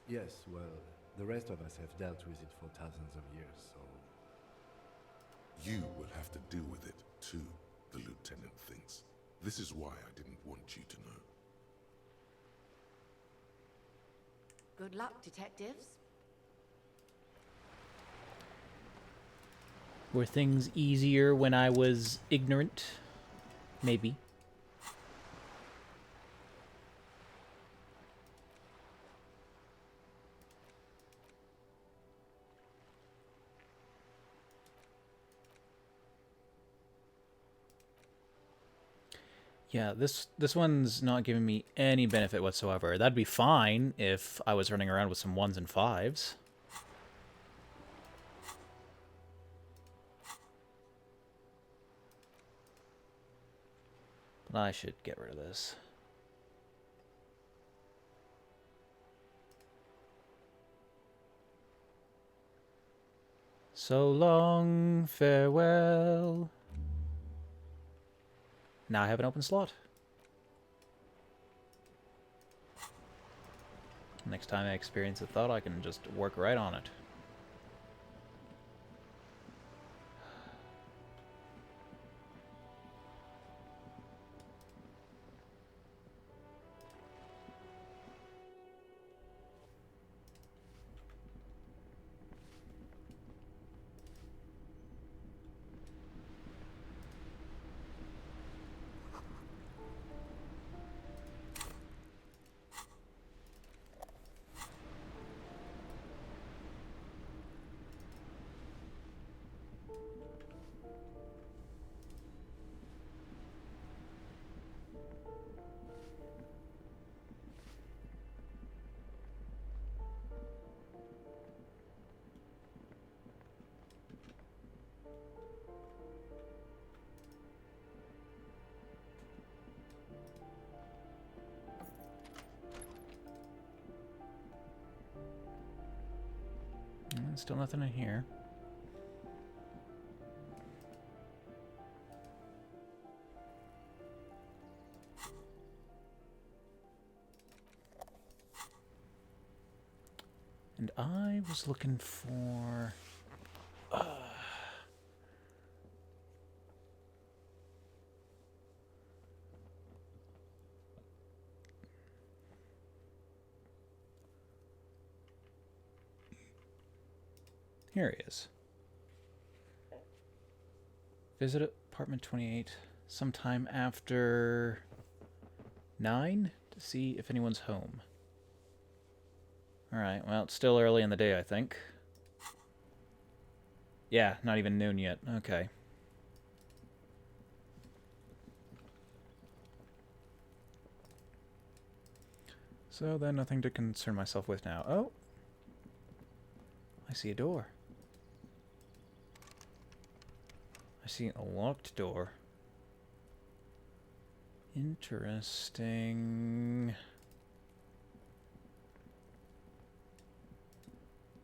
Yes, well, the rest of us have dealt with it for thousands of years, so...
You will have to deal with it, too, the Lieutenant thinks. This is why I didn't want you to know.
Good luck, detectives.
Were things easier when I was ignorant? Maybe. Yeah, this one's not giving me any benefit whatsoever. That'd be fine if I was running around with some 1s and 5s. But I should get rid of this. So long, farewell. Now I have an open slot. Next time I experience a thought, I can just work right on it. Still nothing in here. And I was looking for... Here he is. Visit apartment 28 sometime after 9 to see if anyone's home. Alright, well, it's still early in the day, I think. Yeah, not even noon yet. Okay. So then nothing to concern myself with now. Oh! I see a door. I see a locked door. Interesting.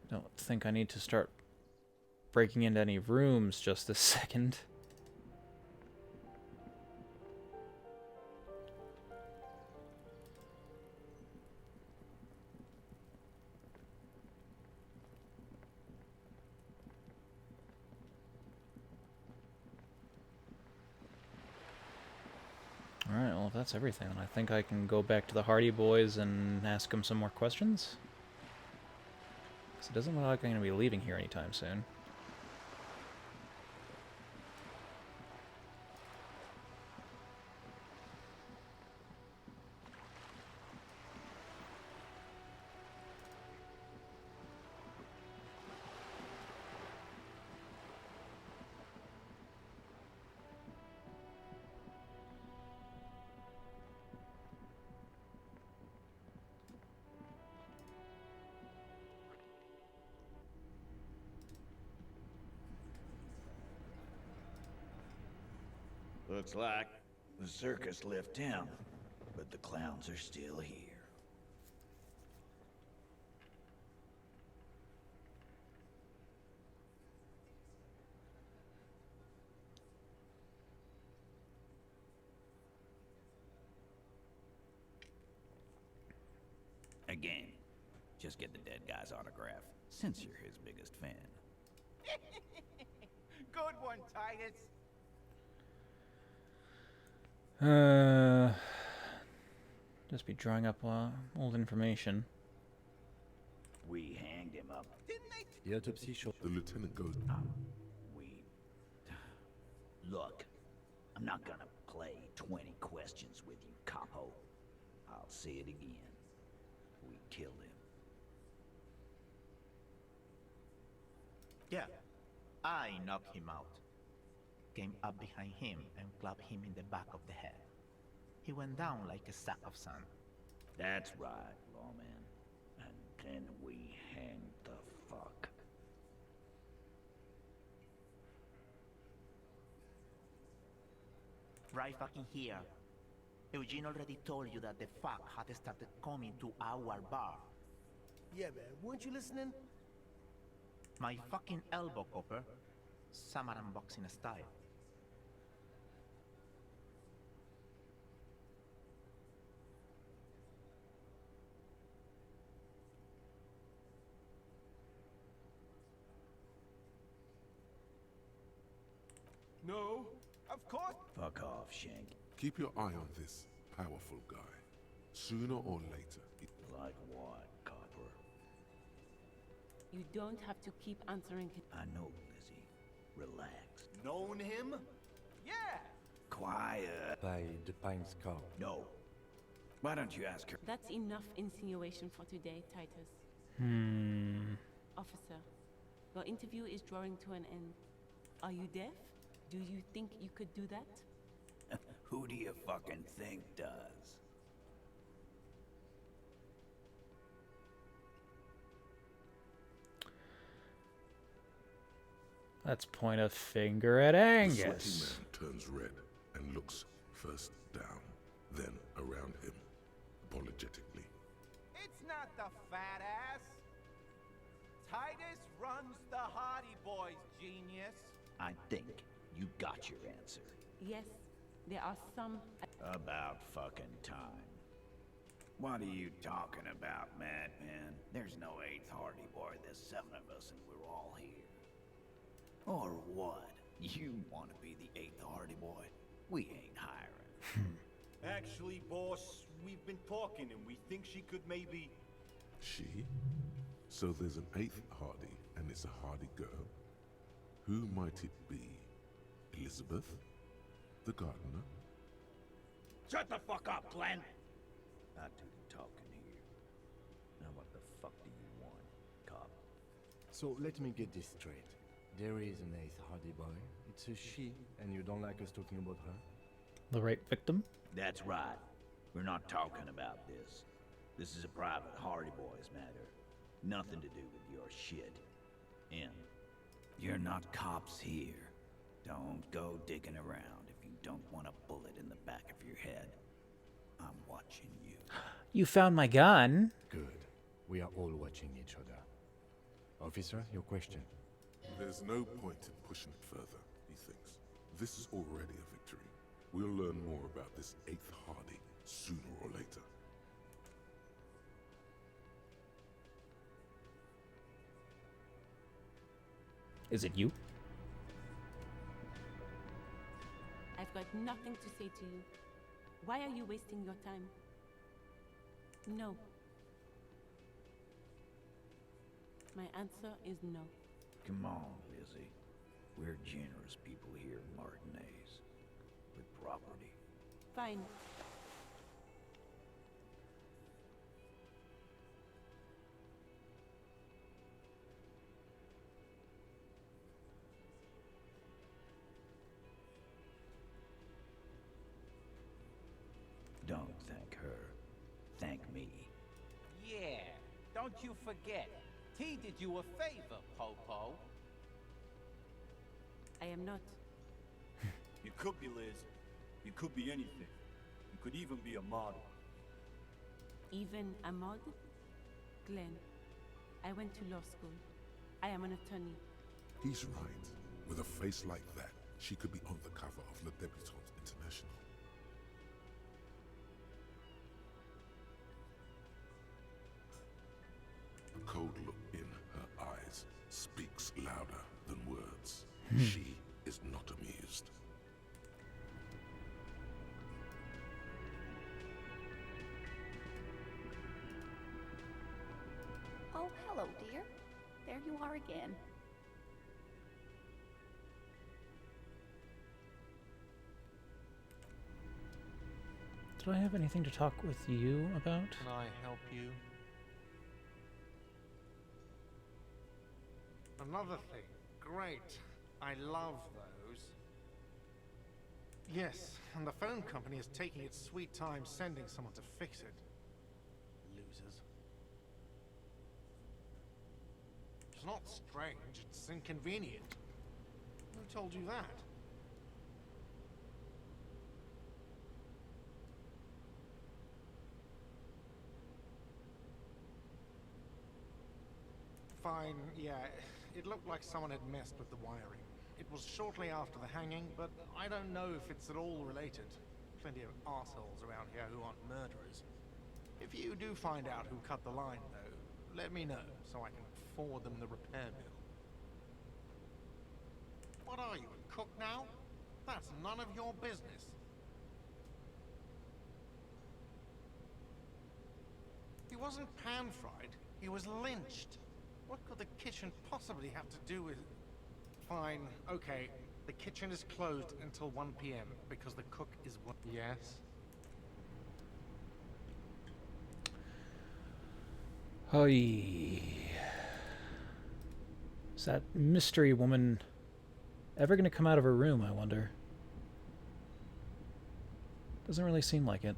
Don't think I need to start breaking into any rooms just this second. Alright, well if that's everything, I think I can go back to the Hardy Boys and ask them some more questions. Because it doesn't look like I'm going to be leaving here anytime soon.
Looks like the circus left town, but the clowns are still here. Again, just get the dead guy's autograph, since you're his biggest fan.
Good one, Titus.
Just be drawing up old information.
We hanged him up.
The autopsy showed.
The lieutenant goes.
Look, I'm not gonna play 20 questions with you, capo. I'll say it again. We killed him.
Yeah, I knocked him out. Came up behind him and clapped him in the back of the head. He went down like a sack of sand.
That's right, lawman. And then we hanged the fuck.
Right fucking here. Eugene already told you that the fuck had started coming to our bar.
Yeah, man, weren't you listening?
My fucking elbow, Copper. Samaran boxing style.
No, of course.
Fuck off, Shank.
Keep your eye on this powerful guy. Sooner or later,
Like what, Copper?
You don't have to keep answering it.
I know, Lizzie. Relax.
Known him?
Yeah.
Quiet.
By the Pines car.
No. Why don't you ask her?
That's enough insinuation for today, Titus. Officer, your interview is drawing to an end. Are you deaf? Do you think you could do that?
Who do you fucking think does?
Let's point a finger at
the sweaty
Angus.
man turns red and looks first down, then around him, apologetically.
It's not the fat ass. Titus runs the Hardy Boys, genius.
I think you got your answer.
Yes, there are some...
About fucking time. What are you talking about, madman? There's no 8th Hardy Boy, there's 7 of us and we're all here. Or what? You want to be the 8th Hardy Boy? We ain't hiring.
Actually, boss, we've been talking and we think she could maybe...
She? So there's an 8th Hardy and it's a hardy girl. Who might it be? Elizabeth? The gardener?
Shut the fuck up, Glenn! I do the talking here. Now what the fuck do you want, cop?
So let me get this straight. There is an eighth Hardy boy. It's a she, and you don't like us talking about her?
The right victim?
That's right. We're not talking about this. This is a private Hardy Boys matter. Nothing to do with your shit. And you're not cops here. Don't go digging around if you don't want a bullet in the back of your head. I'm watching you.
You found my gun.
Good. We are all watching each other. Officer, your question.
There's no point in pushing it further, he thinks. This is already a victory. We'll learn more about this 8th Hardy sooner or later.
Is it you?
I've got nothing to say to you. Why are you wasting your time? No. My answer is no.
Come on, Lizzie. We're generous people here in Martinez. With property.
Fine.
Don't thank her. Thank me.
Yeah, don't you forget. T did you a favor, Popo.
I am not.
You could be, Liz. You could be anything. You could even be a model.
Even a mod? Glenn, I went to law school. I am an attorney.
He's right. With a face like that, she could be on the cover of Le Debutante International. The cold look in her eyes speaks louder than words. She is not amused.
Oh, hello, dear. There you are again.
Did I have anything to talk with you about?
Can I help you? Another thing. Great. I love those. Yes, and the phone company is taking its sweet time sending someone to fix it. Losers. It's not strange, it's inconvenient. Who told you that? Fine, yeah. It looked like someone had messed with the wiring. It was shortly after the hanging, but I don't know if it's at all related. Plenty of assholes around here who aren't murderers. If you do find out who cut the line, though, let me know so I can forward them the repair bill. What are you, a cook now? That's none of your business. He wasn't pan-fried, he was lynched. What could the kitchen possibly have to do with... Fine, okay. The kitchen is closed until 1 p.m. because the cook is... Yes?
Oy. Is that mystery woman ever going to come out of her room, I wonder? Doesn't really seem like it.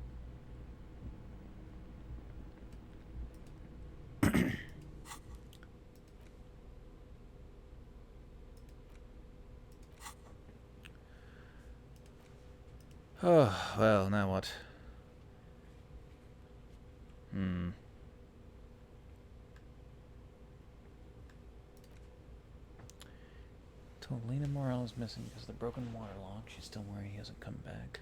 Oh, well, now what? Told Lena Morel is missing because of the broken water lock. She's still worried he hasn't come back.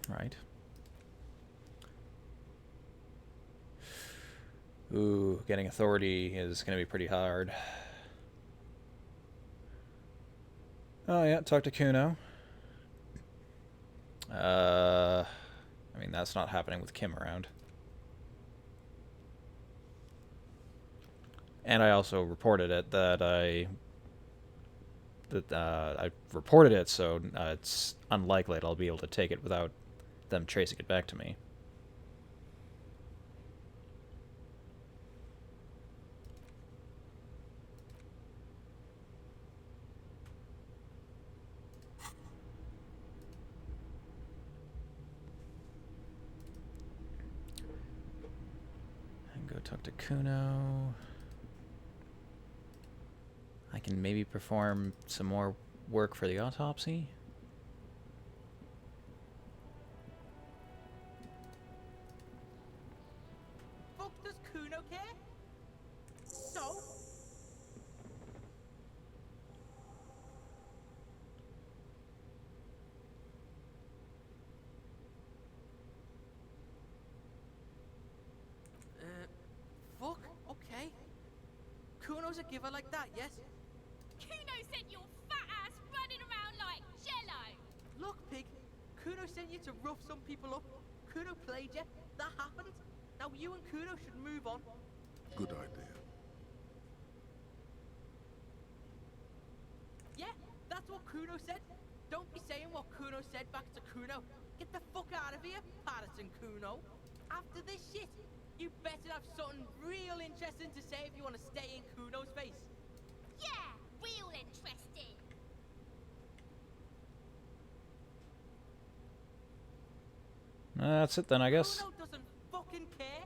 Right. Ooh, getting authority is going to be pretty hard. Oh yeah, talk to Kuno. I mean, that's not happening with Kim around. And I also reported it I reported it, so it's unlikely that I'll be able to take it without them tracing it back to me. And go talk to Kuno. I can maybe perform some more work for the autopsy.
Fuck does Kuno care? So? Fuck? Okay. Kuno's a giver like that, yes?
Kuno sent your fat ass running around like jello.
Look, Pig. Kuno sent you to rough some people up. Kuno played you. That happened. Now you and Kuno should move on.
Good idea.
Yeah, that's what Kuno said. Don't be saying what Kuno said back to Kuno. Get the fuck out of here, Patterson Kuno. After this shit, you better have something real interesting to say if you want to stay in Kuno's face.
Yeah, real interesting.
That's it then, I guess.
Kuno doesn't fucking care.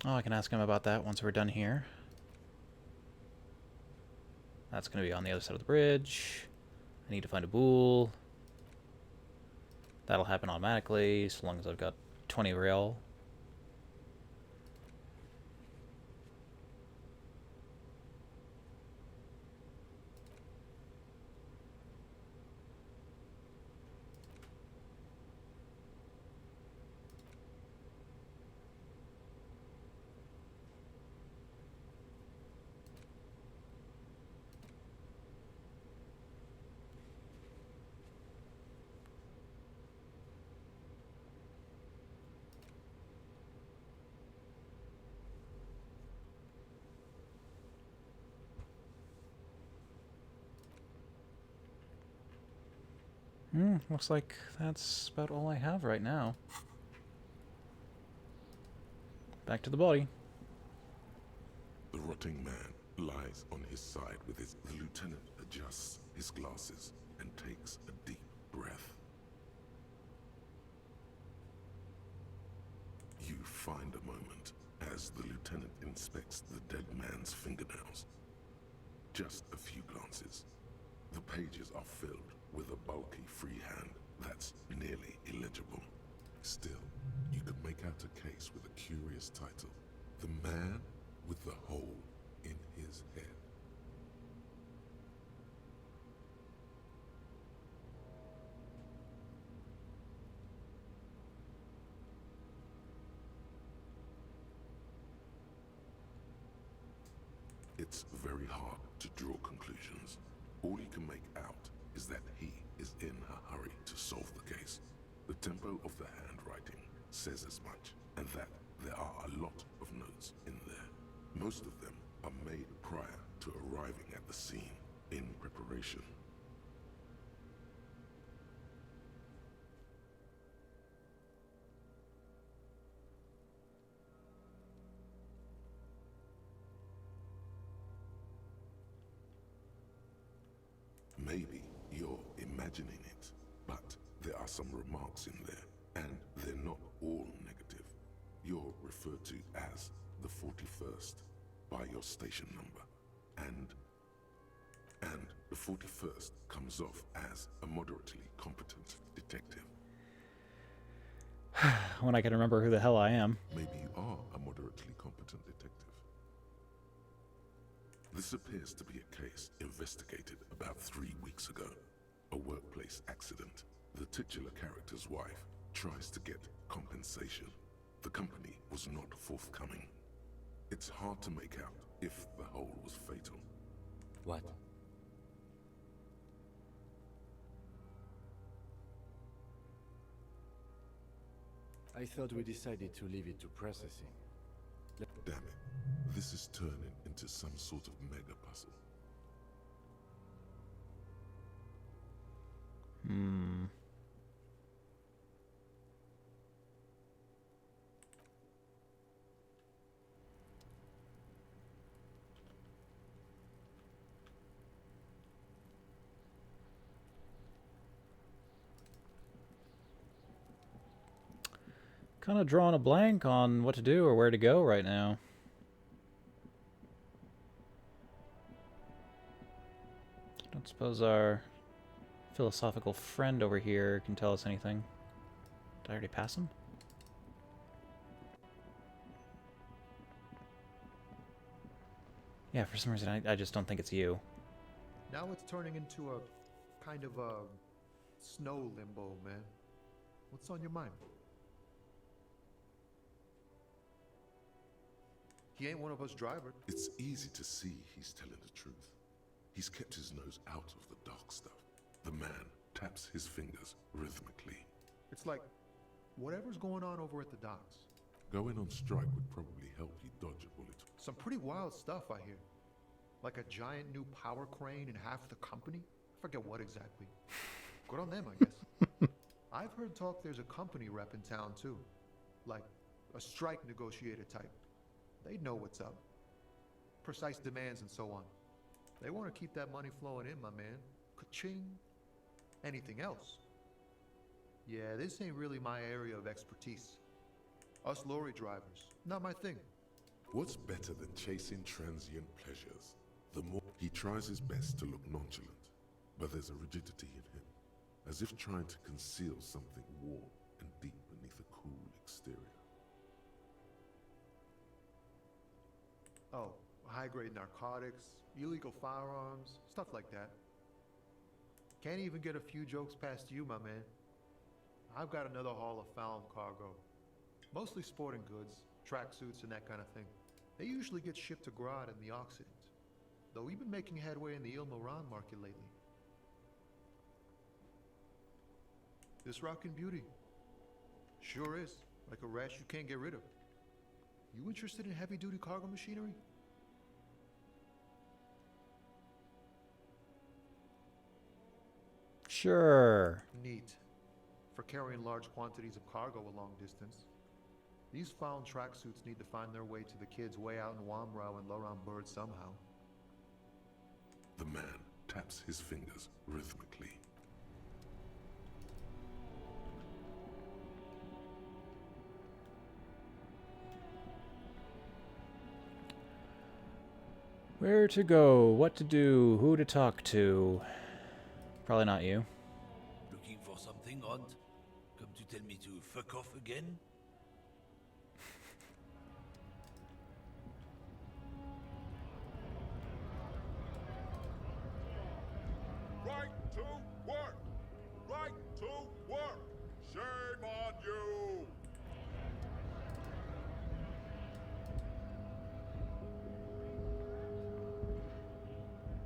Oh, I can ask him about that once we're done here. That's going to be on the other side of the bridge. I need to find a bull. That'll happen automatically, so long as I've got 20 real. Looks like that's about all I have right now. Back to the body.
The rotting man lies on his side with his... The lieutenant adjusts his glasses and takes a deep breath. You find a moment as the lieutenant inspects the dead man's fingernails. Just a few glances. The pages are filled with a bulky freehand that's nearly illegible. Still, you could make out a case with a curious title. The Man with the Hole in His Head. It's very hard to draw conclusions. All you can make out is that he is in a hurry to solve the case. The tempo of the handwriting says as much, and that there are a lot of notes in there. Most of them are made prior to arriving at the scene in preparation. Maybe you're imagining it, but there are some remarks in there, and they're not all negative. You're referred to as the 41st by your station number, and the 41st comes off as a moderately competent detective.
When I can remember who the hell I am.
Maybe you are a moderately competent detective. This appears to be a case investigated about 3 weeks ago. A workplace accident. The titular character's wife tries to get compensation. The company was not forthcoming. It's hard to make out if the hole was fatal.
What?
I thought we decided to leave it to processing.
Damn it. This is turning into some sort of mega puzzle.
Kind of drawing a blank on what to do or where to go right now. Don't suppose our philosophical friend over here can tell us anything. Did I already pass him? Yeah, for some reason I just don't think it's you.
Now it's turning into a kind of a snow limbo, man. What's on your mind? He ain't one of us drivers.
It's easy to see he's telling the truth. He's kept his nose out of the dark stuff. The man taps his fingers rhythmically.
It's like whatever's going on over at the docks.
Going on strike would probably help you dodge a bullet.
Some pretty wild stuff, I hear. Like a giant new power crane in half the company? I forget what exactly. Good on them, I guess. I've heard talk there's a company rep in town, too. Like a strike negotiator type. They know what's up. Precise demands and so on. They want to keep that money flowing in, my man. Ka-ching. Anything else? Yeah, this ain't really my area of expertise. Us lorry drivers, not my thing.
What's better than chasing transient pleasures? The more he tries his best to look nonchalant, but there's a rigidity in him, as if trying to conceal something warm and deep beneath a cool exterior.
Oh, high-grade narcotics, illegal firearms, stuff like that. Can't even get a few jokes past you, my man. I've got another haul of found cargo. Mostly sporting goods, tracksuits, and that kind of thing. They usually get shipped to Grodd in the Occident, though we've been making headway in the Il-Moran market lately. This rockin' beauty. Sure is, like a rash you can't get rid of. You interested in heavy-duty cargo machinery?
Sure.
Neat. For carrying large quantities of cargo a long distance. These found tracksuits need to find their way to the kids way out in Wamrau and Laurent Bird somehow.
The man taps his fingers rhythmically.
Where to go, what to do, who to talk to. Probably not you.
Looking for something odd? Come to tell me to fuck off again?
Right to work! Right to work! Shame on you!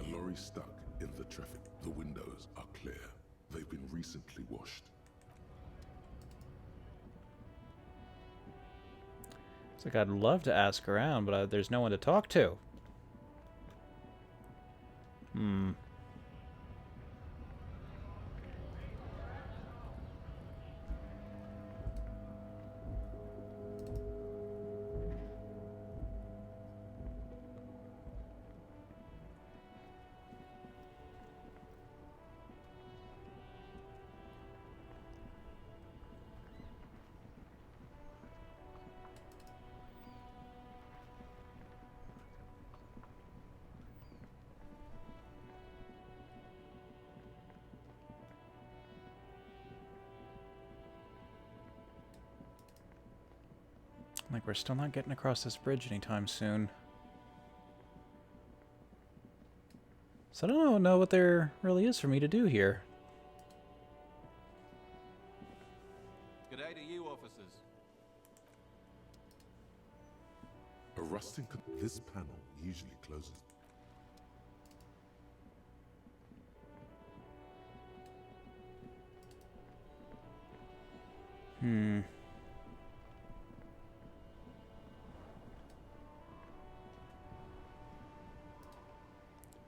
A lorry stuck in the traffic. The windows are clear. They've been recently washed.
It's like I'd love to ask around, but there's no one to talk to. Like, we're still not getting across this bridge anytime soon. So I don't know what there really is for me to do here.
G'day to you, officers.
A rusting... This panel usually closes.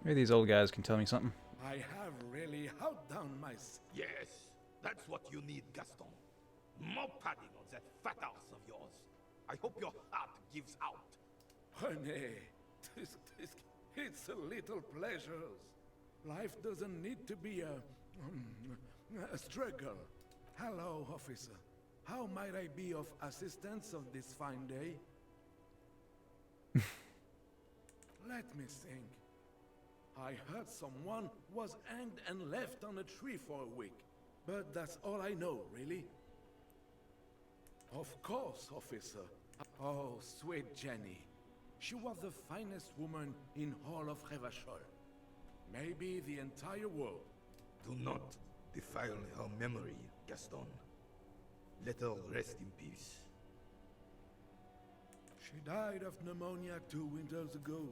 Maybe these old guys can tell me something.
I have really outdone myself.
Yes, that's what you need, Gaston. More padding on that fat ass of yours. I hope your heart gives out.
Honey, it's a little pleasures. Life doesn't need to be a struggle. Hello, officer. How might I be of assistance on this fine day? Let me think. I heard someone was hanged and left on a tree for a week. But that's all I know, really. Of course, officer. Oh, sweet Jenny. She was the finest woman in all of Revachol. Maybe the entire world.
Do not defile her memory, Gaston. Let her rest in peace.
She died of pneumonia 2 winters ago.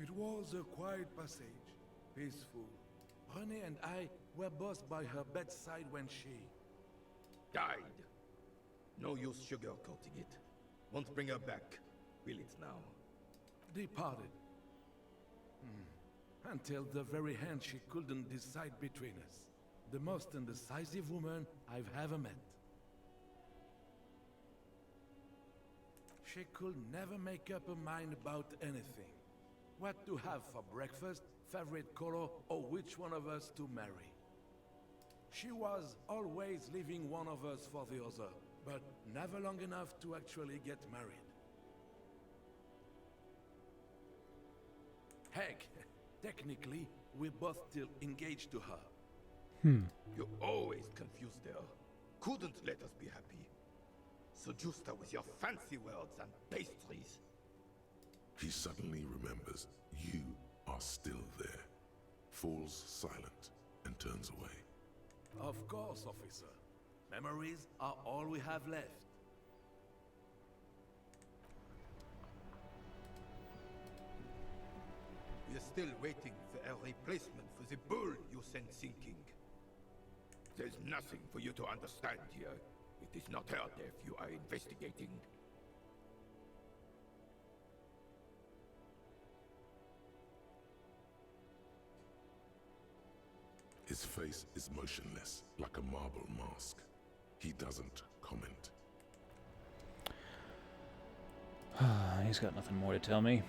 It was a quiet passage, peaceful. René and I were both by her bedside when she...
died. No use sugarcoating it. Won't bring her back, will it now?
Departed. Until the very end she couldn't decide between us. The most indecisive woman I've ever met. She could never make up her mind about anything. What to have for breakfast, favorite color, or which one of us to marry. She was always leaving one of us for the other, but never long enough to actually get married. Heck, technically, we're both still engaged to her.
You always confused her. Couldn't let us be happy. Seduced her with your fancy words and pastries.
He suddenly remembers you are still there, falls silent, and turns away.
Of course, officer. Memories are all we have left.
We're still waiting for a replacement for the bull you sent sinking. There's nothing for you to understand here. It is not her death you are investigating.
His face is motionless, like a marble mask. He doesn't comment.
He's got nothing more to tell me.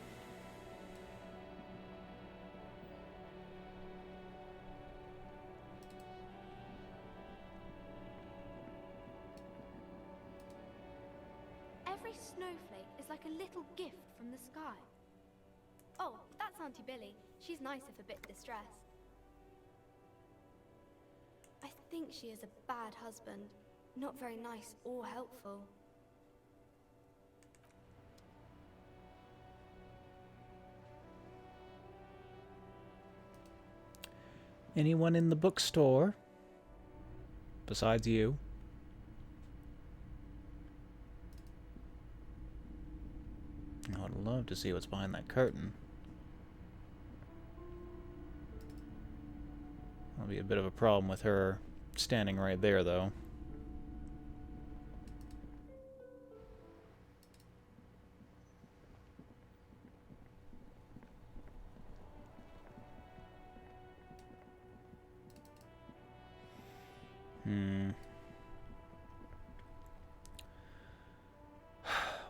Every snowflake is like a little gift from the sky. Oh, that's Auntie Billy. She's nice if a bit distressed. I think she is a bad husband. Not very nice or helpful.
Anyone in the bookstore? Besides you? I'd love to see what's behind that curtain. That'll be a bit of a problem with her standing right there, though.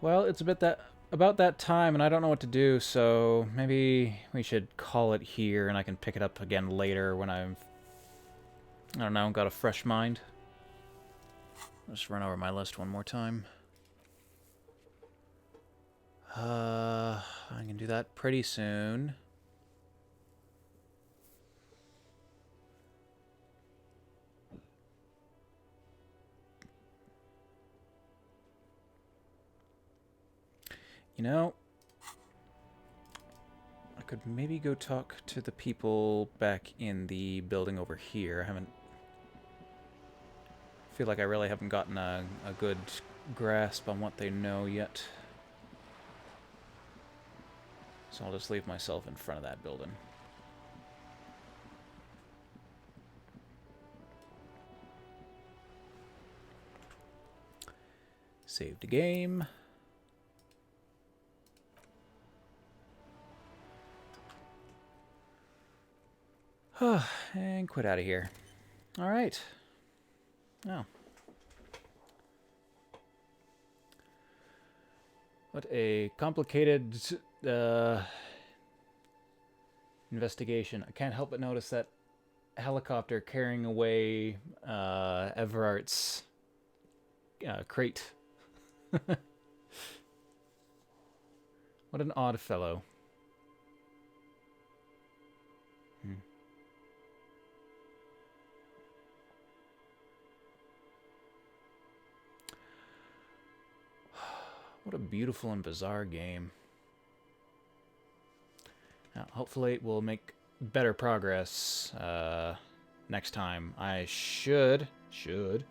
Well, it's about that time, and I don't know what to do, so maybe we should call it here, and I can pick it up again later when I don't know, got a fresh mind. I'll just run over my list one more time. I can do that pretty soon. You know, I could maybe go talk to the people back in the building over here. I feel like I really haven't gotten a good grasp on what they know yet. So I'll just leave myself in front of that building. Save the game. and quit out of here. All right. Oh. What a complicated investigation. I can't help but notice that helicopter carrying away Everart's crate. What an odd fellow. What a beautiful and bizarre game. Now, hopefully we'll make better progress next time. I should be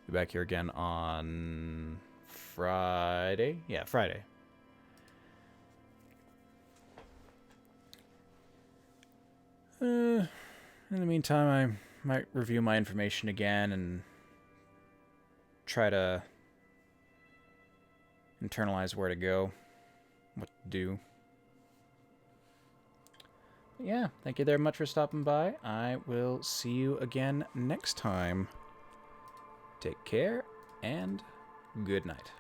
back here again on Friday. Yeah, Friday. In the meantime, I might review my information again and try to internalize where to go, what to do. Yeah, thank you very much for stopping by. I will see you again next time. Take care, and good night.